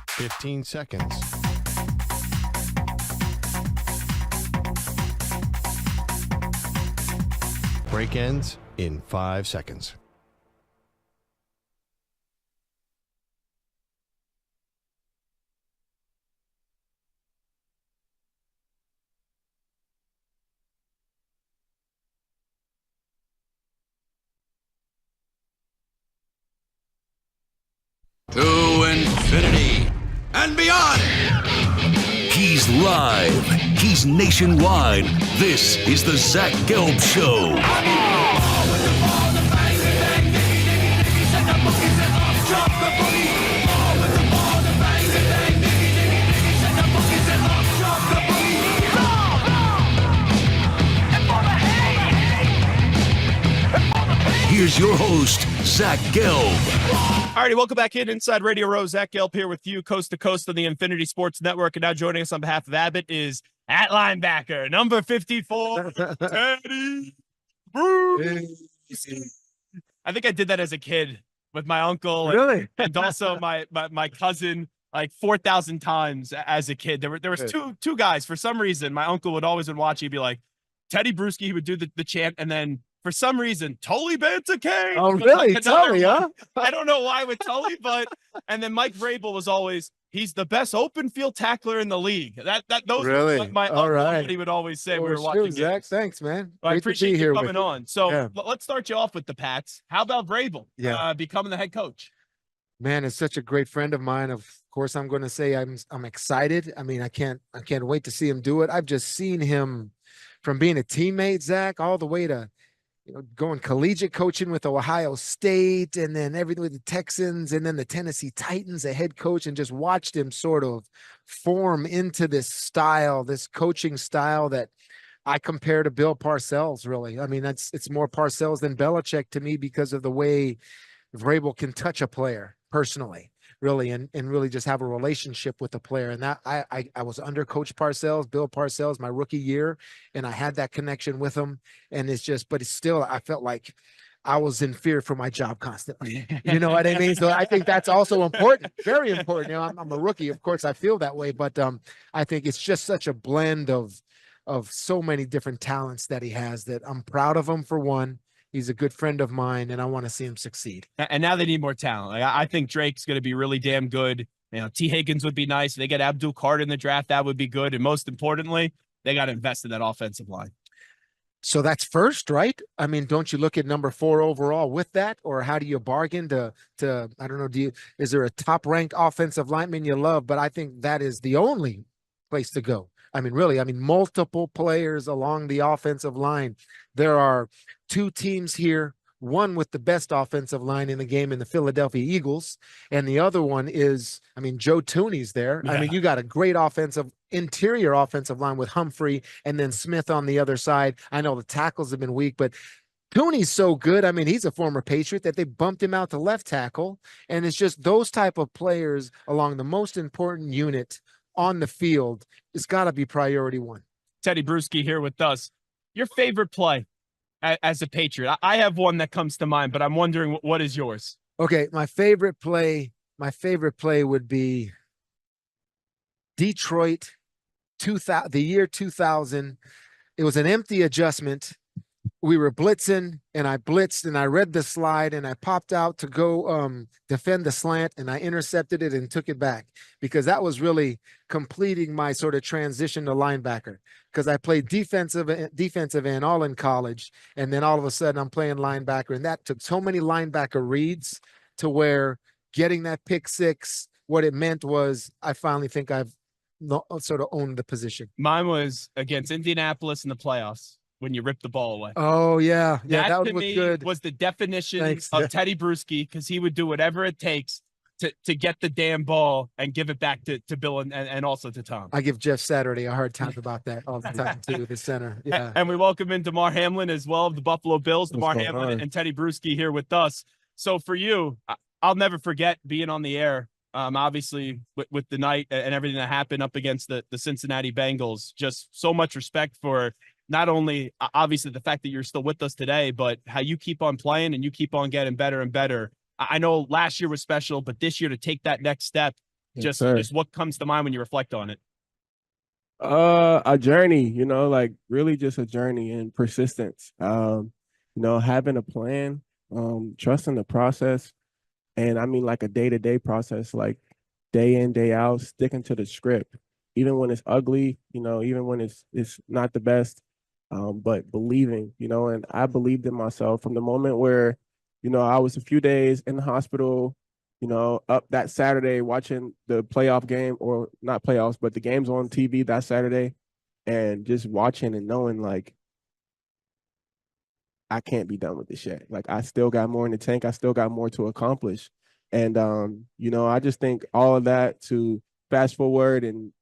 Fifteen seconds. Break ends in 5 seconds. To infinity and beyond. He's live. He's nationwide. This is the Zach Gelb Show. Here's your host, Zach Gelb. All righty, welcome back in Inside Radio Row. Zach Gelb here with you, coast to coast on the Infinity Sports Network. And now joining us on behalf of Abbott is at linebacker, number 54, Teddy Brees. I think I did that as a kid with my uncle. Really? And also my cousin, like 4,000 times as a kid. There was two guys. For some reason, my uncle would always watch. He'd be like, Teddy Bruschi, he would do the chant, and then for some reason, Tully Banta-Kane. Oh, really? Tully, huh? I don't know why with Tully, and then Mike Vrabel was always, he's the best open field tackler in the league. Those really? were my all right. what he would always say. Well, we were watching Zach. games. Thanks, man. Well, I appreciate you coming on. So yeah. Let's start you off with the Pats. How about Vrabel becoming the head coach? Man, it's such a great friend of mine. Of course, I'm going to say I'm excited. I mean, I can't wait to see him do it. I've just seen him from being a teammate, Zach, all the way to going collegiate coaching with Ohio State, and then everything with the Texans, and then the Tennessee Titans, a head coach, and just watched him sort of form into this style, this coaching style that I compare to Bill Parcells, really. I mean, it's more Parcells than Belichick to me because of the way Vrabel can touch a player personally, really, and really just have a relationship with the player. And that I was under Coach Parcells, Bill Parcells, my rookie year, and I had that connection with him. And but it's still, I felt like I was in fear for my job constantly. You know what I mean? So I think that's also important, very important. I'm a rookie, of course, I feel that way, but I think it's just such a blend of so many different talents that he has that I'm proud of him, for one. He's a good friend of mine, and I want to see him succeed. And now they need more talent. Like, I think Drake's going to be really damn good. T. Higgins would be nice. If they get Abdul Carter in the draft, that would be good. And most importantly, they got to invest in that offensive line. So that's first, right? I mean, don't you look at number 4 overall with that, or how do you bargain to I don't know, is there a top-ranked offensive lineman you love? But I think that is the only place to go. I mean, really, multiple players along the offensive line. There are 2 teams here, one with the best offensive line in the game in the Philadelphia Eagles, and the other one is, Joe Tooney's there. Yeah. You got a great interior offensive line with Humphrey and then Smith on the other side. I know the tackles have been weak, but Tooney's so good. He's a former Patriot that they bumped him out to left tackle, and it's just those type of players along the most important unit on the field. It's got to be priority one. Teddy Bruschi here with us. Your favorite play as a Patriot? I have one that comes to mind, but I'm wondering what is yours? Okay, my favorite play would be Detroit, the year 2000. It was an empty adjustment. We were blitzing, and I blitzed, and I read the slide, and I popped out to go defend the slant, and I intercepted it and took it back, because that was really completing my sort of transition to linebacker, because I played defensive end all in college, and then all of a sudden I'm playing linebacker, and that took so many linebacker reads to where getting that pick six, what it meant was I finally think I've sort of owned the position. Mine was against Indianapolis in the playoffs, when you ripped the ball away. Oh, yeah. Yeah, that was to me good. Was the definition of Teddy Bruschi, because he would do whatever it takes to get the damn ball and give it back to Bill and also to Tom. I give Jeff Saturday a hard time about that all the time too, the center. Yeah. And we welcome in Damar Hamlin as well of the Buffalo Bills. Damar Hamlin and Teddy Bruschi here with us. So for you, I'll never forget being on the air. Obviously with the night and everything that happened up against the Cincinnati Bengals. Just so much respect for not only obviously the fact that you're still with us today, but how you keep on playing and you keep on getting better and better. I know last year was special, but this year to take that next step, just what comes to mind when you reflect on it? A journey, like really just a journey and persistence. Having a plan, trusting the process, and I mean like a day-to-day process, like day in, day out, sticking to the script, even when it's ugly, even when it's not the best, but believing, and I believed in myself from the moment where I was a few days in the hospital, up that Saturday watching the playoff game, or not playoffs, but the games on TV that Saturday, and just watching and knowing like I can't be done with this yet. Like I still got more in the tank. I still got more to accomplish. And, I just think all of that to fast forward and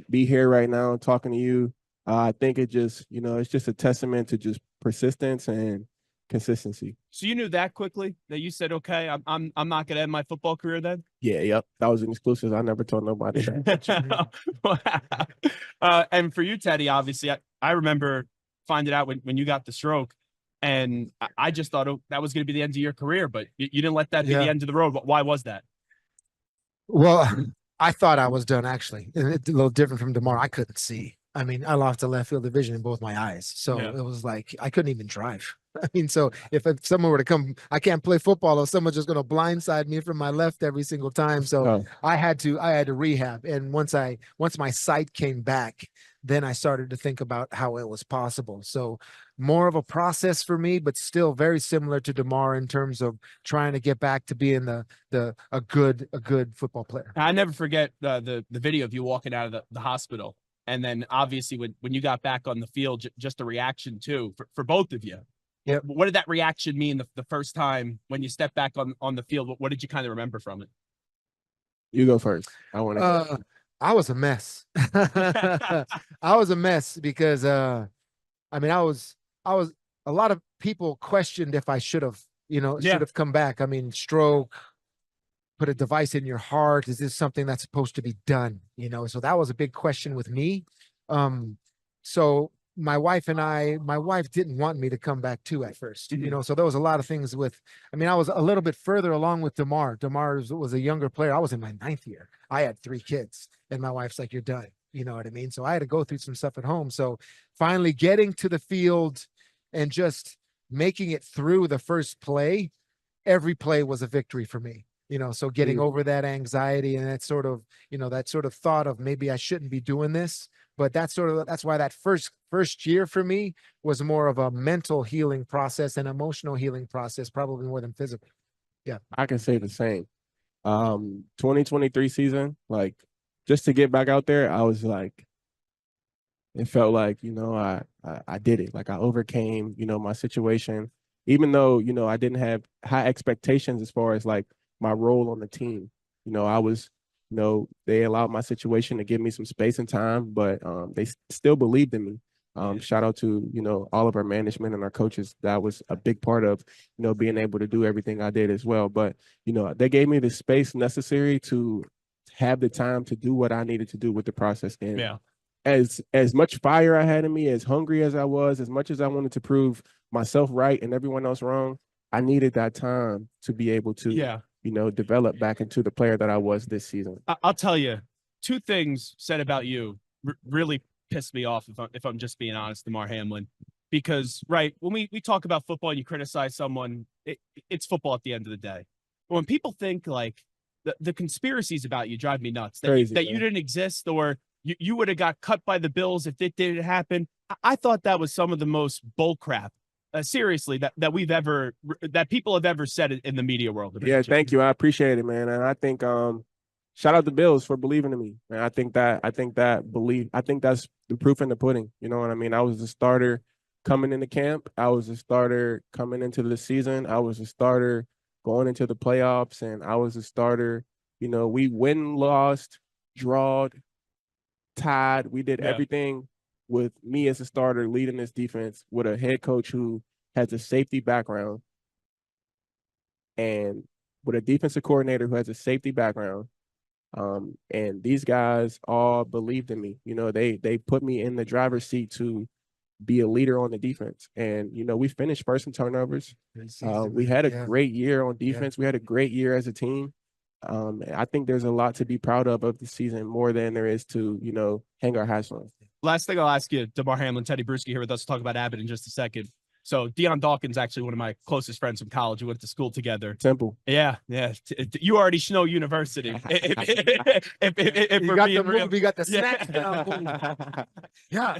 be here right now talking to you, I think it just, it's just a testament to just persistence and consistency. So you knew that quickly that you said, okay, I'm not going to end my football career then? Yeah, yep. That was an exclusive. I never told nobody that. And for you, Teddy, obviously, I remember finding out when you got the stroke, and I just thought that was going to be the end of your career, but you didn't let that be the end of the road. Why was that? Well, I thought I was done, actually. It's a little different from Damar. I couldn't see. I mean, I lost a left field division in both my eyes. So it was like I couldn't even drive. I mean, so if someone were to come, I can't play football, or someone's just going to blindside me from my left every single time. So I had to rehab. And once my sight came back, then I started to think about how it was possible. So more of a process for me, but still very similar to Damar in terms of trying to get back to being a good football player. I never forget the video of you walking out of the hospital. And then obviously when you got back on the field, just the reaction too, for both of you. Yep. What did that reaction mean the first time when you stepped back on the field? What did you kind of remember from it? You go first. I want to. I was a mess. I was a mess because I was a lot of people questioned if I should have come back. I mean, stroke, put a device in your heart. Is this something that's supposed to be done? So that was a big question with me. So my wife didn't want me to come back too at first, so there was a lot of things I was a little bit further along with Damar. Damar was a younger player. I was in my 9th year. I had 3 kids and my wife's like, you're done. You know what I mean? So I had to go through some stuff at home. So finally getting to the field and just making it through the first play, every play was a victory for me. So getting over that anxiety and that sort of thought of maybe I shouldn't be doing this. But that's why that first year for me was more of a mental healing process and emotional healing process, probably more than physical. Yeah. I can say the same. 2023 season, like just to get back out there, I was like, it felt like, I did it. Like I overcame, my situation, even though, I didn't have high expectations as far as like my role on the team. I was, they allowed my situation to give me some space and time, but they still believed in me. Shout out to, all of our management and our coaches. That was a big part of, being able to do everything I did as well. But, they gave me the space necessary to have the time to do what I needed to do with the process. And as much fire I had in me, as hungry as I was, as much as I wanted to prove myself right and everyone else wrong, I needed that time to be able to, develop back into the player that I was this season. I'll tell you, 2 things said about you really pissed me off, if I'm just being honest, Damar Hamlin. Because, right, when we talk about football and you criticize someone, it's football at the end of the day. But when people think, like, the conspiracies about you drive me nuts. That you didn't exist, or you would have got cut by the Bills if it didn't happen. I thought that was some of the most bull crap. Seriously, that people have ever said it in the media world. Yeah, thank you. I appreciate it, man. And I think shout out the Bills for believing in me. Man, I think that's the proof in the pudding. You know what I mean? I was a starter coming into camp. I was a starter coming into the season. I was a starter going into the playoffs, and I was a starter You know, we win, lost, drawed, tied. We did everything with me as a starter leading this defense with a head coach who has a safety background and with a defensive coordinator who has a safety background. And these guys all believed in me. You know, they put me in the driver's seat to be a leader on the defense. And, you know, we finished first in turnovers. We had a great year on defense. We had a great year as a team. I think there's a lot to be proud of the season, more than there is to, you know, hang our hats on. Last thing I'll ask you, Damar Hamlin, Teddy Bruschi here with us to talk about Abbott in just a second. So Dawkins, actually one of my closest friends from college. We went to school together. Temple. Yeah. You already know University. If you we're got being the real. move, you got the snack. Yeah.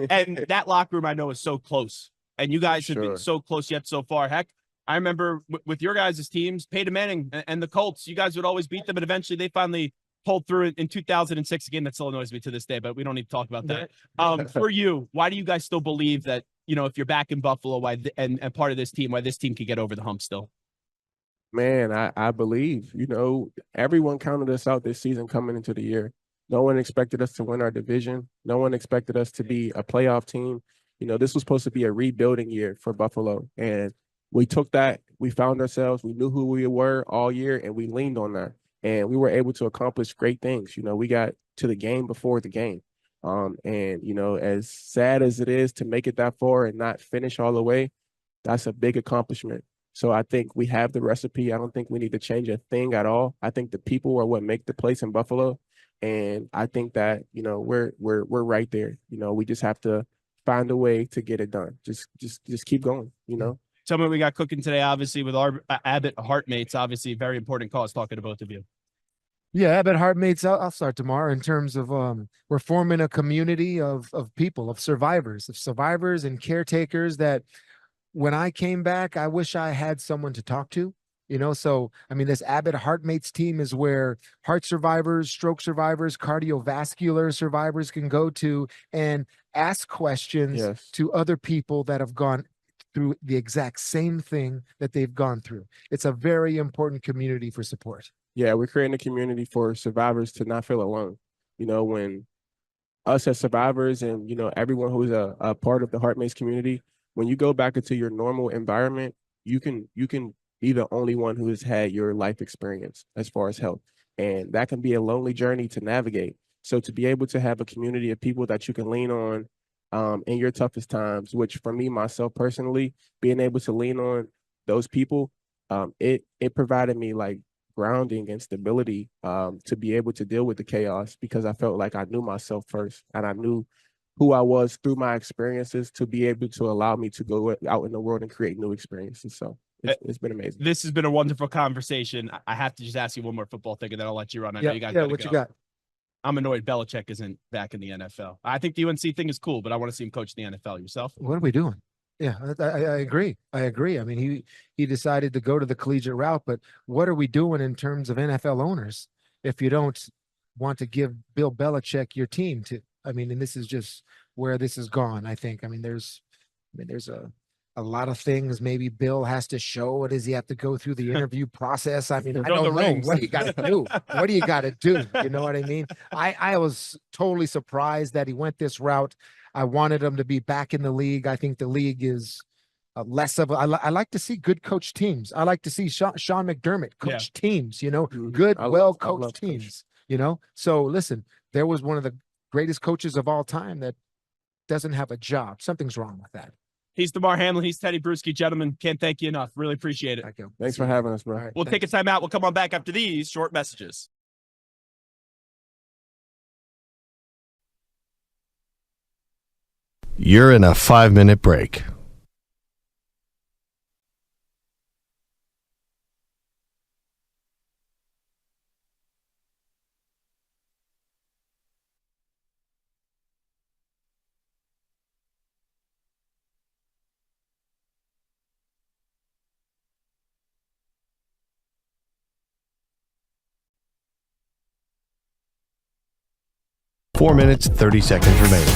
And that locker room I know is so close. And you guys have been so close yet so far. Heck, I remember with your guys' teams, Peyton Manning and the Colts, you guys would always beat them, but eventually they finally pulled through in 2006. Again, that still annoys me to this day, but we don't need to talk about that. For you, why do you guys still believe that, you know, if you're back in Buffalo and part of this team, why this team could get over the hump still? Man, I believe, you know, everyone counted us out this season coming into the year. No one expected us to win our division. No one expected us to be a playoff team. You know, this was supposed to be a rebuilding year for Buffalo. And we took that, we found ourselves, we knew who we were all year, and we leaned on that. And we were able to accomplish great things. You know, we got to the game before the game. And, you know, as sad as it is to make it that far and not finish all the way, that's a big accomplishment. So I think we have the recipe. I don't think we need to change a thing at all. I think the people are what make the place in Buffalo. And I think that, you know, we're right there. You know, we just have to find a way to get it done. Just keep going, you know. Tell me what we got cooking today, obviously, with our Abbott Heartmates, obviously, very important cause, talking to both of you. Yeah, Abbott Heartmates, I'll start tomorrow in terms of we're forming a community of people, of survivors and caretakers that when I came back, I wish I had someone to talk to, you know. So, I mean, this Abbott Heartmates team is where heart survivors, stroke survivors, cardiovascular survivors can go to and ask questions to other people that have gone through the exact same thing that they've gone through. It's a very important community for support. Yeah, we're creating a community for survivors to not feel alone. You know, when us as survivors and, you know, everyone who's a part of the Heartmates community, when you go back into your normal environment, you can be the only one who has had your life experience as far as health. And that can be a lonely journey to navigate. So to be able to have a community of people that you can lean on in your toughest times, which for me, myself personally, being able to lean on those people, it provided me like grounding and stability to be able to deal with the chaos, because I felt like I knew myself first and I knew who I was through my experiences to be able to allow me to go out in the world and create new experiences. So it's been amazing. This has been a wonderful conversation. I have to just ask you one more football thing and then I'll let you run. I know you guys gotta what go. you got? I'm annoyed Belichick isn't back in the NFL. I think the UNC thing is cool, but I want to see him coach in the NFL. Yourself? What are we doing? Yeah, I agree. I agree. I mean, he decided to go to the collegiate route, but what are we doing in terms of NFL owners if you don't want to give Bill Belichick your team to? I mean, and this is just where this has gone. I think. I mean, there's a lot of things maybe Bill has to show. What does he have to go through the interview process? I mean, I don't know. What do you got to do? What do you got to do? You know what I mean? I was totally surprised that he went this route. I wanted him to be back in the league. I think the league is less of I like to see good coach teams. I like to see Sean McDermott coach teams, you know, good, well-coached teams, you know? So listen, there was one of the greatest coaches of all time that doesn't have a job. Something's wrong with that. He's Damar Hamlin. He's Teddy Bruschi. Gentlemen, can't thank you enough. Really appreciate it. Thanks for having us, bro. Right, we'll take a time out. We'll come on back after these short messages. You're in a 5-minute break. Four minutes, 30 seconds remaining.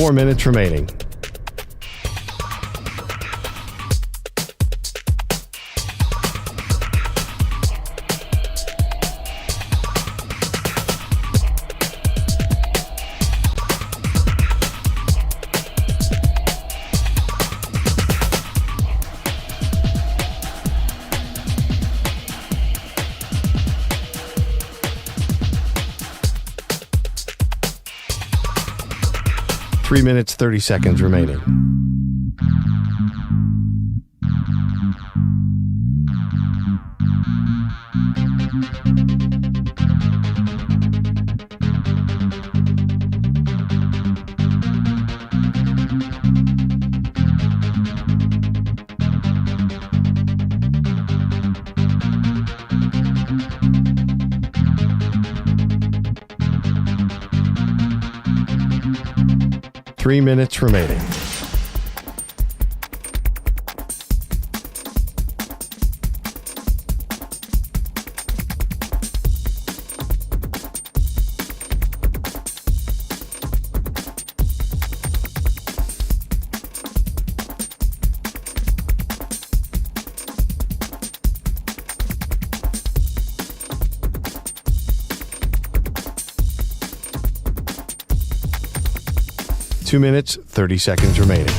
4 minutes remaining. Three minutes, 30 seconds remaining. Three minutes remaining. Two minutes, 30 seconds remaining.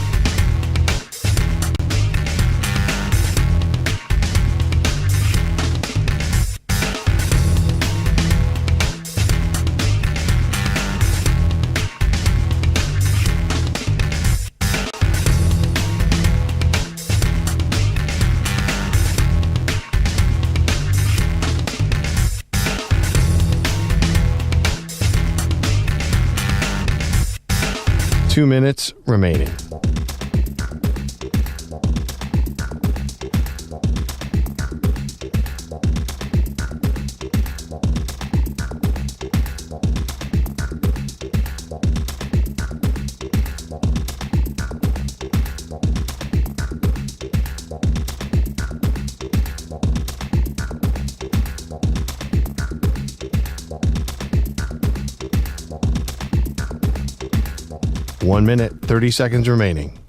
Two minutes remaining. One minute, 30 seconds remaining.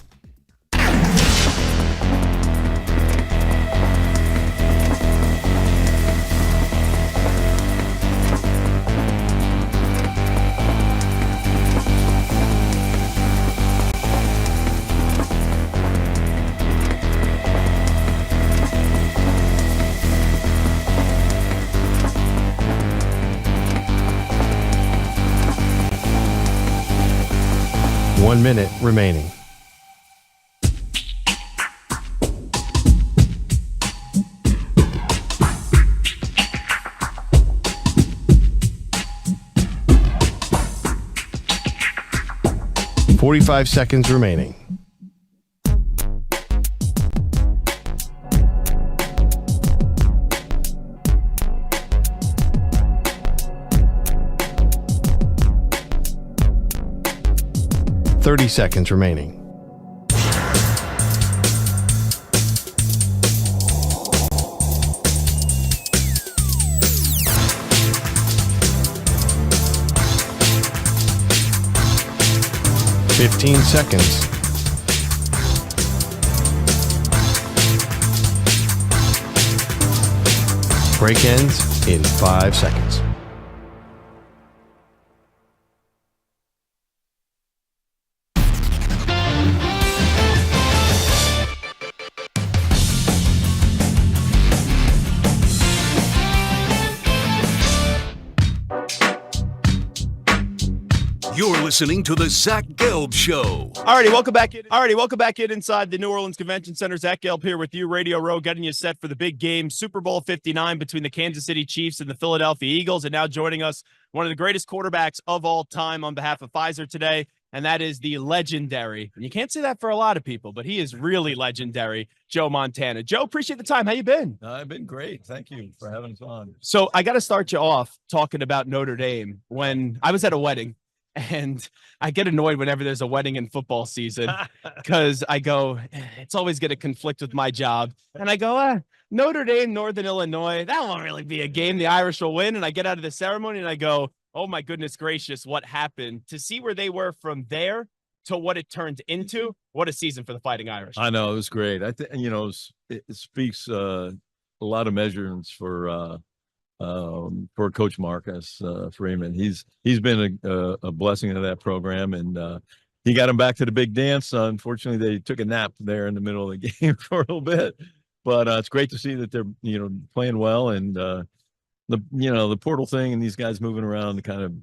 One minute remaining. Forty-five seconds remaining. Thirty seconds remaining. Fifteen seconds. Break ends in 5 seconds. You're listening to the Zach Gelb Show. Alrighty, welcome back in inside the New Orleans Convention Center. Zach Gelb here with you, Radio Row, getting you set for the big game, Super Bowl 59 between the Kansas City Chiefs and the Philadelphia Eagles. And now joining us, one of the greatest quarterbacks of all time on behalf of Pfizer today, and that is the legendary, and you can't say that for a lot of people, but he is really legendary, Joe Montana. Joe, appreciate the time. How you been? I've been great. Thank you for having us on. So I got to start you off talking about Notre Dame. When I was at a wedding, and I get annoyed whenever there's a wedding in football season because I go, it's always going to conflict with my job. And I go, Notre Dame, Northern Illinois, that won't really be a game. The Irish will win. And I get out of the ceremony and I go, oh my goodness gracious, what happened? To see where they were from there to what it turned into. What a season for the Fighting Irish. I know, it was great. I think, it speaks a lot of measurements for Coach Marcus Freeman. He's been a blessing to that program, and he got him back to the big dance. Unfortunately, they took a nap there in the middle of the game for a little bit, but it's great to see that they're playing well, and the portal thing and these guys moving around to kind of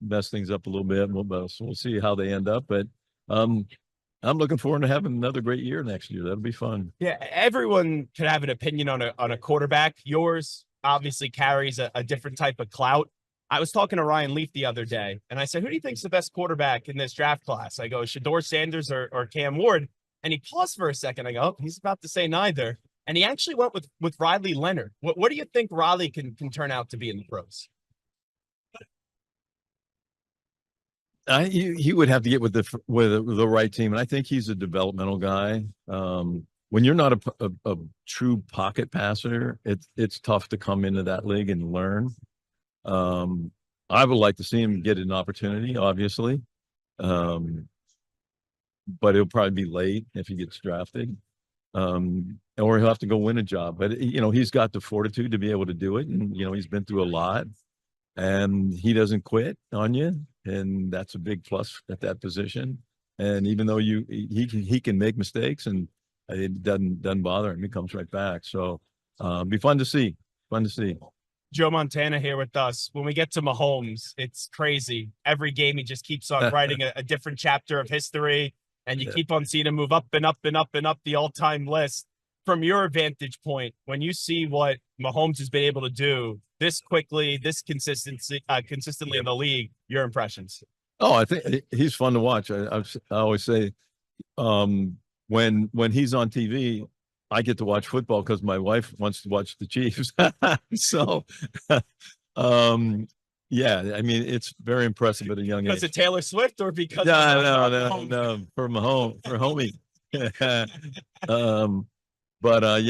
mess things up a little bit. We'll see how they end up, but I'm looking forward to having another great year next year. That'll be fun. Yeah, everyone can have an opinion on a quarterback. Yours obviously carries a different type of clout. I was talking to Ryan Leaf the other day, and I said, who do you think's the best quarterback in this draft class? I go, Shedeur Sanders or Cam Ward? And he paused for a second. I go, oh, he's about to say neither. And he actually went with Riley Leonard. What do you think Riley can turn out to be in the pros? He would have to get with the right team, and I think he's a developmental guy. When you're not a true pocket passer, it's tough to come into that league and learn. I would like to see him get an opportunity, obviously, but it'll probably be late if he gets drafted, or he'll have to go win a job. But he's got the fortitude to be able to do it, and he's been through a lot, and he doesn't quit on you, and that's a big plus at that position. And even though he can make mistakes, and it doesn't bother him, he comes right back. So be fun to see. Joe Montana here with us. When we get to Mahomes, it's crazy. Every game he just keeps on writing a different chapter of history, and you keep on seeing him move up and up and up and up the all-time list. From your vantage point, when you see what Mahomes has been able to do this quickly, this consistently in the league, your impressions? Oh, I think he's fun to watch. I always say when he's on TV, I get to watch football because my wife wants to watch the Chiefs. So, yeah, I mean, it's very impressive at a young age. Because of Taylor Swift or because no, for Mahomes, for homie. But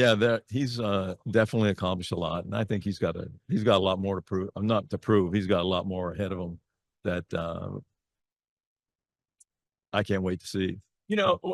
he's definitely accomplished a lot, and I think he's got a lot more to prove. Not to prove, he's got a lot more ahead of him that I can't wait to see.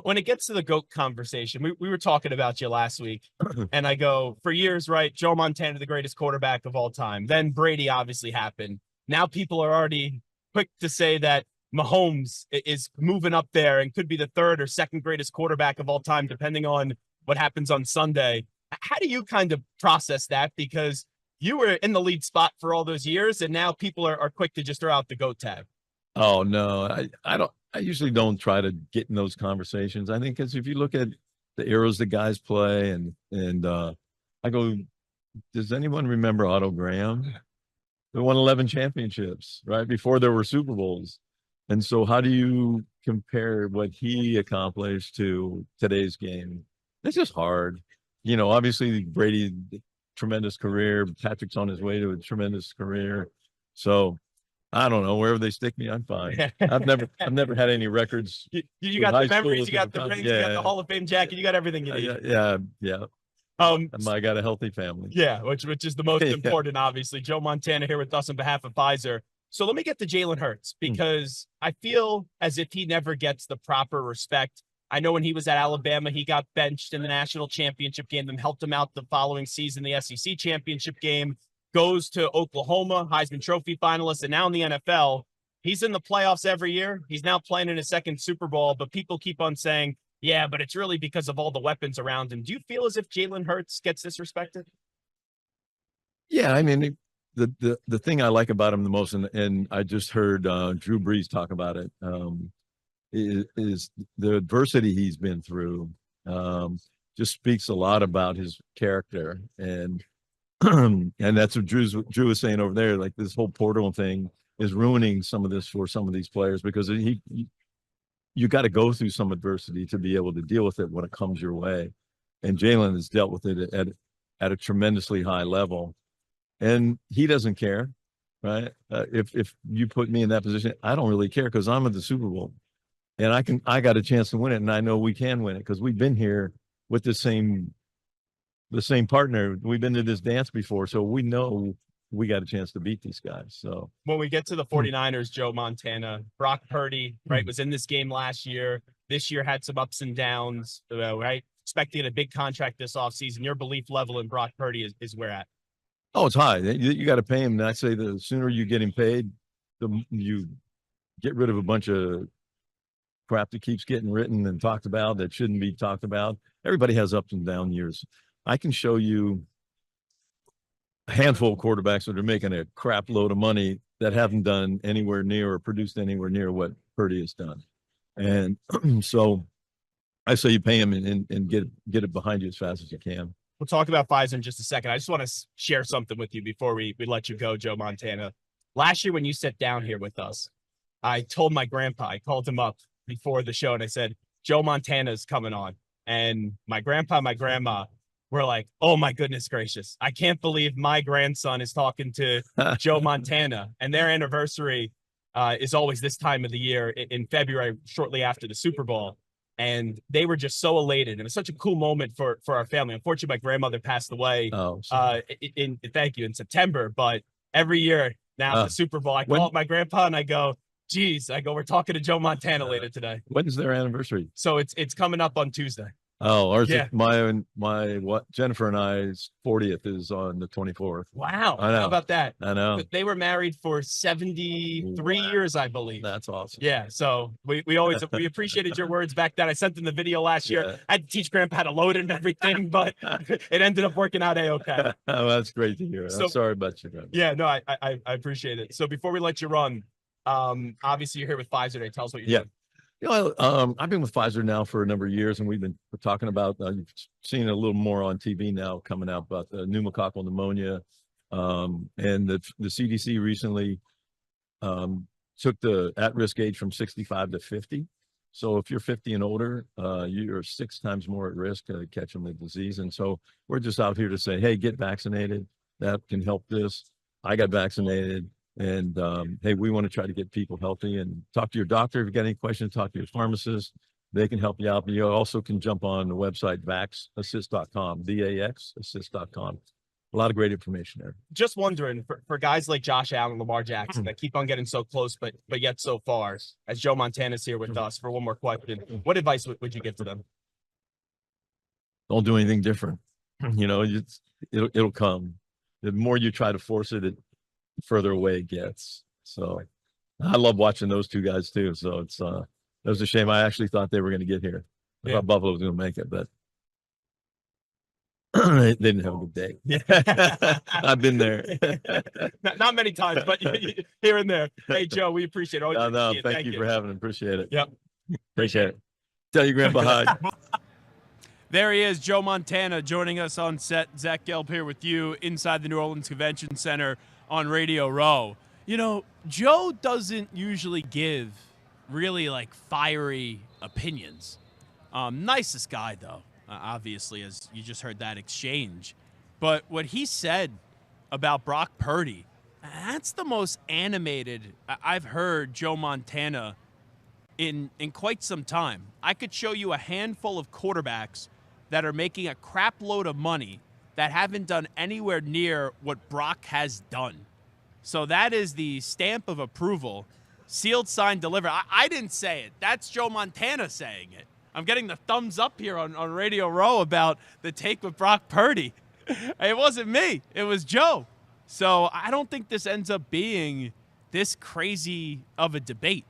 When it gets to the GOAT conversation, we were talking about you last week, and I go, for years, right, Joe Montana, the greatest quarterback of all time. Then Brady obviously happened. Now people are already quick to say that Mahomes is moving up there and could be the third or second greatest quarterback of all time, depending on what happens on Sunday. How do you kind of process that? Because you were in the lead spot for all those years, and now people are quick to just throw out the GOAT tag. Oh, no, I don't. I usually don't try to get in those conversations. I think because if you look at the eras the guys play, and I go, does anyone remember Otto Graham? They won 11 championships, right, before there were Super Bowls. And so how do you compare what he accomplished to today's game? It's just hard. Obviously Brady, tremendous career. Patrick's on his way to a tremendous career. So I don't know, wherever they stick me, I'm fine. I've never had any records. You got the memories, you got the rings, you got the Hall of Fame jacket, you got everything you need. Yeah. I got a healthy family. Yeah, which is the most important, obviously. Joe Montana here with us on behalf of Pfizer. So let me get to Jalen Hurts, because I feel as if he never gets the proper respect. I know when he was at Alabama, he got benched in the national championship game, then helped him out the following season, the SEC championship game. Goes to Oklahoma, Heisman Trophy finalist, and now in the NFL, he's in the playoffs every year. He's now playing in his second Super Bowl, but people keep on saying, yeah, but it's really because of all the weapons around him. Do you feel as if Jalen Hurts gets disrespected? Yeah, I mean, the thing I like about him the most, and I just heard Drew Brees talk about it, is the adversity he's been through. Just speaks a lot about his character, and that's what Drew was saying over there. Like, this whole portal thing is ruining some of this for some of these players, because you got to go through some adversity to be able to deal with it when it comes your way. And Jalen has dealt with it at a tremendously high level, and he doesn't care, right? If you put me in that position, I don't really care, because I'm at the Super Bowl, and I got a chance to win it, and I know we can win it because we've been here with the same partner. We've been to this dance before, so we know we got a chance to beat these guys. So when we get to the 49ers, Joe Montana, Brock Purdy, right, was in this game last year. This year had some ups and downs, right? Expecting a big contract this offseason. Your belief level in Brock Purdy is where at? Oh, it's high. You got to pay him. And I say the sooner you get him paid, you get rid of a bunch of crap that keeps getting written and talked about that shouldn't be talked about. Everybody has ups and down years. I can show you a handful of quarterbacks that are making a crap load of money that haven't done anywhere near or produced anywhere near what Purdy has done. And so I say you pay him and get it behind you as fast as you can. We'll talk about Pfizer in just a second. I just want to share something with you before we let you go, Joe Montana. Last year when you sat down here with us, I told my grandpa, I called him up before the show and I said, Joe Montana's coming on. And my grandpa, my grandma were like, oh my goodness gracious. I can't believe my grandson is talking to Joe Montana. And their anniversary is always this time of the year in February, shortly after the Super Bowl. And they were just so elated. And it was such a cool moment for our family. Unfortunately, my grandmother passed away in September. But every year now, the Super Bowl, I call up my grandpa and I go, geez, we're talking to Joe Montana later today. When's their anniversary? So it's coming up on Tuesday. Oh, ours, Jennifer and I's 40th is on the 24th. Wow. I know. How about that? I know. They were married for 73 years, I believe. That's awesome. Yeah. So we appreciated your words back then. I sent them the video last year. I had to teach Grandpa how to load it and everything, but it ended up working out A-okay. Oh, that's great to hear. I'm sorry about you, Grandpa. Yeah, no, I appreciate it. So before we let you run, obviously you're here with Pfizer today. Tell us what you're doing. You know, I've been with Pfizer now for a number of years, and we've been talking about, you've seen a little more on TV now coming out about the pneumococcal pneumonia. And the CDC recently took the at-risk age from 65 to 50. So if you're 50 and older, you're 6 times more at risk of catching the disease. And so we're just out here to say, hey, get vaccinated. That can help this. I got vaccinated. And hey, we want to try to get people healthy, and talk to your doctor if you got any questions. Talk to your pharmacist; they can help you out. But you also can jump on the website vaxassist.com, vaxassist.com. A lot of great information there. Just wondering for guys like Josh Allen, Lamar Jackson that keep on getting so close, but yet so far. As Joe Montana's here with us for one more question, what advice would you give to them? Don't do anything different. You know, it'll come. The more you try to force it, further away it gets. So I love watching those two guys too. So it was a shame. I actually thought they were going to get here. I thought Buffalo was going to make it, but they didn't have a good day. Yeah. I've been there. not many times, but here and there. Hey, Joe, we appreciate it. No, thank you for having it. Appreciate it. Yep. Appreciate it. Tell your grandpa hi. There he is, Joe Montana, joining us on set. Zach Gelb here with you inside the New Orleans Convention Center on Radio Row. You know, Joe doesn't usually give really like fiery opinions. Nicest guy though, obviously, as you just heard that exchange. But what he said about Brock Purdy, that's the most animated I've heard Joe Montana in quite some time. I could show you a handful of quarterbacks that are making a crap load of money that haven't done anywhere near what Brock has done. So that is the stamp of approval. Sealed, signed, delivered. I didn't say it. That's Joe Montana saying it. I'm getting the thumbs up here on Radio Row about the take with Brock Purdy. It wasn't me. It was Joe. So I don't think this ends up being this crazy of a debate.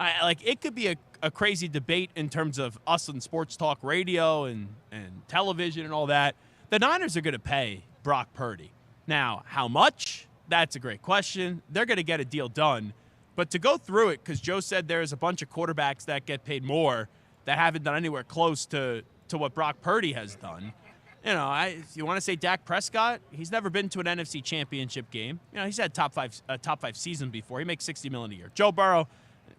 It could be a crazy debate in terms of us and sports talk radio and television and all that. The Niners are going to pay Brock Purdy. Now, how much? That's a great question. They're going to get a deal done. But to go through it, because Joe said there's a bunch of quarterbacks that get paid more that haven't done anywhere close to what Brock Purdy has done. You know, if you want to say Dak Prescott, he's never been to an NFC Championship game. You know, he's had a top five season before. He makes $60 million a year. Joe Burrow,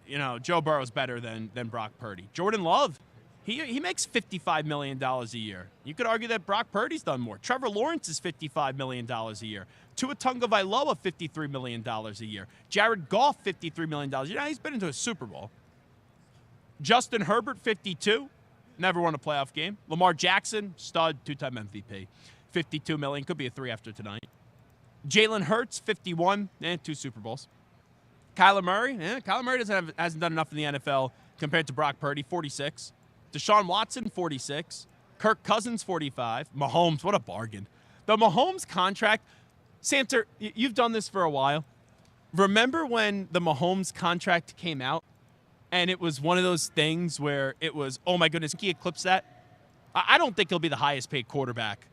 you know, Joe Burrow's better than Brock Purdy. Jordan Love, he makes $55 million a year. You could argue that Brock Purdy's done more. Trevor Lawrence is $55 million a year. Tua Tagovailoa, $53 million a year. Jared Goff, $53 million. You know, he's been into a Super Bowl. Justin Herbert, 52. Never won a playoff game. Lamar Jackson, stud, 2-time MVP. $52 million. Could be a 3 after tonight. Jalen Hurts, 51, 2 Super Bowls. Kyler Murray, Kyler Murray hasn't done enough in the NFL compared to Brock Purdy, 46. Deshaun Watson, 46. Kirk Cousins, 45. Mahomes, what a bargain. The Mahomes contract, Santer, you've done this for a while. Remember when the Mahomes contract came out and it was one of those things where it was, oh my goodness, can he eclipse that? I don't think he'll be the highest paid quarterback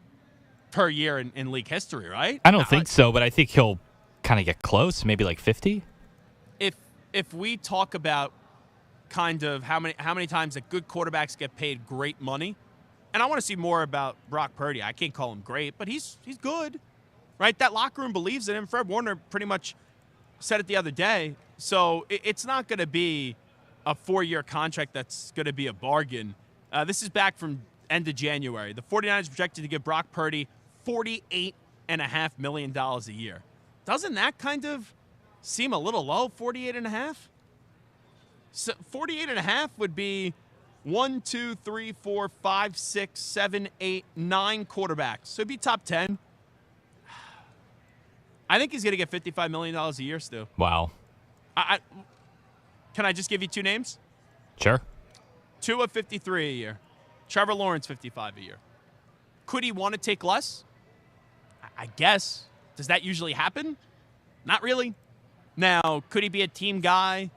per year in league history, right? I don't think so, but I think he'll kind of get close, maybe like 50. If we talk about kind of how many times that good quarterbacks get paid great money, and I want to see more about Brock Purdy. I can't call him great, but he's good, right? That locker room believes in him. Fred Warner pretty much said it the other day. So it's not going to be a 4-year contract that's going to be a bargain. This is back from end of January. The 49ers projected to give Brock Purdy $48.5 million a year. Doesn't that kind of seem a little low, 48.5? So 48.5 would be 1, 2, 3, 4, 5, 6, 7, 8, 9 quarterbacks. So it'd be top 10. I think he's going to get $55 million a year, Stu. Wow. Can I just give you 2 names? Sure. Tua, 53 a year. Trevor Lawrence, 55 a year. Could he want to take less? I guess. Does that usually happen? Not really. Now, could he be a team guy?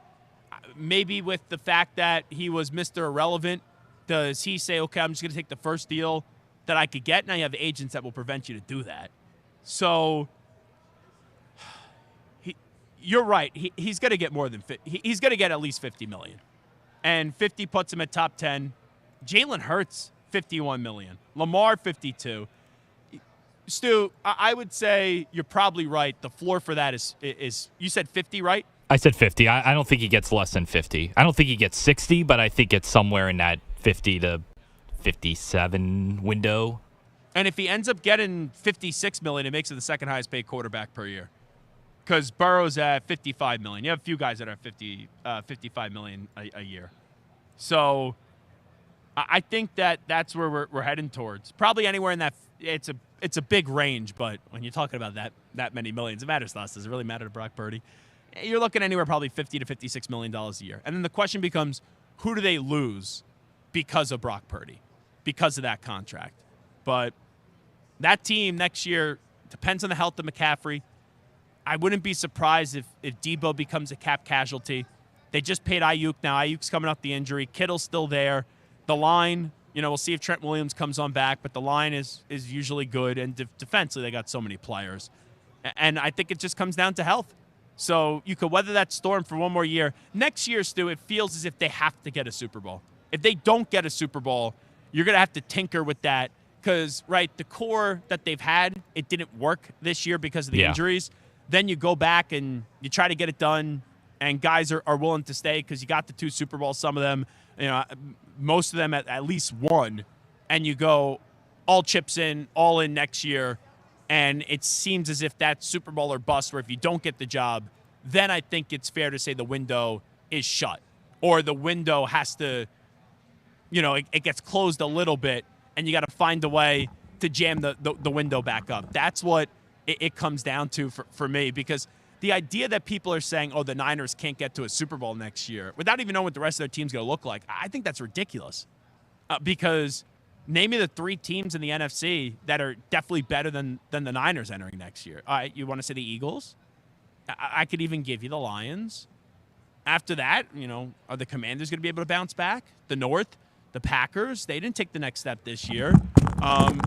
Maybe with the fact that he was Mr. Irrelevant, does he say, okay, I'm just going to take the first deal that I could get? Now you have agents that will prevent you to do that. So you're right. He's going to get more than he's going to get at least $50 million. And 50 puts him at top 10. Jalen Hurts, $51 million. Lamar, $52. Stu, I would say you're probably right. The floor for that is you said 50, right? I said 50. I don't think he gets less than 50. I don't think he gets 60, but I think it's somewhere in that 50 to 57 window. And if he ends up getting $56 million, it makes it the second highest paid quarterback per year. Because Burrow's at $55 million. You have a few guys that are at $55 million a year. So I think that's where we're heading towards. Probably anywhere in that. It's a big range, but when you're talking about that many millions, it matters less. Does it really matter to Brock Purdy? You're looking anywhere probably $50 to $56 million a year. And then the question becomes, who do they lose because of Brock Purdy, because of that contract? But that team next year depends on the health of McCaffrey. I wouldn't be surprised if Debo becomes a cap casualty. They just paid Ayuk now. Ayuk's coming off the injury. Kittle's still there. The line, we'll see if Trent Williams comes on back, but the line is usually good. And defensively, they got so many players. And I think it just comes down to health. So you could weather that storm for one more year. Next year, Stu, it feels as if they have to get a Super Bowl. If they don't get a Super Bowl, you're going to have to tinker with that because, right, the core that they've had, it didn't work this year because of the injuries. Then you go back and you try to get it done, and guys are willing to stay because you got the 2 Super Bowls, some of them, most of them at least one, and you go all chips in, all in next year. And it seems as if that's Super Bowl or bust, where if you don't get the job, then I think it's fair to say the window is shut. Or the window has to, it gets closed a little bit, and you got to find a way to jam the window back up. That's what it comes down to for me, because the idea that people are saying, oh, the Niners can't get to a Super Bowl next year, without even knowing what the rest of their team's going to look like, I think that's ridiculous. Because name me the 3 teams in the NFC that are definitely better than the Niners entering next year. All right, you want to say the Eagles? I could even give you the Lions. After that, are the Commanders going to be able to bounce back? The North, the Packers, they didn't take the next step this year.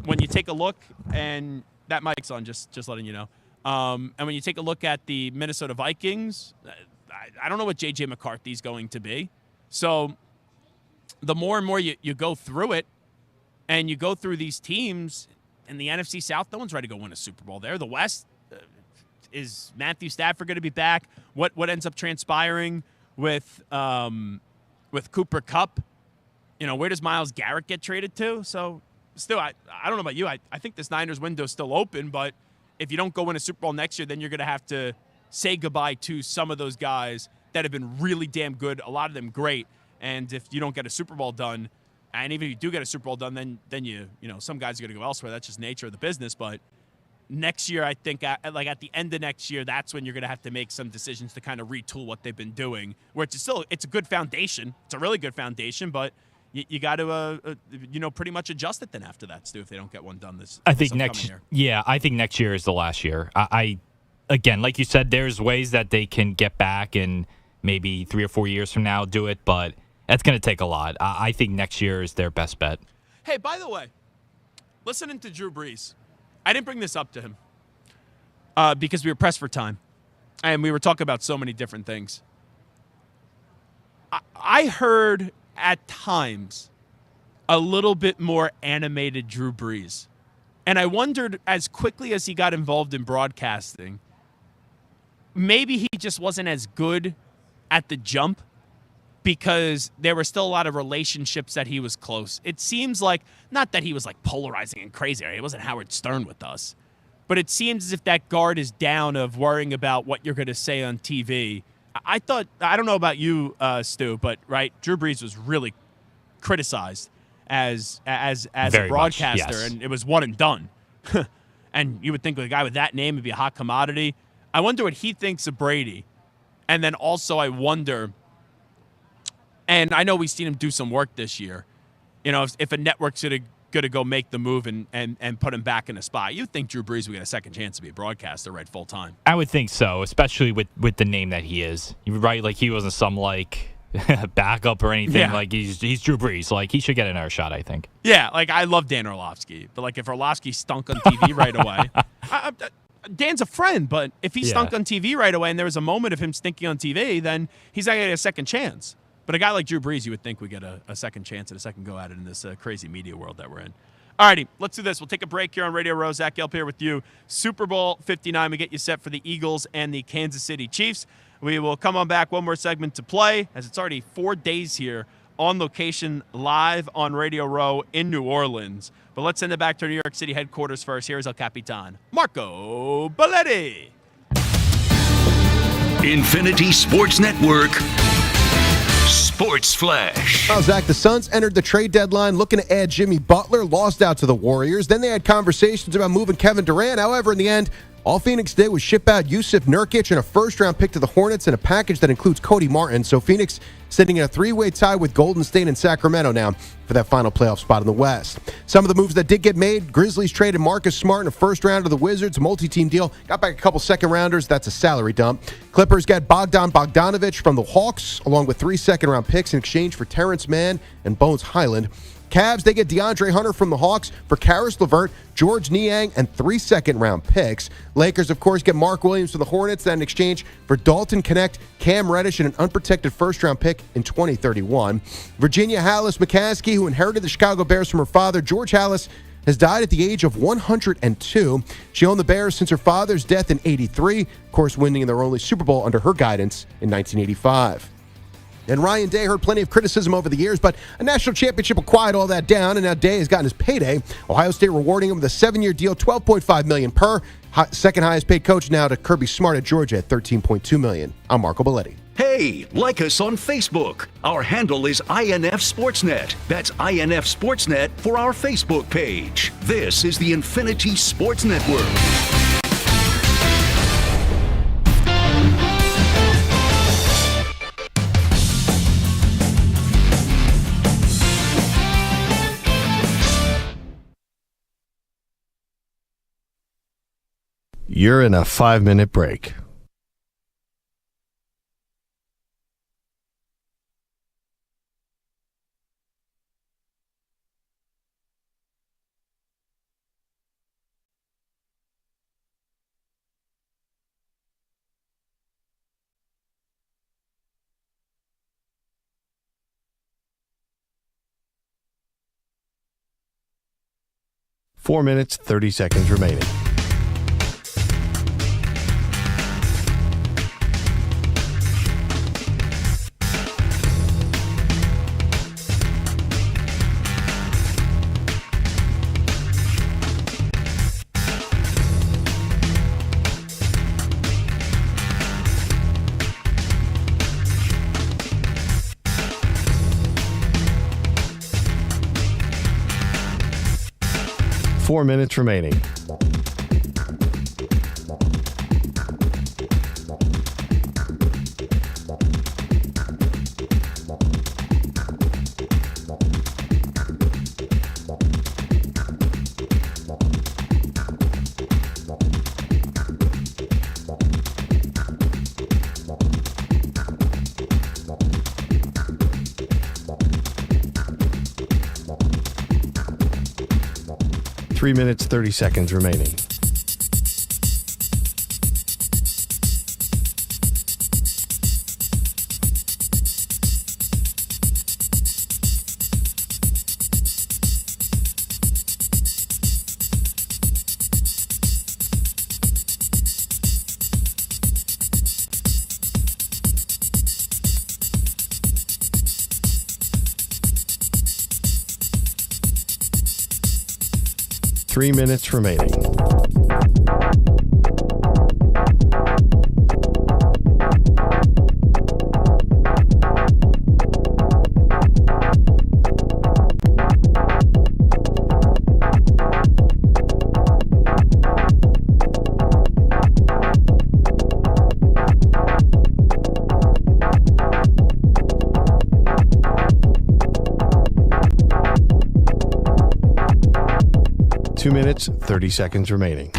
When you take a look, and that mic's on, just letting you know. And when you take a look at the Minnesota Vikings, I don't know what J.J. McCarthy's going to be. So the more and more you go through it, and you go through these teams in the NFC South, no one's ready to go win a Super Bowl there. The West, is Matthew Stafford going to be back? What ends up transpiring with Cooper Kupp? Where does Myles Garrett get traded to? So still, I don't know about you. I think this Niners window is still open, but if you don't go win a Super Bowl next year, then you're going to have to say goodbye to some of those guys that have been really damn good, a lot of them great. And if you don't get a Super Bowl done, and even if you do get a Super Bowl done, then some guys are going to go elsewhere. That's just nature of the business. But next year, I think, at the end of next year, that's when you're going to have to make some decisions to kind of retool what they've been doing. Where it's a good foundation. It's a really good foundation, but you got to pretty much adjust it then after that, Stu, if they don't get one done this. I think next year. Yeah, I think next year is the last year. Again, like you said, there's ways that they can get back and maybe 3 or 4 years from now do it, but that's going to take a lot. I think next year is their best bet. Hey, by the way, listening to Drew Brees, I didn't bring this up to him because we were pressed for time, and we were talking about so many different things. I heard at times a little bit more animated Drew Brees, and I wondered, as quickly as he got involved in broadcasting, maybe he just wasn't as good at the jump because there were still a lot of relationships that he was close. It seems like, not that he was like polarizing and crazy. He wasn't Howard Stern with us. But it seems as if that guard is down of worrying about what you're going to say on TV. I don't know about you, Stu, but right, Drew Brees was really criticized as a broadcaster, much, yes. And it was one and done. And you would think with a guy with that name would be a hot commodity. I wonder what he thinks of Brady. And then also I wonder, and I know we've seen him do some work this year, if a network's going to go make the move and put him back in a spot, you'd think Drew Brees would get a second chance to be a broadcaster right full time. I would think so, especially with the name that he is. You're right, like he wasn't some backup or anything. Yeah. Like he's Drew Brees. Like he should get another shot, I think. Yeah, like I love Dan Orlovsky, but like if Orlovsky stunk on TV right away, Dan's a friend, but if he stunk on TV right away and there was a moment of him stinking on TV, then he's not going to get a second chance. But a guy like Drew Brees, you would think would get a second chance and a second go at it in this crazy media world that we're in. All righty, let's do this. We'll take a break here on Radio Row. Zach Gelb here with you. Super Bowl 59, we get you set for the Eagles and the Kansas City Chiefs. We will come on back, one more segment to play, as it's already 4 days here on location live on Radio Row in New Orleans. But let's send it back to New York City headquarters first. Here's El Capitan, Marco Belletti. Infinity Sports Network. Sports Flash. Well, Zach, the Suns entered the trade deadline looking to add Jimmy Butler, lost out to the Warriors. Then they had conversations about moving Kevin Durant. However, in the end, all Phoenix did was ship out Yusuf Nurkic and a first-round pick to the Hornets and a package that includes Cody Martin. So Phoenix sitting in a three-way tie with Golden State and Sacramento now for that final playoff spot in the West. Some of the moves that did get made, Grizzlies traded Marcus Smart in a first-round to the Wizards, a multi-team deal. Got back a couple second-rounders. That's a salary dump. Clippers got Bogdan Bogdanovic from the Hawks, along with 3 second-round picks in exchange for Terrence Mann and Bones Highland. Cavs, they get DeAndre Hunter from the Hawks for Karis LeVert, George Niang, and 3 second-round picks. Lakers, of course, get Mark Williams from the Hornets, then in exchange for Dalton Knecht, Cam Reddish, and an unprotected first-round pick in 2031. Virginia Hallis McCaskey, who inherited the Chicago Bears from her father, George Hallis, has died at the age of 102. She owned the Bears since her father's death in '83, of course, winning their only Super Bowl under her guidance in 1985. And Ryan Day heard plenty of criticism over the years, but a national championship will quiet all that down, and now Day has gotten his payday. Ohio State rewarding him with a 7-year deal, $12.5 million per. Second highest paid coach now to Kirby Smart at Georgia at $13.2 million. I'm Marco Belletti. Hey, like us on Facebook. Our handle is INF Sportsnet. That's INF Sportsnet for our Facebook page. This is the Infinity Sports Network. You're in a 5-minute break. Four minutes, 30 seconds remaining. Four minutes remaining. 3 minutes, 30 seconds remaining. Three minutes remaining. Two minutes, 30 seconds remaining.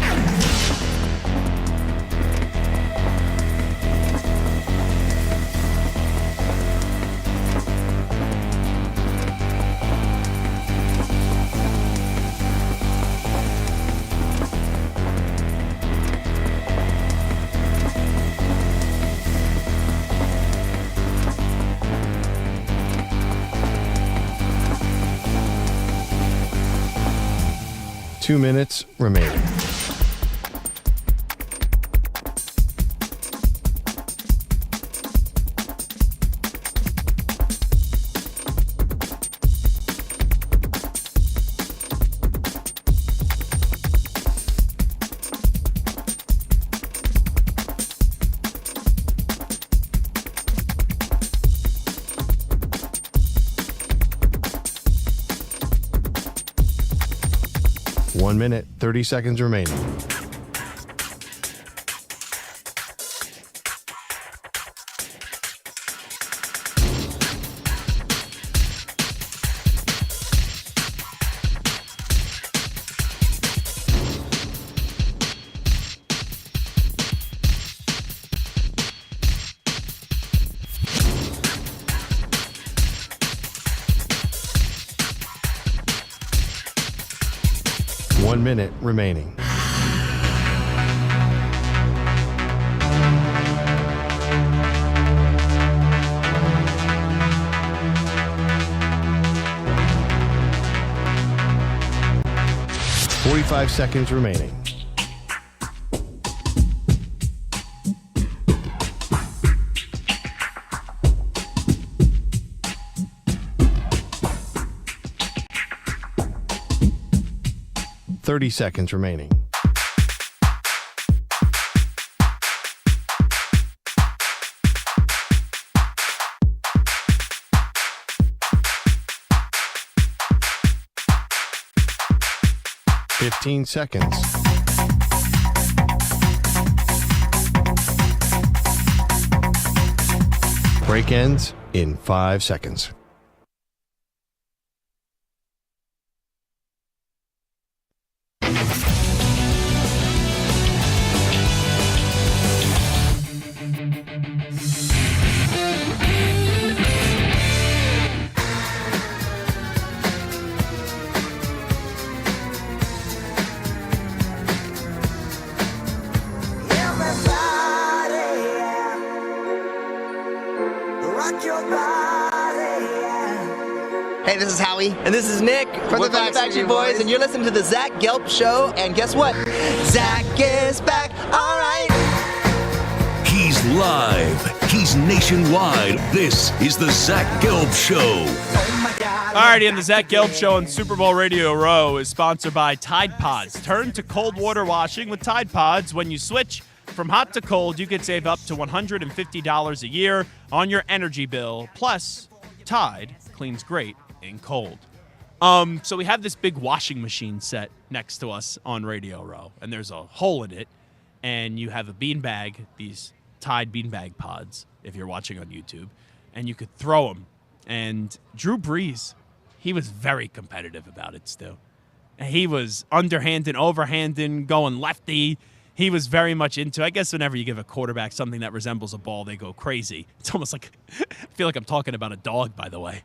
Two minutes remaining. One minute, 30 seconds remaining. One minute remaining. Forty-five seconds remaining. Thirty seconds remaining. Fifteen seconds. Break ends in 5 seconds. Hey, this is Howie. And this is Nick from the Backstreet Boys. And you're listening to the Zach Gelb Show. And guess what? Zach is back. All right. He's live. He's nationwide. This is the Zach Gelb Show. Alrighty, and the Zach Gelb Show on Super Bowl Radio Row is sponsored by Tide Pods. Turn to cold water washing with Tide Pods. When you switch from hot to cold, you can save up to $150 a year on your energy bill. Plus, Tide cleans great in cold. So we have this big washing machine set next to us on Radio Row, and there's a hole in it, and you have a beanbag, these Tide beanbag pods, if you're watching on YouTube, and you could throw them. And Drew Brees, he was very competitive about it still. He was underhanded, overhanded, going lefty. He was very much into, I guess whenever you give a quarterback something that resembles a ball, they go crazy. It's almost like, I feel like I'm talking about a dog, by the way.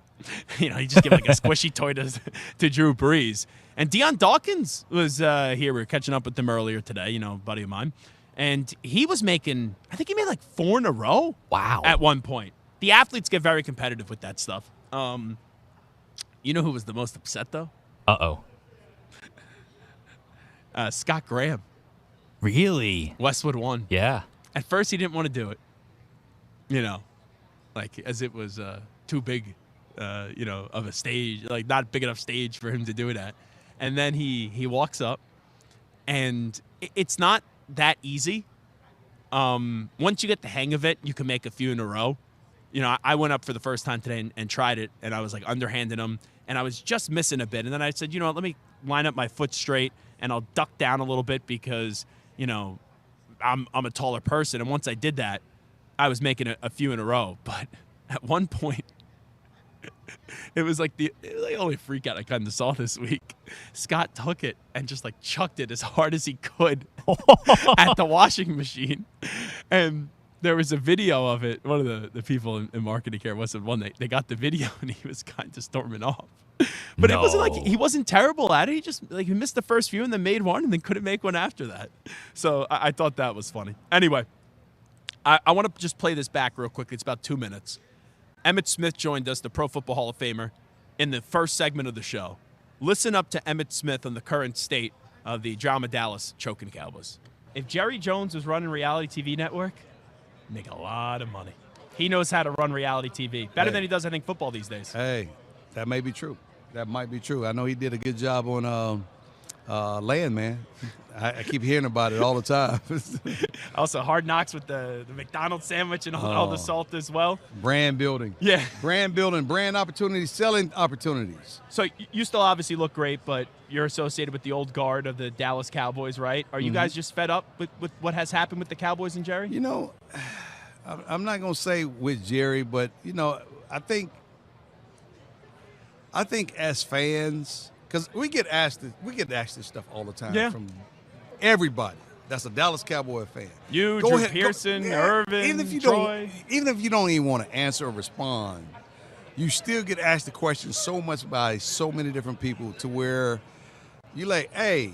You know, you just give like a squishy toy to Drew Brees. And Dawkins was here. We were catching up with him earlier today, a buddy of mine. And he was making, I think he made like 4 in a row. Wow. At one point. The athletes get very competitive with that stuff. You know who was the most upset, though? Uh-oh. Scott Graham. Really? Westwood won. Yeah. At first, he didn't want to do it. As it was too big, of a stage, like not big enough stage for him to do it at. And then he walks up, and it's not that easy. Once you get the hang of it, you can make a few in a row. I went up for the first time today and tried it, and I was like underhanding him, and I was just missing a bit. And then I said, let me line up my foot straight, and I'll duck down a little bit because, I'm a taller person. And once I did that, I was making a few in a row. But at one point, it was like the only freak out I kind of saw this week. Scott took it and just like chucked it as hard as he could at the washing machine. And there was a video of it. One of the people in marketing care wasn't one. They got the video, and he was kind of storming off. But It wasn't like he wasn't terrible at it. He just he missed the first few and then made one and then couldn't make one after that. So I thought that was funny. Anyway, I want to just play this back real quickly. It's about 2 minutes. Emmitt Smith joined us, the Pro Football Hall of Famer, in the first segment of the show. Listen up to Emmitt Smith on the current state of the drama Dallas choking Cowboys. If Jerry Jones was running reality TV network, he'd make a lot of money. He knows how to run reality TV better than he does, I think, football these days. Hey, that may be true. That might be true. I know he did a good job on Land, man. I keep hearing about it all the time. Also, Hard Knocks with the McDonald's sandwich and all the salt as well. Brand building. Yeah. Brand building, brand opportunities, selling opportunities. So you still obviously look great, but you're associated with the old guard of the Dallas Cowboys, right? Are you guys just fed up with what has happened with the Cowboys and Jerry? I'm not going to say with Jerry, but, I think as fans, because we get asked this stuff all the time from everybody that's a Dallas Cowboy fan. You, Drew Pearson, Irvin, Troy. Even if you don't even want to answer or respond, you still get asked the question so much by so many different people to where you're like, hey,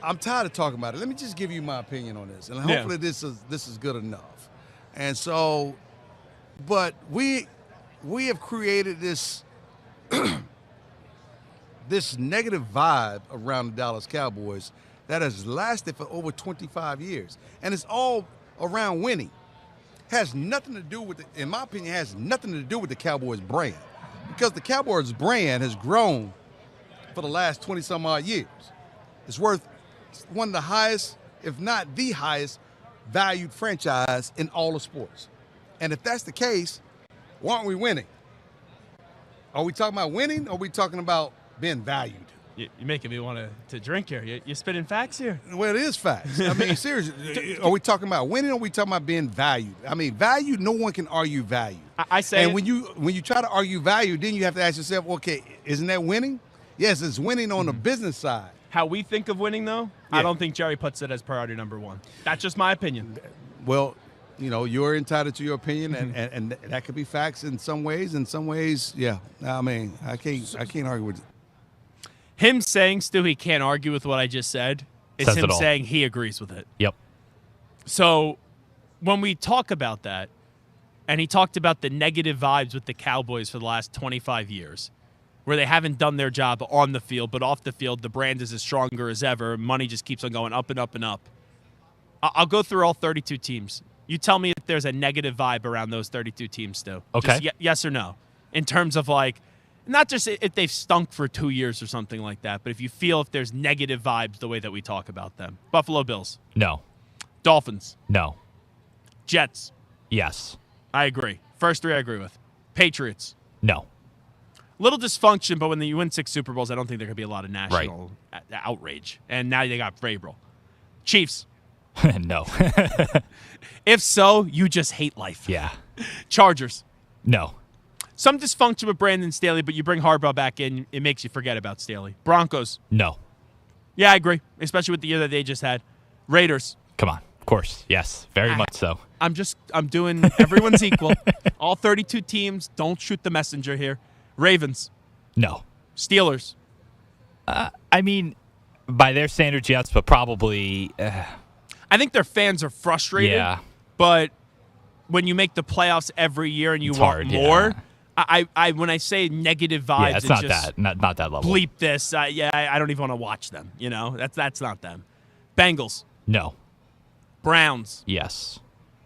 I'm tired of talking about it. Let me just give you my opinion on this, and hopefully this is good enough. And so, but we have created this this negative vibe around the Dallas Cowboys that has lasted for over 25 years. And it's all around winning. Has nothing to do with, in my opinion, has nothing to do with the Cowboys brand. Because the Cowboys brand has grown for the last 20-some-odd years. It's worth one of the highest, if not the highest, valued franchise in all of sports. And if that's the case, why aren't we winning? Are we talking about winning, or are we talking about being valued? You're making me want to drink here. You're spitting facts here. Well, it is facts. I mean, seriously, are we talking about winning, or are we talking about being valued? I mean, value, no one can argue value. I say, and when you try to argue value, then you have to ask yourself, okay, isn't that winning? Yes, it's winning on the business side. How we think of winning, though, I don't think Jerry puts it as priority number one. That's just my opinion. Well, you're entitled to your opinion, and that could be facts in some ways. In some ways, yeah. I mean, I can't argue with it. Him saying, Stu, he can't argue with what I just said, is him saying he agrees with it. Yep. So when we talk about that, and he talked about the negative vibes with the Cowboys for the last 25 years, where they haven't done their job on the field, but off the field, the brand is as stronger as ever. Money just keeps on going up and up and up. I'll go through all 32 teams. You tell me if there's a negative vibe around those 32 teams, Stu. Okay. Just yes or no. In terms of not just if they've stunk for 2 years or something like that, but if you feel if there's negative vibes the way that we talk about them. Buffalo Bills. No. Dolphins. No. Jets. Yes. I agree. First three I agree with. Patriots. No. Little dysfunction, but when you win 6 Super Bowls, I don't think there could be a lot of national outrage. And now they got Vrabel. Chiefs. No. If so, you just hate life. Yeah. Chargers. No. Some dysfunction with Brandon Staley, but you bring Harbaugh back in, it makes you forget about Staley. Broncos. No. Yeah, I agree, especially with the year that they just had. Raiders. Come on. Of course. Yes. Very much so. I'm doing everyone's equal. All 32 teams. Don't shoot the messenger here. Ravens. No. Steelers. I I mean, by their standards, yes, but probably. I think their fans are frustrated. Yeah. But when you make the playoffs every year and you It's want hard, more, yeah. I when I say negative vibes, Yeah, it's just not that level. bleep this. I don't even want to watch them. You know, that's not them. Bengals, No. Browns. Yes.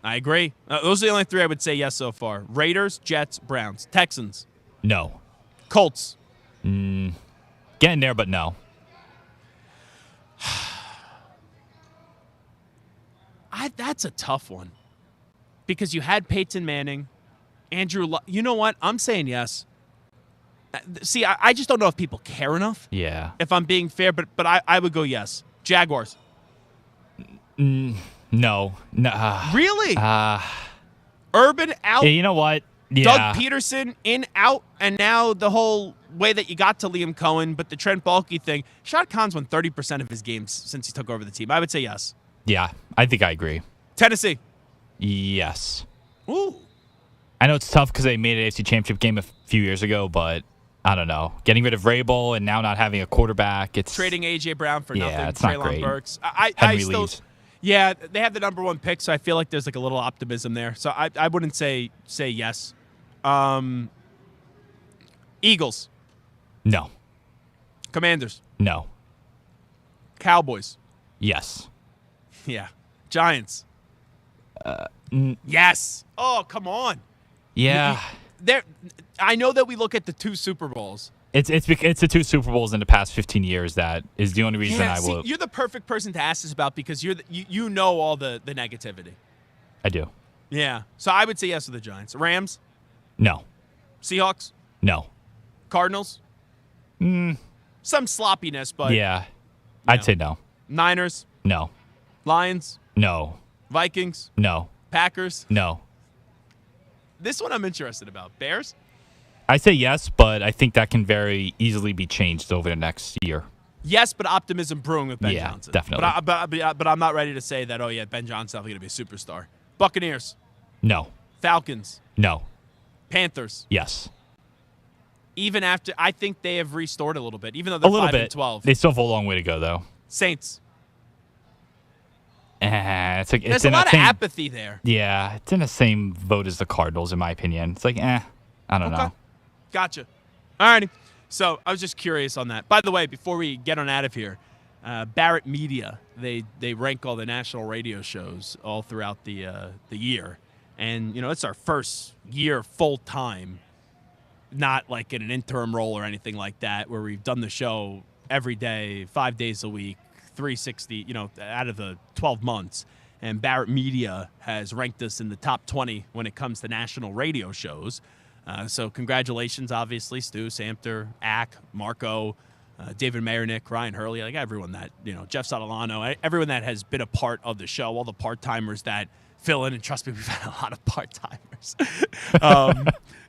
I agree. Those are the only three I would say yes so far. Raiders, Jets, Browns, Texans. No. Colts. Getting there, but no. That's a tough one because you had Peyton Manning, Andrew. You know what? I'm saying yes. See, I just don't know if people care enough. Yeah. If I'm being fair, but I would go yes. Jaguars. No. Really? Urban out. Yeah, you know what? Yeah. Doug Peterson in, out, and now the whole way that you got to Liam Cohen, but the Trent Baalke thing. Shad Khan's won 30% of his games since he took over the team. I would say yes. Yeah, I think I agree. Tennessee. Yes. Ooh. I know it's tough because they made an AFC Championship game a few years ago, but I don't know. Getting rid of Vrabel and now not having a quarterback, it's trading A.J. Brown for nothing. It's not Treylon great. Burks. Henry still. leaves. Yeah, they have the number one pick, so I feel like there's like a little optimism there. So I wouldn't say yes. Eagles. No. Commanders. No. Cowboys. Yes. Yeah. Giants. Yes. Oh, come on. Yeah. I know that we look at the two Super Bowls. It's the two Super Bowls in the past 15 years that is the only reason I will. You're the perfect person to ask this about because you know all the negativity. I do. Yeah. So I would say yes to the Giants. Rams. No. Seahawks. No. Cardinals. Some sloppiness, but yeah, I'd say no. Niners. No. Lions. No. Vikings. No. Packers. No. This one I'm interested about. Bears. I say yes, but I think that can very easily be changed over the next year. Yes, but optimism brewing with Ben Johnson. Definitely. But I'm not ready to say that, oh, yeah, Ben Johnson's definitely going to be a superstar. Buccaneers. No. Falcons. No. Panthers. Yes. Even after, I think they have restored a little bit, even though they're 5-12. They still have a long way to go, though. Saints. There's a lot of apathy there. Yeah, it's in the same vote as the Cardinals, in my opinion. It's like, I don't know. Gotcha. All righty. So I was just curious on that. By the way, before we get on out of here, Barrett Media, they rank all the national radio shows all throughout the year. And, it's our first year full-time, not like in an interim role or anything like that, where we've done the show every day, 5 days a week, 360, out of the 12 months. And Barrett Media has ranked us in the top 20 when it comes to national radio shows. So congratulations, obviously, Stu, Samter, Ack, Marco, David Mayernick, Ryan Hurley, like everyone that, Jeff Sotolano, everyone that has been a part of the show, all the part-timers that fill in. And trust me, we've had a lot of part-timers.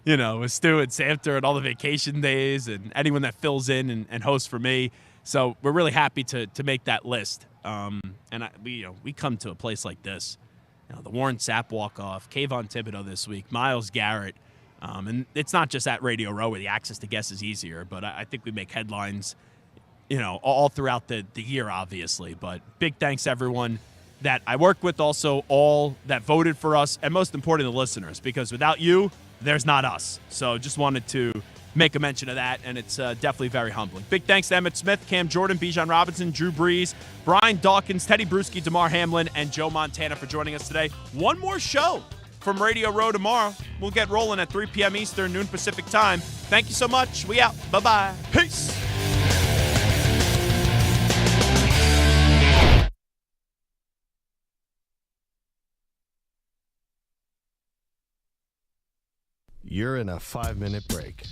With Stu and Samter and all the vacation days and anyone that fills in and hosts for me. So we're really happy to make that list. We come to a place like this. The Warren Sapp walk-off, Kayvon Thibodeau this week, Myles Garrett. And it's not just at Radio Row where the access to guests is easier, but I think we make headlines, all throughout the year, obviously. But big thanks to everyone that I work with, also all that voted for us, and most important, the listeners, because without you, there's not us. So just wanted to make a mention of that, and it's definitely very humbling. Big thanks to Emmitt Smith, Cam Jordan, Bijan Robinson, Drew Brees, Brian Dawkins, Teddy Bruschi, Damar Hamlin, and Joe Montana for joining us today. One more show from Radio Row tomorrow. We'll get rolling at 3 p.m. Eastern, noon Pacific time. Thank you so much. We out. Bye-bye. Peace. You're in a 5-minute break.